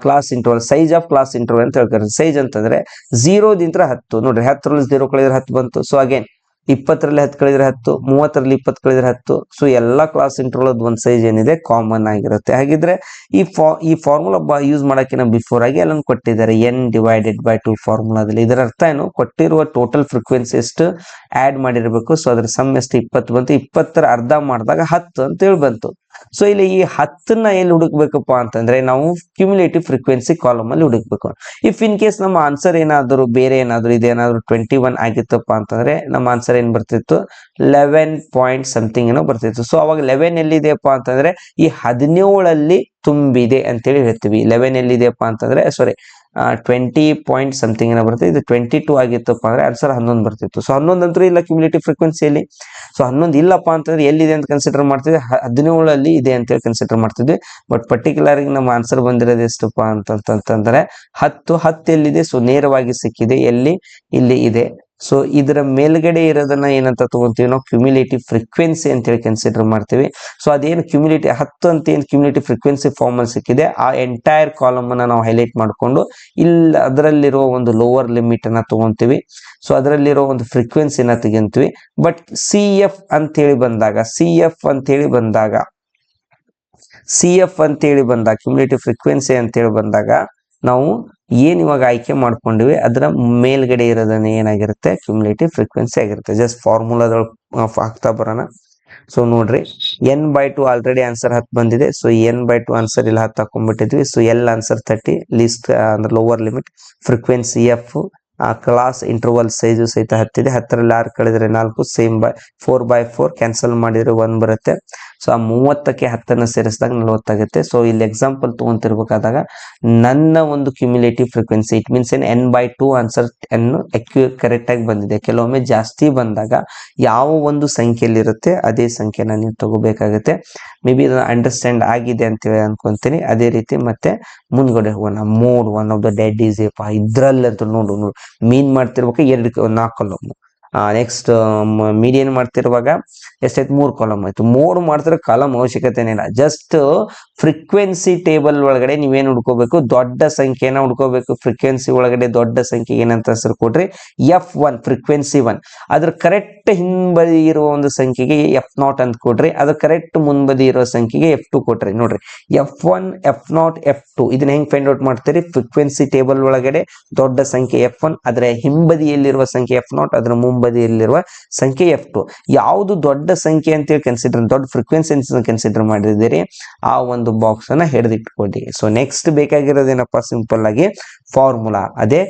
class interval, size of class interval ಅಂತ ಹೇಳ್ತಾರೆ. ಸೈಜ್ ಅಂತಂದ್ರೆ 0 ದಿಂದ 10 ನೋಡ್ರಿ, 10ರಲ್ಲಿ 0 ಕಳೆದ್ರೆ 10 ಬಂತು. ಸೊ ಅಗೇನ್ 20ರಲ್ಲಿ 10 ಕಳೆದ್ರೆ 10, 30ರಲ್ಲಿ 20 ಕಳೆದ್ರೆ 10. ಸೊ ಎಲ್ಲಾ ಕ್ಲಾಸ್ ಇಂಟರ್ವಲ್ ಒಂದು ಸೈಜ್ ಏನಿದೆ ಕಾಮನ್ ಆಗಿರುತ್ತೆ. ಹಾಗಿದ್ರೆ ಈ ಫಾರ್ಮುಲಾ ಯೂಸ್ ಮಾಡಕ್ಕಿಂತ ಬಿಫೋರ್ ಆಗಿ ಎಲ್ಲ ಕೊಟ್ಟಿದ್ದಾರೆ n/2 ಫಾರ್ಮುಲಾದಲ್ಲಿ. ಇದರ ಅರ್ಥ ಏನು, ಕೊಟ್ಟಿರುವ ಟೋಟಲ್ ಫ್ರೀಕ್ವೆನ್ಸಿ ಎಷ್ಟು ಆಡ್ ಮಾಡಿರ್ಬೇಕು. ಸೊ ಅದ್ರ ಸಮ್ ಎಷ್ಟು 20 ಬಂತು. 20ರ ಅರ್ಧ ಮಾಡಿದಾಗ 10 ಅಂತ ಹೇಳಿ ಬಂತು. ಸೊ ಇಲ್ಲಿ ಈ 10ನ್ನ ಎಲ್ಲಿ ಹುಡುಕ್ಬೇಕಪ್ಪ ಅಂತಂದ್ರೆ ನಾವು ಕ್ಯುಮ್ಯುಲೇಟಿವ್ ಫ್ರೀಕ್ವೆನ್ಸಿ ಕಾಲಮ್ ಅಲ್ಲಿ ಹುಡುಕ್ಬೇಕು. ಇಫ್ ಇನ್ ಕೇಸ್ ನಮ್ಮ ಆನ್ಸರ್ ಏನಾದ್ರು ಬೇರೆ ಇದೇನಾದ್ರು 21 ಆಗಿತ್ತಪ್ಪ ಅಂತಂದ್ರೆ ನಮ್ಮ ಆನ್ಸರ್ ಏನ್ ಬರ್ತಿತ್ತು, 11 ಪಾಯಿಂಟ್ ಸಮಥಿಂಗ್ ಏನೋ ಬರ್ತಿತ್ತು. ಸೊ ಅವಾಗ 11 ಎಲ್ಲಿದೆಯಪ್ಪ ಅಂತಂದ್ರೆ ಈ 17ಲ್ಲಿ ತುಂಬಿದೆ ಅಂತೇಳಿ ಹೇಳ್ತೀವಿ. 11 ಎಲ್ಲಿದೆಯಪ್ಪ ಅಂತಂದ್ರೆ 20 ಪಾಯಿಂಟ್ ಸಮಥಿಂಗ್ ಏನೋ ಬರ್ತದೆ. ಇದು 22 ಆಗಿತ್ತಪ್ಪ ಅಂದ್ರೆ ಆನ್ಸರ್ 11 ಬರ್ತಿತ್ತು. ಸೊ 11 ಅಂತೂ ಇಲ್ಲ ಕ್ಯುಮ್ಯುಲೇಟಿವ್ ಫ್ರೀಕ್ವೆನ್ಸಿಯಲ್ಲಿ. ಸೊ 11 ಇಲ್ಲಪ್ಪ ಅಂತಂದ್ರೆ ಎಲ್ಲಿದೆ ಅಂತ ಕನ್ಸಿಡರ್ ಮಾಡ್ತಿದ್ವಿ, 17ಲ್ಲಿ ಇದೆ ಅಂತೇಳಿ ಕನ್ಸಿಡರ್ ಮಾಡ್ತಿದ್ವಿ. ಬಟ್ ಪರ್ಟಿಕ್ಯುಲರ್ ಆಗಿ ನಮ್ಮ ಆನ್ಸರ್ ಬಂದಿರೋದು ಎಷ್ಟಪ್ಪ ಅಂತಂದ್ರೆ 10 ಎಲ್ಲಿದೆ. ಸೊ ನೇರವಾಗಿ ಸಿಕ್ಕಿದೆ. ಇಲ್ಲಿ ಇದೆ. ಸೊ ಇದರ ಮೇಲ್ಗಡೆ ಇರೋದನ್ನ ಏನಂತ ತಗೊಂತೀವಿ ನಾವು ಕ್ಯುಮ್ಯುಲೇಟಿವ್ ಫ್ರೀಕ್ವೆನ್ಸಿ ಅಂತೇಳಿ ಕನ್ಸಿಡರ್ ಮಾಡ್ತೀವಿ. ಸೊ ಅದೇನು ಕ್ಯುಮ್ಯುಲೇಟಿವ್ 10 ಅಂತ ಏನು ಕ್ಯುಮ್ಯುಲೇಟಿವ್ ಫ್ರೀಕ್ವೆನ್ಸಿ ಫಾರ್ಮ್ ಅಲ್ಲಿ ಸಿಕ್ಕಿದೆ, ಆ ಎಂಟೈರ್ ಕಾಲಮ್ ಅನ್ನ ನಾವು ಹೈಲೈಟ್ ಮಾಡಿಕೊಂಡು ಇಲ್ಲಿ ಅದರಲ್ಲಿರೋ ಒಂದು ಲೋವರ್ ಲಿಮಿಟ್ ಅನ್ನ ತಗೊಂತೀವಿ. ಸೊ ಅದರಲ್ಲಿರೋ ಒಂದು ಫ್ರೀಕ್ವೆನ್ಸಿನ ತೆಗಿಂತೀವಿ. ಬಟ್ ಸಿ ಎಫ್ ಅಂತೇಳಿ ಬಂದಾಗ ಕ್ಯುಮ್ಯುಲೇಟಿವ್ ಫ್ರೀಕ್ವೆನ್ಸಿ ಅಂತೇಳಿ ಬಂದಾಗ ನಾವು ಏನ್ ಇವಾಗ ಆಯ್ಕೆ ಮಾಡ್ಕೊಂಡಿವಿ ಅದರ ಮೇಲ್ಗಡೆ ಇರೋದನ್ನ ಏನಾಗಿರುತ್ತೆ ಕ್ಯುಮ್ಯುಲೇಟಿವ್ ಫ್ರೀಕ್ವೆನ್ಸಿ ಆಗಿರುತ್ತೆ. ಜಸ್ಟ್ ಫಾರ್ಮುಲಾದೊಳಗೆ ಹಾಕ್ತಾ ಬರೋಣ. ಸೊ ನೋಡ್ರಿ n/2 ಆಲ್ರೆಡಿ ಆನ್ಸರ್ 10 ಬಂದಿದೆ. ಸೊ n/2 ಆನ್ಸರ್ ಇಲ್ಲಿ 10 ಹಾಕೊಂಡ್ಬಿಟ್ಟಿದ್ವಿ. ಸೊ ಎಲ್ ಆನ್ಸರ್ 30, ಲೀಸ್ಟ್ ಅಂದ್ರೆ ಲೋವರ್ ಲಿಮಿಟ್ ಫ್ರೀಕ್ವೆನ್ಸಿ ಎಫ್, ಆ ಕ್ಲಾಸ್ ಇಂಟರ್ವಲ್ ಸೈಜು ಸಹಿತ 10 ಇದೆ. 10ರಲ್ಲಿ 6 ಕಳೆದ್ರೆ 4, ಸೇಮ್ ಬೈ 4/4 ಕ್ಯಾನ್ಸಲ್ ಮಾಡಿದ್ರೆ 1 ಬರುತ್ತೆ. ಸೊ ಆ 30ಕ್ಕೆ 10ನ್ನು ಸೇರಿಸಿದಾಗ 40 ಆಗುತ್ತೆ. ಸೊ ಇಲ್ಲಿ ಎಕ್ಸಾಂಪಲ್ ತಗೊಂತಿರ್ಬೇಕಾದಾಗ ನನ್ನ ಒಂದು cumulative frequency it means n/2 answer correct ಆಗಿ ಬಂದಿದೆ. ಕೆಲವೊಮ್ಮೆ ಜಾಸ್ತಿ ಬಂದಾಗ ಯಾವ ಒಂದು ಸಂಖ್ಯೆಯಲ್ಲಿ ಇರುತ್ತೆ ಅದೇ ಸಂಖ್ಯೆನ ನೀವು ತಗೋಬೇಕಾಗುತ್ತೆ. ಮೇ ಬಿ ಇದನ್ನ ಅಂಡರ್ಸ್ಟ್ಯಾಂಡ್ ಆಗಿದೆ ಅಂತೇಳಿ ಅನ್ಕೊಂತೀನಿ. ಅದೇ ರೀತಿ ಮತ್ತೆ ಮುಂದ್ಗಡೆ ಹೋಗೋಣ. ಮೋಡ್ 1 ಆಫ್ ದ ಡೆಡ್ ಈಸ್ ಏಪ ಇದ್ರಲ್ಲಂತೂ ನೋಡು ಮೀನ್ ಮಾಡ್ತಿರ್ಬೇಕು 4 ಕಾಲಮ್. ನೆಕ್ಸ್ಟ್ ಮೀಡಿಯನ್ ಮಾಡ್ತಿರುವಾಗ ಎಷ್ಟಾಯ್ತು 3 ಕಾಲಮ್ ಆಯ್ತು. ಮೋಡ್ ಮಾಡ್ತಿರೋ ಕಾಲಮ್ ಅವಶ್ಯಕತೆ ಏನಿಲ್ಲ. ಜಸ್ಟ್ ಫ್ರೀಕ್ವೆನ್ಸಿ ಟೇಬಲ್ ಒಳಗಡೆ ನೀವೇನು ಹುಡ್ಕೋಬೇಕು, ದೊಡ್ಡ ಸಂಖ್ಯೆನ ಹುಡ್ಕೋಬೇಕು. ಫ್ರೀಕ್ವೆನ್ಸಿ ಒಳಗಡೆ ದೊಡ್ಡ ಸಂಖ್ಯೆ ಏನಂತ ಹೆಸರು ಕೊಡ್ರಿ, F1 ಫ್ರೀಕ್ವೆನ್ಸಿ 1. ಅದ್ರ ಕರೆಕ್ಟ್ ಹಿಂಬದಿ ಇರುವ ಒಂದು ಸಂಖ್ಯೆಗೆ F0 ಅಂತ ಕೊಡ್ರಿ. ಅದ್ರ ಕರೆಕ್ಟ್ ಮುಂಬದಿ ಇರೋ ಸಂಖ್ಯೆಗೆ F2 ಕೊಟ್ರಿ. ನೋಡ್ರಿ F1 F0 F2 ಇದನ್ನ ಹೆಂಗ್ ಫೈಂಡ್ ಔಟ್ ಮಾಡ್ತೀರಿ, ಫ್ರೀಕ್ವೆನ್ಸಿ ಟೇಬಲ್ ಒಳಗಡೆ ದೊಡ್ಡ ಸಂಖ್ಯೆ F1, ಅದರ ಹಿಂಬದಿಯಲ್ಲಿರುವ ಸಂಖ್ಯೆ F0, ಅದರ ಮುಂಬದಿಯಲ್ಲಿರುವ ಸಂಖ್ಯೆ F2. ಯಾವುದು ದೊಡ್ಡ ಸಂಖ್ಯೆ ಅಂತೇಳಿ ಕನ್ಸಿಡರ್, ದೊಡ್ಡ ಫ್ರೀಕ್ವೆನ್ಸಿ ಕನ್ಸಿಡರ್ ಮಾಡಿದಿರಿ ಆ ಒಂದು ಬಾಕ್ಸ್ ಅನ್ನ ಹಿಡಿದಿಟ್ಕೊಳ್ಳಿ. ಸೊ ನೆಕ್ಸ್ಟ್ ಬೇಕಾಗಿರೋದೇನಪ್ಪ, ಸಿಂಪಲ್ ಆಗಿ ಫಾರ್ಮುಲಾ ಅದೇ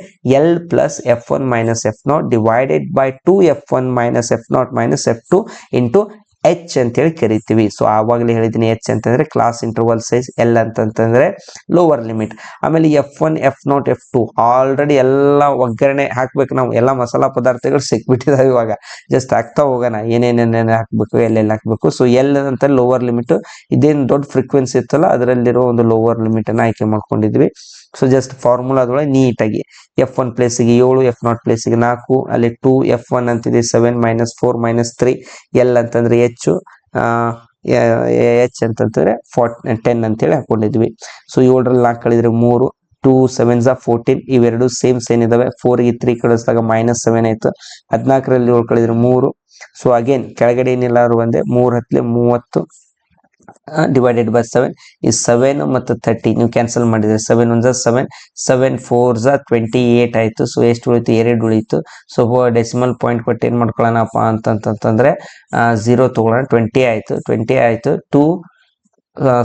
L plus F1 minus F0 divided by 2F1 minus F0 minus F2 into H ಅಂತೇಳಿ ಕರಿತೀವಿ. ಸೊ ಆವಾಗಲೇ ಹೇಳಿದ್ದೀನಿ H ಅಂತಂದ್ರೆ ಕ್ಲಾಸ್ ಇಂಟರ್ವಲ್ ಸೈಜ್, L ಅಂತಂದ್ರೆ ಲೋವರ್ ಲಿಮಿಟ್. ಆಮೇಲೆ F1 F0 F2 ಆಲ್ರೆಡಿ ಎಲ್ಲ ಒಗ್ಗರಣೆ ಹಾಕ್ಬೇಕು. ನಾವು ಎಲ್ಲ ಮಸಾಲಾ ಪದಾರ್ಥಗಳು ಸಿಕ್ಬಿಟ್ಟಿದಾವೆ. ಇವಾಗ ಜಸ್ಟ್ ಹಾಕ್ತಾ ಹೋಗೋಣ ಏನೇನೇನೇನು ಹಾಕ್ಬೇಕು, ಎಲ್ಲೆಲ್ಲ ಹಾಕ್ಬೇಕು. ಸೊ L ಅಂತ ಲೋವರ್ ಲಿಮಿಟ್, ಇದೇನು ದೊಡ್ಡ ಫ್ರೀಕ್ವೆನ್ಸಿ ಇತ್ತಲ್ಲ ಅದರಲ್ಲಿರೋ ಒಂದು ಲೋವರ್ ಲಿಮಿಟ್ ಅನ್ನ ಆಯ್ಕೆ ಮಾಡ್ಕೊಂಡಿದ್ವಿ. ಸೊ ಜಸ್ಟ್ ಫಾರ್ಮುಲಾದೊಳಗೆ ನೀಟಾಗಿ F1 ಪ್ಲೇಸಿಗೆ 7, F0 ಪ್ಲೇಸಿಗೆ 4, ಅಲ್ಲಿ 2F1 ಅಂತಿದೆ 7 ಮೈನಸ್ 4 ಮೈನಸ್ 3, L ಅಂತಂದ್ರೆ H, H ಅಂತಂದ್ರೆ 10 ಅಂತೇಳಿ ಹಾಕೊಂಡಿದ್ವಿ. ಸೊ 7ರಲ್ಲಿ 4 ಕಳಿದ್ರೆ 3, 2 7s 14, ಇವೆರಡು ಸೇಮ್ ಇದಾವೆ. 4ಗೆ 3 ಕಳಿಸಿದಾಗ -7 ಆಯ್ತು. 14ರಲ್ಲಿ 7 ಕಳಿದ್ರೆ 3. ಸೊ ಅಗೇನ್ ಕೆಳಗಡೆ ಏನಿಲ್ಲ ಒಂದೇ, 3 ಹತ್ತಲೆ 30 ಡಿವೈಡೆಡ್ ಬೈ 7 ಈ 7 ಮತ್ತು 30 ನೀವು ಕ್ಯಾನ್ಸಲ್ ಮಾಡಿದ್ರೆ 7 1 7, 7 4 28 ಆಯ್ತು. ಸೊ ಎಷ್ಟು ಉಳಿತು, 2 ಉಳಿತು. ಸೊ ಡೆಸಿಮಲ್ ಪಾಯಿಂಟ್ ಕೊಟ್ಟು ಏನ್ ಮಾಡ್ಕೊಳ್ಳೋಣಪ್ಪ ಅಂತಂತಂದ್ರೆ 0 ತಗೊಳ್ಳೋಣ. 20 ಆಯ್ತು. 2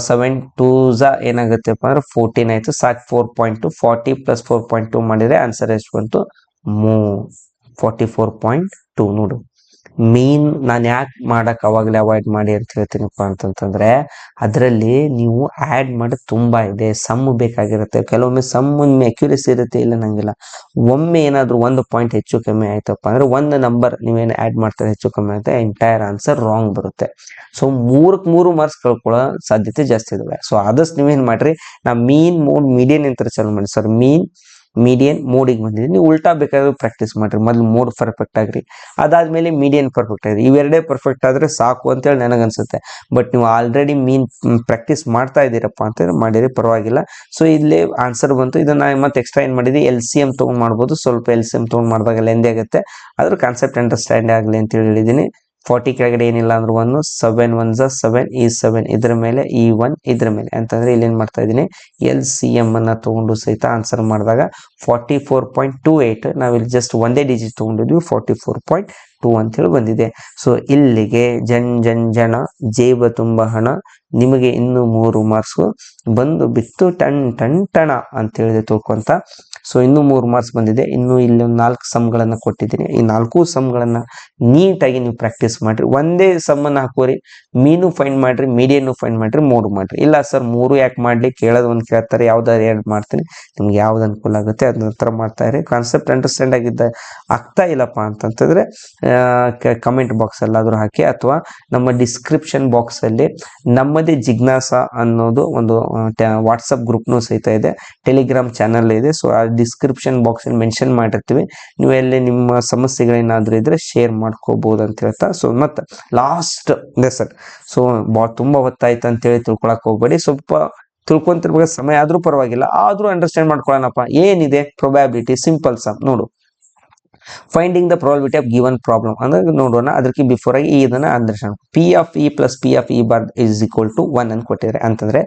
7 2 ಏನಾಗುತ್ತೆಪ್ಪ ಅಂದ್ರೆ 14 ಆಯ್ತು. ಸಾಕು 4.2, 40 ಪ್ಲಸ್ 4.2 ಮಾಡಿದ್ರೆ ಆನ್ಸರ್ ಎಷ್ಟು ಬಂತು, 44.2. ನೋಡು ಮೀನ್ ನಾನು ಯಾಕೆ ಮಾಡಕ್ ಅವಾಗಲೇ ಅವಾಯ್ಡ್ ಮಾಡಿ ಅಂತ ಹೇಳ್ತೀನಪ್ಪ ಅಂತಂತಂದ್ರೆ ಅದರಲ್ಲಿ ನೀವು ಆಡ್ ಮಾಡೋದು ತುಂಬಾ ಇದೆ. ಸಮ್ ಬೇಕಾಗಿರುತ್ತೆ. ಕೆಲವೊಮ್ಮೆ ಸಮ್ ಅಕ್ಯುರೇಸಿ ಇರುತ್ತೆ, ಇಲ್ಲ ನಂಗಿಲ್ಲ. ಒಮ್ಮೆ ಏನಾದ್ರು 1 ಪಾಯಿಂಟ್ ಹೆಚ್ಚು ಕಮ್ಮಿ ಆಯ್ತಪ್ಪ ಅಂದ್ರೆ ಒಂದು ನಂಬರ್ ನೀವೇನು ಆಡ್ ಮಾಡ್ತಾರೆ ಹೆಚ್ಚು ಕಮ್ಮಿ ಆಗುತ್ತೆ, ಎಂಟೈರ್ ಆನ್ಸರ್ ರಾಂಗ್ ಬರುತ್ತೆ. ಸೊ 3 ಮಾರ್ಕ್ಸ್ ಕಳ್ಕೊಳ್ಳೋ ಸಾಧ್ಯತೆ ಜಾಸ್ತಿ ಇದಾವೆ. ಸೊ ಆದಷ್ಟು ನೀವೇನ್ ಮಾಡ್ರಿ, ನಾ ಮೀನ್ ಮೋಡ್ ಮೀಡಿಯನ್ ಅಂತ ಚಾಲು ಮಾಡಿ. ಸರ್ ಮೀನ್ ಮೀಡಿಯನ್ ಮೋಡಿಗೆ ಬಂದಿದೆ, ನೀವು ಉಲ್ಟಾ ಬೇಕಾದ್ರೆ ಪ್ರಾಕ್ಟೀಸ್ ಮಾಡ್ರಿ. ಮೊದಲು ಮೋಡ್ ಪರ್ಫೆಕ್ಟ್ ಆಗ್ರಿ, ಅದಾದ್ಮೇಲೆ ಮೀಡಿಯನ್ ಪರ್ಫೆಕ್ಟ್ ಆಗ್ರಿ. ಇವೆರಡೇ ಪರ್ಫೆಕ್ಟ್ ಆದ್ರೆ ಸಾಕು ಅಂತೇಳಿ ನನಗನ್ಸುತ್ತೆ. ಬಟ್ ನೀವು ಆಲ್ರೆಡಿ ಮೀನ್ ಪ್ರಾಕ್ಟೀಸ್ ಮಾಡ್ತಾ ಇದ್ದೀರಪ್ಪ ಅಂತಂದ್ರೆ ಮಾಡಿರಿ, ಪರವಾಗಿಲ್ಲ. ಸೊ ಇಲ್ಲಿ ಆನ್ಸರ್ ಬಂತು. ಇದನ್ನ ಮತ್ತೆ ಎಕ್ಸ್ಟ್ರಾ ಏನ್ ಮಾಡಿದ್ವಿ, LCM ತಗೊಂಡ್ ಮಾಡ್ಬೋದು. ಸ್ವಲ್ಪ LCM ತಗೊಂಡ್ ಮಾಡಿದಾಗ ಲೆಂದಿ ಆಗುತ್ತೆ, ಅದ್ರ ಕಾನ್ಸೆಪ್ಟ್ ಅಂಡರ್ಸ್ಟ್ಯಾಂಡ್ ಆಗಲಿ ಅಂತ ಹೇಳಿದೀನಿ. 40 ಕೆಳಗಡೆ ಏನಿಲ್ಲ ಅಂದ್ರೆ 1, 7 1 7, ಈ 7 ಇದ್ರ ಮೇಲೆ, ಈ 1 ಇದ್ರ ಮೇಲೆ ಅಂತಂದ್ರೆ ಇಲ್ಲಿ ಏನ್ ಮಾಡ್ತಾ ಇದೀನಿ, LCM ಅನ್ನ ತಗೊಂಡು ಸಹಿತ ಆನ್ಸರ್ ಮಾಡಿದಾಗ 44.28. ನಾವಿಲ್ಲಿ ಜಸ್ಟ್ ಒಂದೇ ಡಿಜಿಟ್ ತಗೊಂಡಿದ್ವಿ, 44.2 ಅಂತ ಹೇಳಿ ಬಂದಿದೆ. ಸೊ ಇಲ್ಲಿಗೆ ಜನ ಜೇಬ ತುಂಬ ಹಣ, ನಿಮಗೆ ಇನ್ನು 3 ಮಾರ್ಕ್ಸ್ ಬಂದು ಬಿತ್ತು ಟಣ ಅಂತ ಹೇಳಿದೆ ತಿಳ್ಕೊಂತ. ಸೊ ಇನ್ನು 3 ಮಾರ್ಕ್ಸ್ ಬಂದಿದೆ. ಇನ್ನು ಇಲ್ಲಿ 4 ಸಮ್ಗಳನ್ನ ಕೊಟ್ಟಿದ್ದೀನಿ. ಈ 4 ಸಮ್ಗಳನ್ನ ನೀಟಾಗಿ ನೀವು ಪ್ರಾಕ್ಟೀಸ್ ಮಾಡ್ರಿ. ಒಂದೇ ಸಮ್ ಅನ್ನ ಹಾಕೋರಿ, ಮೀನು ಫೈಂಡ್ ಮಾಡ್ರಿ, ಮೀಡಿಯನ್ ಫೈಂಡ್ ಮಾಡ್ರಿ, ಮೋಡ್ ಮಾಡ್ರಿ. ಇಲ್ಲ ಸರ್ 3 ಯಾಕೆ ಮಾಡ್ಲಿ, ಕೇಳೋದು ಒಂದು ಕೇಳ್ತಾರೆ, ಯಾವ್ದಾದ್ರು 2 ಮಾಡ್ತೀನಿ, ನಿಮ್ಗೆ ಯಾವ್ದು ಅನುಕೂಲ ಆಗುತ್ತೆ ಅದನ್ನ ಹತ್ರ ಮಾಡ್ತಾ ಇರಿ. ಕಾನ್ಸೆಪ್ಟ್ ಅಂಡರ್ಸ್ಟ್ಯಾಂಡ್ ಆಗ್ತಾ ಇಲ್ಲಪ್ಪ ಅಂತಂತಂದ್ರೆ ಕಮೆಂಟ್ ಬಾಕ್ಸ್ ಅಲ್ಲಾದ್ರೂ ಹಾಕಿ, ಅಥವಾ ನಮ್ಮ ಡಿಸ್ಕ್ರಿಪ್ಷನ್ ಬಾಕ್ಸ್ ಅಲ್ಲಿ ನಮ್ಮದೇ ಜಿಜ್ಞಾಸ ಅನ್ನೋದು ಒಂದು ವಾಟ್ಸಪ್ ಗ್ರೂಪ್ನು ಸಹಿತ ಇದೆ, ಟೆಲಿಗ್ರಾಮ್ ಚಾನಲ್ ಇದೆ. ಸೊ ಆ ಡಿಸ್ಕ್ರಿಪ್ಷನ್ ಬಾಕ್ಸ್ ಅಲ್ಲಿ ಮೆನ್ಷನ್ ಮಾಡಿರ್ತೀವಿ. ನೀವು ಎಲ್ಲಿ ನಿಮ್ಮ ಸಮಸ್ಯೆಗಳೇನಾದ್ರೂ ಇದ್ರೆ ಶೇರ್ ಮಾಡ್ಕೋಬಹುದು ಅಂತ ಹೇಳ್ತಾ, ಸೊ ಮತ್ತೆ ಲಾಸ್ಟ್ ಲೆಸನ್. ಸೊ ತುಂಬಾ ಹೊತ್ತಾಯ್ತು ಅಂತ ಹೇಳಿ ತಿಳ್ಕೊಳಕ್ ಹೋಗ್ಬೇಡಿ. ಸ್ವಲ್ಪ ತಿಳ್ಕೊಂತಿರ್ಬೇಕು, ಸಮಯ ಆದ್ರೂ ಪರವಾಗಿಲ್ಲ, ಆದ್ರೂ ಅಂಡರ್ಸ್ಟ್ಯಾಂಡ್ ಮಾಡ್ಕೊಳ್ಳೋಣಪ್ಪ. ಏನಿದೆ ಪ್ರೊಬ್ಯಾಬಿಲಿಟಿ, ಸಿಂಪಲ್ ಸಮ್ ನೋಡು. Finding the probability of given problem ಅಂದ್ರೆ ನೋಡೋಣ. ಅದಕ್ಕೆ ಬಿಫೋರ್ ಆಗಿ ಇದನ್ನ understand. P of E plus P of E bar is equal to 1 ಅಂತ ಕೊಟ್ಟಿದ್ದಾರೆ. ಅಂತಂದ್ರೆ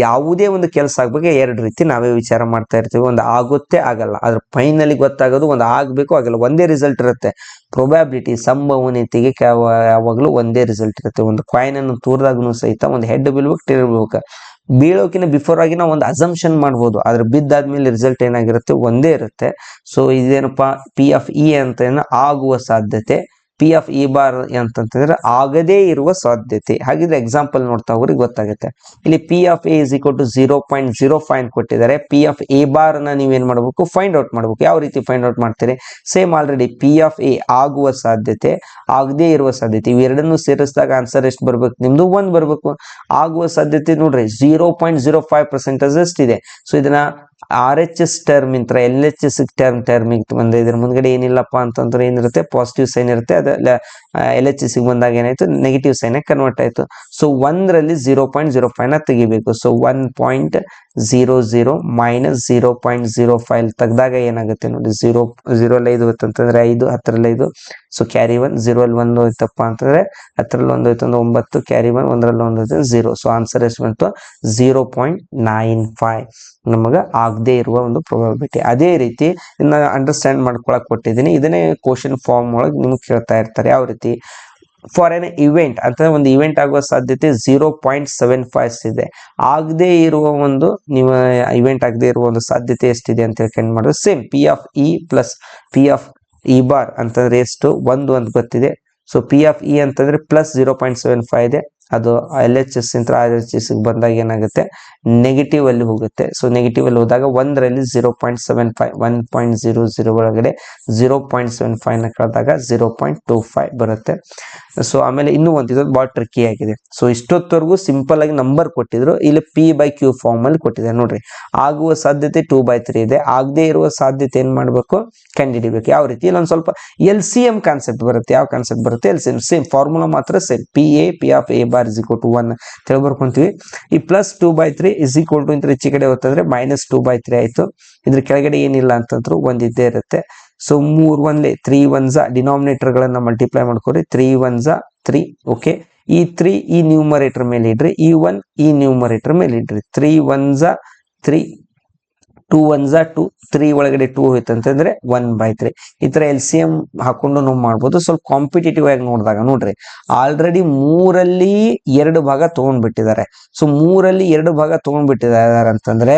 ಯಾವುದೇ ಒಂದು ಕೆಲಸ ಆಗ್ಬೇಕು ಎರಡು ರೀತಿ ನಾವೇ ವಿಚಾರ ಮಾಡ್ತಾ ಇರ್ತೀವಿ. ಒಂದು ಆಗುತ್ತೆ, ಆಗಲ್ಲ. ಅದ್ರ ಫೈನಲಿ ಗೊತ್ತಾಗೋದು ಒಂದು ಆಗ್ಬೇಕು, ಆಗಲ್ಲ, ಒಂದೇ ರಿಸಲ್ಟ್ ಇರುತ್ತೆ. ಪ್ರೊಬ್ಯಾಬಿಲಿಟಿ, ಸಂಭವನೀಯತೆಗೆ ಯಾವಾಗಲೂ ಒಂದೇ ರಿಸಲ್ಟ್ ಇರುತ್ತೆ. ಒಂದು ಕಾಯಿನ್ ಅನ್ನು ತೂರ್ದಾಗೂ ಸಹಿತ ಒಂದು ಹೆಡ್ ಬೀಳ್ಬೇಕು, ಟೇಲ್ ಬೀಳ್ಬೇಕು. ಬೀಳೋಕಿನ ಬಿಫೋರ್ ಆಗಿ ನಾವು ಒಂದು ಅಸಂಪ್ಷನ್ ಮಾಡ್ಬೋದು, ಆದ್ರೆ ಬಿದ್ದಾದ್ಮೇಲೆ ರಿಸಲ್ಟ್ ಏನಾಗಿರುತ್ತೆ, ಒಂದೇ ಇರುತ್ತೆ. ಸೊ ಇದೇನಪ್ಪಾ, ಪಿ ಆಫ್ ಇ ಅಂತ ಆಗುವ ಸಾಧ್ಯತೆ, ಪಿ ಆಫ್ ಇ ಬಾರ್ ಅಂತಂತಂದ್ರೆ ಆಗದೇ ಇರುವ ಸಾಧ್ಯತೆ. ಹಾಗಿದ್ರೆ ಎಕ್ಸಾಂಪಲ್ ನೋಡ್ತಾ ಹೋಗ್ರಿ ಗೊತ್ತಾಗುತ್ತೆ. ಇಲ್ಲಿ P of A is equal to 0.05 ಕೊಟ್ಟಿದ್ದಾರೆ. ಪಿ ಆಫ್ ಎ ಬಾರ್ ನ ನೀವೇನ್ ಮಾಡ್ಬೇಕು, ಫೈಂಡ್ ಔಟ್ ಮಾಡ್ಬೇಕು. ಯಾವ ರೀತಿ ಫೈಂಡ್ ಔಟ್ ಮಾಡ್ತೀರಿ? Same already P of A ಆಗುವ ಸಾಧ್ಯತೆ, ಆಗದೇ ಇರುವ ಸಾಧ್ಯತೆ, ಇವೆರಡನ್ನು ಸೇರಿಸಿದಾಗ ಆನ್ಸರ್ ಎಷ್ಟು ಬರ್ಬೇಕು ನಿಮ್ದು? 1 ಬರ್ಬೇಕು. ಆಗುವ ಸಾಧ್ಯತೆ ನೋಡ್ರಿ 0.05% ಅಷ್ಟಿದೆ. ಸೊ ಇದನ್ನ ಆರ್ ಎಚ್ ಎಸ್ ಟರ್ಮ್ ಇಂತ ಎಲ್ ಎಚ್ ಎಸ್ ಟರ್ಮ್ ಬಂದ ಇದ್ರ ಮುಂದ್ಗಡೆ ಏನಿಲ್ಲಪ್ಪ ಅಂತಂದ್ರೆ ಏನಿರುತ್ತೆ, ಪಾಸಿಟಿವ್ ಸೈನ್ ಇರುತ್ತೆ. ಅದ ಎಲ್ ಎಚ್ ಎಸ್ ಬಂದಾಗ ಏನಾಯ್ತು, ನೆಗೆಟಿವ್ ಸೈನ್ ಕನ್ವರ್ಟ್ ಆಯ್ತು. ಸೊ 1ರಲ್ಲಿ 0.05 ನ ತೆಗಿಬೇಕು. ಸೊ 1.00 ಮೈನಸ್ 0.05 ತೆಗ್ದಾಗ ಏನಾಗುತ್ತೆ ನೋಡಿ, 0 5 ಅಂತಂದ್ರೆ 5, 10ರಲ್ಲಿ 5. ಸೊ ಕ್ಯಾರಿ 1, 0 ಅಲ್ಲಿ 1 ಹೋಯ್ತಪ್ಪ ಅಂತಂದ್ರೆ 10ರಲ್ಲಿ 1 ಹೋಯ್ತು 9, ಕ್ಯಾರಿ 1, 1ರಲ್ಲಿ 1 ಹೋಯ್ತು 0. ಸೊ ಆನ್ಸರ್ ಎಷ್ಟು ಬಂತು? 0.95 ನಮಗ ಆಗದೆ ಇರುವ ಒಂದು ಪ್ರೊಬಬಿಲಿಟಿ. ಅದೇ ರೀತಿ ಇನ್ನ ಅಂಡರ್ಸ್ಟ್ಯಾಂಡ್ ಮಾಡ್ಕೊಳಕ್ ಕೊಟ್ಟಿದ್ದೀನಿ. ಇದನ್ನೇ ಕ್ವಶನ್ ಫಾರ್ಮ್ ಒಳಗೆ ನಿಮ್ಗೆ ಕೇಳ್ತಾ ಇರ್ತಾರೆ. ಯಾವ ರೀತಿ? ಫಾರ್ ಎನ್ ಇವೆಂಟ್ ಅಂತ ಒಂದು ಇವೆಂಟ್ ಆಗುವ ಸಾಧ್ಯತೆ 0.75 ಇದೆ. ಆಗದೆ ಇರುವ ಒಂದು ನೀವು ಇವೆಂಟ್ ಆಗದೆ ಇರುವ ಒಂದು ಸಾಧ್ಯತೆ ಎಷ್ಟಿದೆ ಅಂತ ಹೇಳ್ಕೊಂಡು ಮಾಡಿದ್ರೆ same P of E plus P of E bar ಅಂತಂದ್ರೆ ಎಷ್ಟು? 1 ಅಂತ ಗೊತ್ತಿದೆ. ಸೊ ಪಿ ಆಫ್ ಇ ಅಂತಂದ್ರೆ ಪ್ಲಸ್ 0.75 ಇದೆ. ಅದು ಎಲ್ ಎಚ್ ಎಸ್ ಇಂದ ಆರ್ ಎಚ್ ಎಸ್ ಬಂದಾಗ ಏನಾಗುತ್ತೆ, ನೆಗೆಟಿವ್ ಅಲ್ಲಿ ಹೋಗುತ್ತೆ. ಸೊ ನೆಗೆಟಿವ್ ಅಲ್ಲಿ ಹೋದಾಗ 1ರಲ್ಲಿ 0.75, 1.00 ಒಳಗಡೆ 0.75 ನ ಕಳೆದಾಗ 0.25 ಬರುತ್ತೆ. ಸೊ ಆಮೇಲೆ ಇನ್ನೂ ಒಂದು ಇದು ಬಹಳ ಟ್ರಿಕ್ಕಿ ಆಗಿದೆ. ಸೊ ಇಷ್ಟೊತ್ತವರೆಗೂ ಸಿಂಪಲ್ ಆಗಿ ನಂಬರ್ ಕೊಟ್ಟಿದ್ರು, ಇಲ್ಲಿ ಪಿ ಬೈ ಕ್ಯೂ ಫಾರ್ಮ್ ಅಲ್ಲಿ ಕೊಟ್ಟಿದ್ದಾರೆ ನೋಡ್ರಿ. ಆಗುವ ಸಾಧ್ಯತೆ 2/3 ಇದೆ. ಆಗದೆ ಇರುವ ಸಾಧ್ಯತೆ ಏನ್ ಮಾಡ್ಬೇಕು, ಕಂಡುಹಿಡಿಬೇಕು. ಯಾವ ರೀತಿ? ಇಲ್ಲೊಂದು ಸ್ವಲ್ಪ ಎಲ್ ಸಿ ಎಂ ಕಾನ್ಸೆಪ್ಟ್ ಬರುತ್ತೆ. ಯಾವ ಕಾನ್ಸೆಪ್ಟ್ ಬರುತ್ತೆ? L C M. Same formula ಮಾತ್ರ same. P of A bar is equal to 1 ತಿಳಿ ಬರ್ಕೊಂತೀವಿ. ಈ ಪ್ಲಸ್ 2/3 ಇಸ್ ಈಕ್ವಲ್ ಟು ಇಂತ ಈಚೆ ಕಡೆ ಹೋಗ್ತಂದ್ರೆ ಮೈನಸ್ 2/3 ಆಯ್ತು. ಇದ್ರ ಕೆಳಗಡೆ ಏನಿಲ್ಲ ಅಂತಂದ್ರು ಒಂದಿದ್ದೇ ಇರುತ್ತೆ. ಸೊ 3 1 3 1 ಡಿನಾಮಿನೇಟರ್ ಗಳನ್ನ ಮಲ್ಟಿಪ್ಲೈ ಮಾಡ್ಕೊರಿ. 3 1 3. ಓಕೆ, ಈ 3 ಈ ನ್ಯೂಮರೇಟರ್ ಮೇಲೆ ಇಡ್ರಿ, ಈ 1 ಈ ನ್ಯೂಮರೇಟರ್ ಮೇಲೆ ಇಡ್ರಿ. 3 1 3, 2 1 2, 3 ಒಳಗಡೆ 2 ಹೋಯ್ತು ಅಂತಂದ್ರೆ 1/3. ಈ ತರ ಎಲ್ ಸಿ ಎಂ ಹಾಕೊಂಡು ನಾವು ಮಾಡ್ಬೋದು. ಸ್ವಲ್ಪ ಕಾಂಪಿಟೇಟಿವ್ ಆಗಿ ನೋಡಿದಾಗ ನೋಡ್ರಿ, ಆಲ್ರೆಡಿ 3ರಲ್ಲಿ 2 ಭಾಗ ತಗೊಂಡ್ಬಿಟ್ಟಿದ್ದಾರೆ. ಸೊ 3ರಲ್ಲಿ 2 ಭಾಗ ತಗೊಂಡ್ಬಿಟ್ಟಿದ್ದಾರೆ ಅಂತಂದ್ರೆ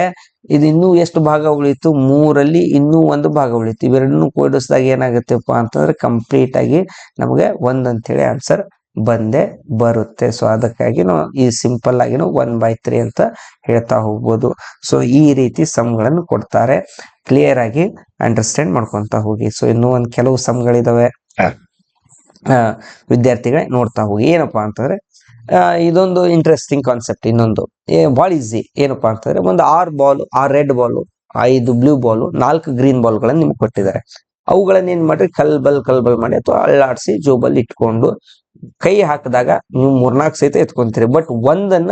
ಇದು ಇನ್ನೂ ಎಷ್ಟು ಭಾಗ ಉಳಿತು? 3ರಲ್ಲಿ ಇನ್ನೂ 1 ಭಾಗ ಉಳಿತು. ಇವೆರಡನ್ನು ಕೂಡಿಸಿದಾಗ ಏನಾಗುತ್ತೆಪ್ಪ ಅಂತಂದ್ರೆ ಕಂಪ್ಲೀಟ್ ಆಗಿ ನಮಗೆ 1 ಅಂತೇಳಿ ಆನ್ಸರ್ ಬಂದೇ ಬರುತ್ತೆ. ಸೊ ಅದಕ್ಕಾಗಿ ನಾವು ಈ ಸಿಂಪಲ್ ಆಗಿ 1/3 ಅಂತ ಹೇಳ್ತಾ ಹೋಗ್ಬೋದು. ಸೊ ಈ ರೀತಿ ಸಮ್ಗಳನ್ನು ಕೊಡ್ತಾರೆ. ಕ್ಲಿಯರ್ ಆಗಿ ಅಂಡರ್ಸ್ಟ್ಯಾಂಡ್ ಮಾಡ್ಕೊಂತ ಹೋಗಿ. ಸೊ ಇನ್ನೂ ಒಂದು ಕೆಲವು ಸಮ್ಗಳಿದಾವೆ, ವಿದ್ಯಾರ್ಥಿಗಳೇ ನೋಡ್ತಾ ಹೋಗಿ. ಏನಪ್ಪಾ ಅಂತಂದ್ರೆ ಇದೊಂದು ಇಂಟ್ರೆಸ್ಟಿಂಗ್ ಕಾನ್ಸೆಪ್ಟ್. ಇನ್ನೊಂದು ಭಾಳ ಈಸಿ. ಏನಪ್ಪಾ ಅಂತಂದ್ರೆ ಒಂದು 6 ball, 6 red ball, 5 blue ball, 4 green ball ಗಳನ್ನ ನಿಮ್ಗೆ ಕೊಟ್ಟಿದ್ದಾರೆ. ಅವುಗಳನ್ನ ಏನ್ ಮಾಡ್ರಿ, ಕಲ್ಬಲ್ ಮಾಡಿ ಅಥವಾ ಅಳ್ಳಾಡಿಸಿ ಜೋಬಲ್ಲಿ ಇಟ್ಕೊಂಡು ಕೈ ಹಾಕಿದಾಗ ನೀವು 3-4 ಸಹಿತ ಎತ್ಕೊಂತೀರಿ. ಬಟ್ ಒಂದನ್ನ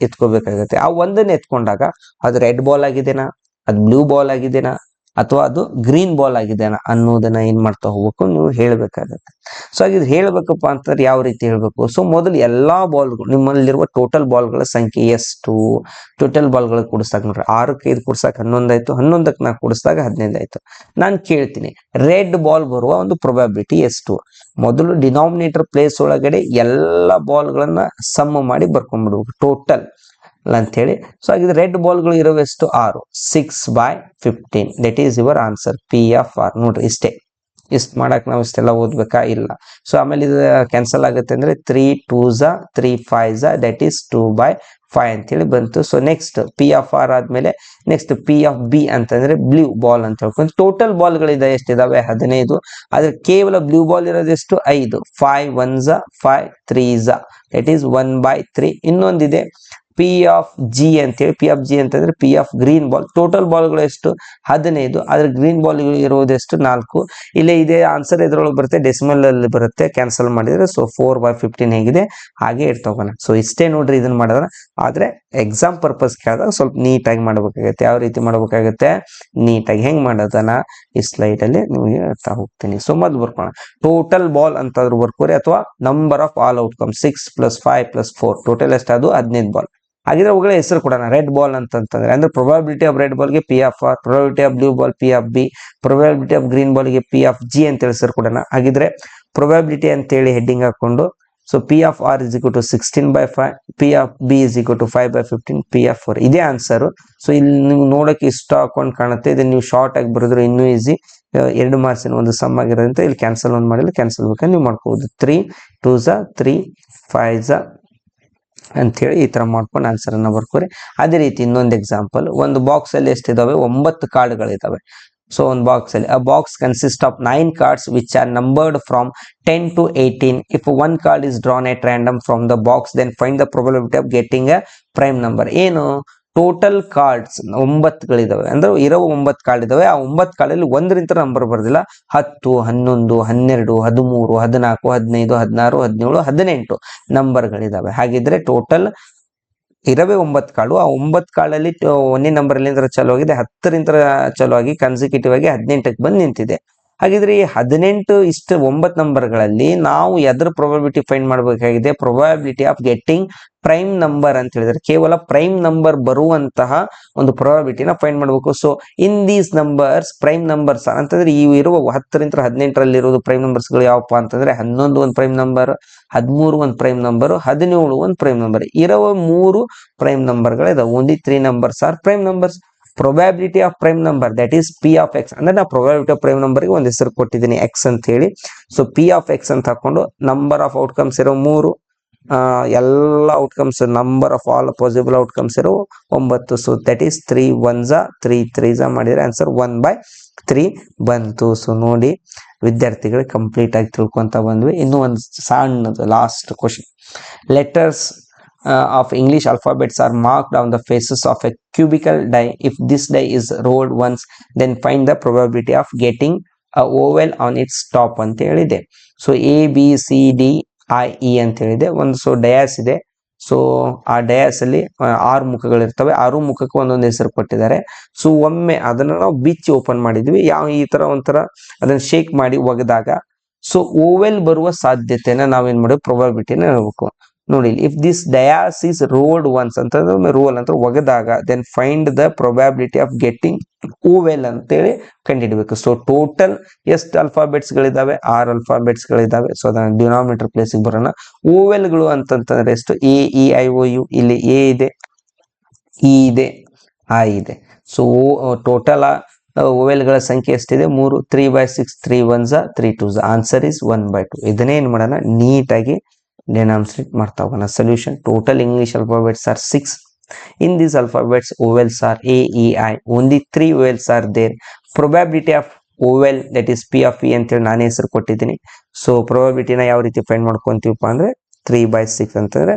ಎತ್ಕೋಬೇಕಾಗತ್ತೆ. ಆ ಒಂದನ್ನ ಎತ್ಕೊಂಡಾಗ ಅದು ರೆಡ್ ಬಾಲ್ ಆಗಿದೆನಾ, ಅದು ಬ್ಲೂ ಬಾಲ್ ಆಗಿದೆನಾ, ಅಥವಾ ಅದು ಗ್ರೀನ್ ಬಾಲ್ ಆಗಿದೆನಾ ಅನ್ನೋದನ್ನ ಏನ್ ಮಾಡ್ತಾ ಹೋಗ್ಬೇಕು, ನೀವು ಹೇಳ್ಬೇಕಾಗತ್ತೆ. ಸೊ ಹಾಗಿದ್ರೆ ಹೇಳ್ಬೇಕಪ್ಪ ಅಂತಂದ್ರೆ ಯಾವ ರೀತಿ ಹೇಳ್ಬೇಕು? ಸೊ ಮೊದಲು ಎಲ್ಲಾ ಬಾಲ್ಗಳು, ನಿಮ್ಮಲ್ಲಿರುವ ಟೋಟಲ್ ಬಾಲ್ಗಳ ಸಂಖ್ಯೆ ಎಷ್ಟು? ಟೋಟಲ್ ಬಾಲ್ಗಳು ಕೂಡಿಸ್ದಾಗ ನೋಡ್ರಿ, 6ಕ್ಕೆ 5 ಕೂಡಿಸ್ದಾಗ 11 ಆಯ್ತು, 11ಕ್ಕೆ 4 ಕೂಡಿಸ್ದಾಗ 15 ಆಯ್ತು. ನಾನು ಕೇಳ್ತೀನಿ, ರೆಡ್ ಬಾಲ್ ಬರುವ ಒಂದು ಪ್ರೊಬ್ಯಾಬಿಲಿಟಿ ಎಷ್ಟು? ಮೊದಲು ಡಿನಾಮಿನೇಟರ್ ಪ್ಲೇಸ್ ಒಳಗಡೆ ಎಲ್ಲ ಬಾಲ್ಗಳನ್ನ ಸಮ್ ಮಾಡಿ ಬರ್ಕೊಂಡ್ಬಿಡ್ಬೇಕು ಟೋಟಲ್ ಅಂತ ಹೇಳಿ. ಸೊ ಹಾಗಿದ್ರೆ ರೆಡ್ ಬಾಲ್ಗಳು ಇರೋವೆಷ್ಟು? 6. 6/15 that is your answer. P of R ನೋಡ್ರಿ. ಇಷ್ಟು ಮಾಡಕ್ ನಾವು ಇಷ್ಟೆಲ್ಲ ಓದ್ಬೇಕಾ? ಇಲ್ಲ. ಸೊ ಆಮೇಲೆ ಇದು ಕ್ಯಾನ್ಸಲ್ ಆಗುತ್ತೆ ಅಂದ್ರೆ 3 2s 3 5s ದಟ್ ಈಸ್ 2/5 ಅಂತೇಳಿ ಬಂತು. So next P of R ಆದ್ಮೇಲೆ ನೆಕ್ಸ್ಟ್ ಪಿ ಆಫ್ ಬಿ ಅಂತಂದ್ರೆ ಬ್ಲೂ ಬಾಲ್ ಅಂತ ಹೇಳ್ಕೊಂಡು ಟೋಟಲ್ ಬಾಲ್ಗಳಿದೆ ಎಷ್ಟಿದಾವೆ? 15. ಆದ್ರೆ ಕೇವಲ ಬ್ಲೂ ಬಾಲ್ ಇರೋದೆಷ್ಟು? 5. 5 1s 5 3s ದಟ್ ಈಸ್ 1/3. ಇನ್ನೊಂದಿದೆ ಪಿ ಆಫ್ ಜಿ ಅಂತೇಳಿ, ಪಿ ಆಫ್ ಜಿ ಅಂತಂದ್ರೆ P of green ball. Total ಬಾಲ್ಗಳು ಎಷ್ಟು 15, ಆದ್ರೆ ಗ್ರೀನ್ ಬಾಲ್ ಇರುವುದು ಎಷ್ಟು 4. ಇಲ್ಲಿ ಇದೇ ಆನ್ಸರ್ ಇದ್ರೊಳಗೆ ಬರುತ್ತೆ, ಡೆಸಿಮಲ್ ಅಲ್ಲಿ ಬರುತ್ತೆ, ಕ್ಯಾನ್ಸಲ್ ಮಾಡಿದ್ರೆ. ಸೊ 4/15 ಹೇಗಿದೆ ಹಾಗೆ ಇರ್ತೋಗೋಣ. ಸೊ ಇಷ್ಟೇ ನೋಡ್ರಿ ಇದನ್ನ ಮಾಡಿದ್ರೆ. ಆದ್ರೆ ಎಕ್ಸಾಮ್ ಪರ್ಪಸ್ ಕೇಳಿದಾಗ ಸ್ವಲ್ಪ ನೀಟಾಗಿ ಮಾಡ್ಬೇಕಾಗತ್ತೆ. ಯಾವ ರೀತಿ ಮಾಡ್ಬೇಕಾಗತ್ತೆ, ನೀಟಾಗಿ ಹೆಂಗ್ ಮಾಡೋದನ್ನ ಈ ಸ್ಲೈಡ್ ಅಲ್ಲಿ ನಿಮಗೆ ಹೇಳ್ತಾ ಹೋಗ್ತೀನಿ. ಸೊ ಮೊದಲು ಬರ್ಕೋಣ, ಟೋಟಲ್ ಬಾಲ್ ಅಂತಾದ್ರು ಬರ್ಕೋರಿ, ಅಥವಾ number of all outcome 6 + 5 + 4 total ಎಷ್ಟದು 15 ಬಾಲ್. ಹಾಗಿದ್ರೆ ಅವುಗಳ ಹೆಸರು ಕೊಡೋಣ. ರೆಡ್ ಬಾಲ್ ಅಂತಂದ್ರೆ ಅಂದ್ರೆ ಪ್ರೊಬಾಬಿಲಿಟಿ ಆಫ್ ರೆಡ್ ಬಾಲ್ಗೆ P of R, probability of blue ball P of B, probability of green ಬಾಲ್ಗೆ ಪಿ ಆಫ್ ಜಿ ಅಂತ ಹೆಸರು ಕೊಡೋಣ. ಹಾಗಿದ್ರೆ ಪ್ರೊಬಾಬಿಲಿಟಿ ಅಂತೇಳಿ ಹೆಡ್ಡಿಂಗ್ ಹಾಕೊಂಡು, so P of R = 16/5, P of B = 5/15, P of 4 ಇದೇ ಆನ್ಸರ್. ಸೊ ಇಲ್ಲಿ ನೀವು ನೋಡಕ್ಕೆ ಇಷ್ಟ ಹಾಕೊಂಡು ಕಾಣುತ್ತೆ, ಇದನ್ನ ನೀವು ಶಾರ್ಟ್ ಆಗಿ ಬರೆದ್ರೆ ಇನ್ನೂ ಈಸಿ. 2 ಮಾರ್ಕ್ಸಿನ ಒಂದು ಸಮ್ ಆಗಿರೋದ್ರಿಂದ ಇಲ್ಲಿ ಕ್ಯಾನ್ಸಲ್ ಒಂದು ಮಾಡಿಲ್ಲ, ಕ್ಯಾನ್ಸಲ್ ಬೇಕಾದ್ರೆ ನೀವು ಮಾಡ್ಕೋಬಹುದು. 3 2s 3 5s ಅಂತೇಳಿ ಈ ತರ ಮಾಡ್ಕೊಂಡು ಆನ್ಸರ್ ಅನ್ನ ಬರ್ಕೋರಿ. ಅದೇ ರೀತಿ ಇನ್ನೊಂದು ಎಕ್ಸಾಂಪಲ್, ಒಂದು ಬಾಕ್ಸ್ ಅಲ್ಲಿ ಎಷ್ಟಿದಾವೆ 9 ಕಾರ್ಡ್ಗಳಿದಾವೆ. ಸೊ ಒಂದು ಬಾಕ್ಸ್ ಅಲ್ಲಿ, a box consists of 9 cards which are numbered from 10 to 18. If one card is drawn at random from the box, then find the probability of getting a prime number. ಏನು total cards 9ಗಳಿದಾವೆ ಅಂದ್ರೆ ಇರೋ 9 card ಇದಾವೆ. ಆ 9 ಕಾರ್ಡಲ್ಲಿ ಒಂದರಿಂದ number ಬರ್ದಿಲ್ಲ. 10 11 12 13 14 15 16 17 18 ನಂಬರ್ಗಳಿದಾವೆ. ಹಾಗಿದ್ರೆ total ಇರವೇ 9 card. ಆ 9 ಕಾರ್ಡಲ್ಲಿ ಒಂದೇ ನಂಬರ್ ಅಲ್ಲಿಂದ ಚಾಲು ಆಗಿದೆ, 10ರಿಂದ ಚಾಲು ಆಗಿ ಕನ್ಸಿಕ್ಯೂಟಿವ್ ಆಗಿ 18ಕ್ಕೆ ಬಂದು ನಿಂತಿದೆ. ಹಾಗಿದ್ರೆ ಈ 18 ಇಷ್ಟು 9 ನಂಬರ್ಗಳಲ್ಲಿ ನಾವು ಎದ್ರ ಪ್ರೊಬಬಿಲಿಟಿ ಫೈಂಡ್ ಮಾಡಬೇಕಾಗಿದೆ, probability of getting prime number ಅಂತ ಹೇಳಿದ್ರೆ ಕೇವಲ ಪ್ರೈಮ್ ನಂಬರ್ ಬರುವಂತಹ ಒಂದು ಪ್ರೊಬಬಿಲಿಟಿನ ಫೈಂಡ್ ಮಾಡಬೇಕು. So in these numbers prime numbers ಅಂತಂದ್ರೆ ಈ ಇರುವ 10ರಿಂದ 18ರಲ್ಲಿ ಇರುವುದು ಪ್ರೈಮ್ ನಂಬರ್ಸ್ ಗಳು ಯಾವಪ್ಪ ಅಂತಂದ್ರೆ 11 ಒಂದು ಪ್ರೈಮ್ ನಂಬರ್, 13 ಒಂದು ಪ್ರೈಮ್ ನಂಬರ್, 17 ಒಂದು ಪ್ರೈಮ್ ನಂಬರ್. ಇರುವ 3 ಪ್ರೈಮ್ ನಂಬರ್ ಗಳಿದಾವೆ. Only 3 numbers are prime numbers. Probability of prime number that is P of X ಅಂದ್ರೆ ನಾ ಪ್ರೊಬ್ಯಾಬಿಲಿಟಿ ಆಫ್ ಪ್ರೈಮ್ ನಂಬರ್ಗೆ ಒಂದು ಹೆಸರು ಕೊಟ್ಟಿದ್ದೀನಿ ಎಕ್ಸ್ ಅಂತ ಹೇಳಿ. ಸೊ ಪಿ ಆಫ್ ಎಕ್ಸ್ ಅಂತ ಹಾಕೊಂಡು ನಂಬರ್ ಆಫ್ ಔಟ್ಕಮ್ಸ್ ಇರೋ 3, ಎಲ್ಲ outcomes number of all possible outcomes ಇರೋ 9. So that is 3 1s 3 3s ಮಾಡಿದ್ರೆ ಆನ್ಸರ್ 1/3 ಬಂತು. ಸೊ ನೋಡಿ ವಿದ್ಯಾರ್ಥಿಗಳು ಕಂಪ್ಲೀಟ್ ಆಗಿ ತಿಳ್ಕೊಂತ ಬಂದ್ವಿ. ಇನ್ನು ಒಂದು ಸಣ್ಣದು last question. Letters of English alphabets are marked on the faces of a cubical die. If this die is rolled once, then find the probability of getting a oval on its top ಅಂತ ಹೇಳಿದೆ. So A B C D I E ಅಂತ ಹೇಳಿದೆ. ಒಂದು so Dias ಇದೆ. So ಆ ಡಯಾಸ್ ಅಲ್ಲಿ 6 ಮುಖಗಳಿರ್ತವೆ. 6 ಮುಖಕ್ಕೆ ಒಂದೊಂದು ಹೆಸರು ಕೊಟ್ಟಿದ್ದಾರೆ. ಸೊ ಒಮ್ಮೆ ಅದನ್ನ ನಾವು ಬಿಚ್ಚಿ ಓಪನ್ ಮಾಡಿದ್ವಿ, ಈ ತರ ಒಂಥರ ಅದನ್ನ ಶೇಕ್ ಮಾಡಿ ಒಗೆದಾಗ ಸೊ ಓವೆಲ್ ಬರುವ ಸಾಧ್ಯತೆನ ನಾವೇನ್ ಮಾಡಬೇಕು, ಪ್ರೊಬಬಿಲಿಟಿನ ಹೇಳ್ಬೇಕು. ನೋಡಿ, if this dice is rolled once ಅಂತಂದ್ರೆ ರೋಲ್ ಅಂತ ಒಗೆದಾಗ then find the probability of getting vowel ಅಂತೇಳಿ ಕಂಡುಹಿಡಬೇಕು. ಸೊ ಟೋಟಲ್ ಎಷ್ಟು ಅಲ್ಫಾಬೆಟ್ಸ್ ಗಳಿದಾವೆ, 6 ಅಲ್ಫಾಬೆಟ್ಸ್ ಗಳಿದಾವೆ. ಸೊ ಅದನ್ನ ಡಿನಾಮಿನೇಟರ್ ಪ್ಲೇಸಿಗೆ ಬರೋಣ. ಓವೆಲ್ಗಳು ಅಂತಂತಂದ್ರೆ ಎಷ್ಟು, A E I O U. ಇಲ್ಲಿ ಎ ಇದೆ, ಇ ಇದೆ, ಐ ಇದೆ. ಸೊ ಟೋಟಲ್ ಓವೆಲ್ಗಳ ಸಂಖ್ಯೆ ಎಷ್ಟಿದೆ 3. 3/6 3 1s 3 2s ಆನ್ಸರ್ ಇಸ್ 1/2. ಇದನ್ನೇ ಏನ್ ಮಾಡೋಣ, ನೀಟಾಗಿ ಡೆನಾಮಿನೇಟ್ ಮಾಡ್ತಾ ಹೋಗೋಣ. Solution, total English alphabets are 6. In these alphabets vowels are A, E, I. Only 3 vowels are there. Probability of vowel that is P of E ಅಂತೇಳಿ ನಾನೇ ಹೆಸರು ಕೊಟ್ಟಿದ್ದೀನಿ. ಸೊ ಪ್ರೊಬಬಿಲಿಟಿನ ಯಾವ ರೀತಿ ಫೈಂಡ್ ಮಾಡ್ಕೊಂತೀವಪ್ಪ ಅಂದ್ರೆ 3/6 ಅಂತಂದ್ರೆ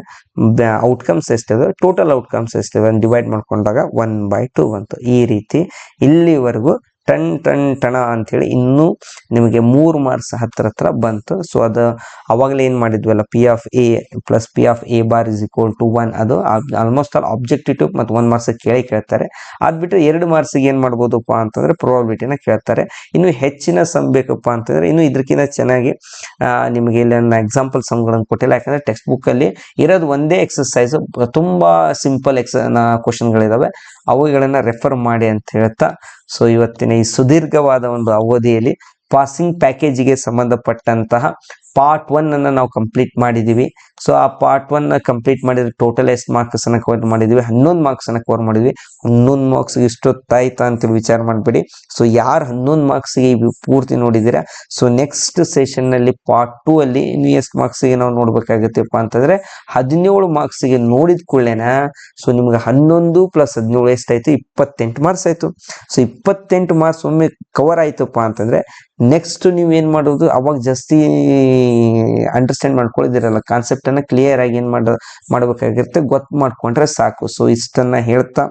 ಔಟ್ಕಮ್ಸ್ ಎಷ್ಟಿದೆ, ಟೋಟಲ್ ಔಟ್ಕಮ್ಸ್ ಎಷ್ಟಿದೆ ಡಿವೈಡ್ ಮಾಡ್ಕೊಂಡಾಗ 1/2 ಬಂತು. ಈ ರೀತಿ ಇಲ್ಲಿವರೆಗೂ ಟಣ ಅಂತೇಳಿ ಇನ್ನೂ ನಿಮಗೆ 3 ಮಾರ್ಕ್ಸ್ ಹತ್ರ ಬಂತು. ಸೊ ಅದು ಅವಾಗಲೇ ಏನ್ ಮಾಡಿದ್ವಲ್ಲ, P of A plus P of A bar is equal to 1. ಅದು ಆಲ್ಮೋಸ್ಟ್ ಆಲ್ ಆಬ್ಜೆಕ್ಟಿವ್ ಮತ್ತು 1 ಮಾರ್ಕ್ಸ್ ಕೇಳ್ತಾರೆ. ಅದ್ಬಿಟ್ಟು 2 ಮಾರ್ಕ್ಸ್ಗೆ ಏನ್ ಮಾಡ್ಬೋದಪ್ಪ ಅಂತಂದ್ರೆ ಪ್ರೊಬಬಿಲಿಟಿನ ಕೇಳ್ತಾರೆ. ಇನ್ನು ಹೆಚ್ಚಿನ ಸಮ್ ಬೇಕಪ್ಪ ಅಂತಂದ್ರೆ ಇನ್ನು ಇದಕ್ಕಿಂತ ಚೆನ್ನಾಗಿ ನಿಮಗೆ ಇಲ್ಲಿ ಎಕ್ಸಾಂಪಲ್ ಸಮ್ಗಳನ್ನು ಕೊಟ್ಟಿಲ್ಲ, ಯಾಕಂದ್ರೆ ಟೆಕ್ಸ್ಟ್ ಬುಕ್ ಅಲ್ಲಿ ಇರೋದು ಒಂದೇ ಎಕ್ಸರ್ಸೈಸ್, ತುಂಬಾ ಸಿಂಪಲ್ ಕ್ವಶನ್ಗಳಿದಾವೆ, ಅವುಗಳನ್ನ ರೆಫರ್ ಮಾಡಿ ಅಂತ ಹೇಳ್ತಾ, ಸೊ ಇವತ್ತಿನ ಈ ಸುದೀರ್ಘವಾದ ಒಂದು ಅವಧಿಯಲ್ಲಿ ಪಾಸಿಂಗ್ ಪ್ಯಾಕೇಜಿಗೆ ಸಂಬಂಧಪಟ್ಟಂತಹ ಪಾರ್ಟ್ 1 ಅನ್ನ ನಾವು ಕಂಪ್ಲೀಟ್ ಮಾಡಿದೀವಿ. ಸೊ ಆ ಪಾರ್ಟ್ 1 ಕಂಪ್ಲೀಟ್ ಮಾಡಿದ್ರೆ ಟೋಟಲ್ ಎಷ್ಟು ಮಾರ್ಕ್ಸ್ ಅನ್ನ ಕವರ್ ಮಾಡಿದ್ವಿ, 11 ಮಾರ್ಕ್ಸ್ ಅನ್ನ ಕವರ್ ಮಾಡಿದ್ವಿ. 11 ಮಾರ್ಕ್ಸ್ ಇಷ್ಟೊತ್ತಾಯ್ತಾ ಅಂತ ವಿಚಾರ ಮಾಡ್ಬೇಡಿ. ಸೊ ಯಾರು 11 ಮಾರ್ಕ್ಸ್ ಗೆ ಪೂರ್ತಿ ನೋಡಿದಿರಾ, ಸೊ ನೆಕ್ಸ್ಟ್ ಸೆಷನ್ ನಲ್ಲಿ ಪಾರ್ಟ್ 2 ಅಲ್ಲಿ ಇನ್ನು ಎಷ್ಟು ಮಾರ್ಕ್ಸ್ ಗೆ ನಾವು ನೋಡ್ಬೇಕಾಗತ್ತಪ್ಪ ಅಂತಂದ್ರೆ 17 ಮಾರ್ಕ್ಸ್ ಗೆ ನೋಡಿದ ಕೂಡಲೇನ ಸೊ ನಿಮ್ಗೆ 11 + 17 ಎಷ್ಟಾಯ್ತು, 28 ಮಾರ್ಕ್ಸ್ ಆಯ್ತು. ಸೊ 28 ಮಾರ್ಕ್ಸ್ ಒಮ್ಮೆ ಕವರ್ ಆಯ್ತಪ್ಪ ಅಂತಂದ್ರೆ ನೆಕ್ಸ್ಟ್ ನೀವ್ ಏನ್ ಮಾಡೋದು, ಅವಾಗ ಜಾಸ್ತಿ ಅಂಡರ್ಸ್ಟ್ಯಾಂಡ್ ಮಾಡ್ಕೊಳ್ಳಿದಿರಲ್ಲ, ಕಾನ್ಸೆಪ್ಟ್ ಅನ್ನ ಕ್ಲಿಯರ್ ಆಗಿ ಏನ್ ಮಾಡಬೇಕಾಗಿರುತ್ತೆ ಗೊತ್ತು ಮಾಡ್ಕೊಂಡ್ರೆ ಸಾಕು. ಸೊ ಇಷ್ಟನ್ನ ಹೇಳ್ತಾ,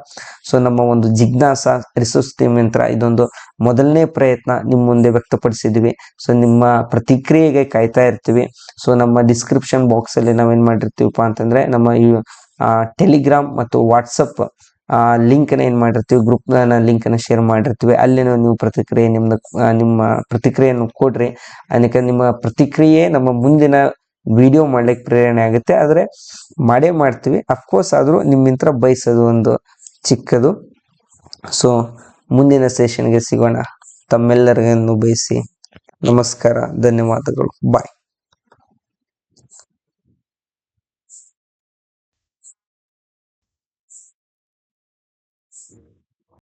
ಸೊ ನಮ್ಮ ಒಂದು ಜಿಜ್ಞಾಸ ರಿಸೋರ್ಸ್ ಟೀಮ್ ಯಂತ್ರ ಇದೊಂದು ಮೊದಲನೇ ಪ್ರಯತ್ನ ನಿಮ್ಮ ಮುಂದೆ ವ್ಯಕ್ತಪಡಿಸಿದ್ವಿ. ಸೊ ನಿಮ್ಮ ಪ್ರತಿಕ್ರಿಯೆಗೆ ಕಾಯ್ತಾ ಇರ್ತೀವಿ. ಸೊ ನಮ್ಮ ಡಿಸ್ಕ್ರಿಪ್ಷನ್ ಬಾಕ್ಸ್ ಅಲ್ಲಿ ನಾವೇನ್ ಮಾಡಿರ್ತೀವಪ್ಪ ಅಂತಂದ್ರೆ ನಮ್ಮ ಈ ಟೆಲಿಗ್ರಾಮ್ ಮತ್ತು ವಾಟ್ಸಪ್ ಲಿಂಕ್ ಏನ್ ಮಾಡಿರ್ತೀವಿ, ಗ್ರೂಪ್ ಲಿಂಕ್ ಅನ್ನ ಶೇರ್ ಮಾಡಿರ್ತೀವಿ. ಅಲ್ಲಿ ನೀವು ಪ್ರತಿಕ್ರಿಯೆ ನಿಮ್ಮ ಪ್ರತಿಕ್ರಿಯೆಯನ್ನು ಕೊಡ್ರಿ. ಅದಕ್ಕೆ ನಿಮ್ಮ ಪ್ರತಿಕ್ರಿಯೆ ನಮ್ಮ ಮುಂದಿನ ವಿಡಿಯೋ ಮಾಡ್ಲಿಕ್ಕೆ ಪ್ರೇರಣೆ ಆಗುತ್ತೆ. ಆದ್ರೆ ಮಾಡೇ ಮಾಡ್ತೀವಿ ಅಫ್ಕೋರ್ಸ್, ಆದ್ರೂ ನಿಮ್ಮಿಂತ್ರ ಬಯಸೋದು ಒಂದು ಚಿಕ್ಕದು. ಸೊ ಮುಂದಿನ ಸೆಷನ್ಗೆ ಸಿಗೋಣ. ತಮ್ಮೆಲ್ಲರಿಗೂ ಬಯಸಿ ನಮಸ್ಕಾರ, ಧನ್ಯವಾದಗಳು, ಬಾಯ್.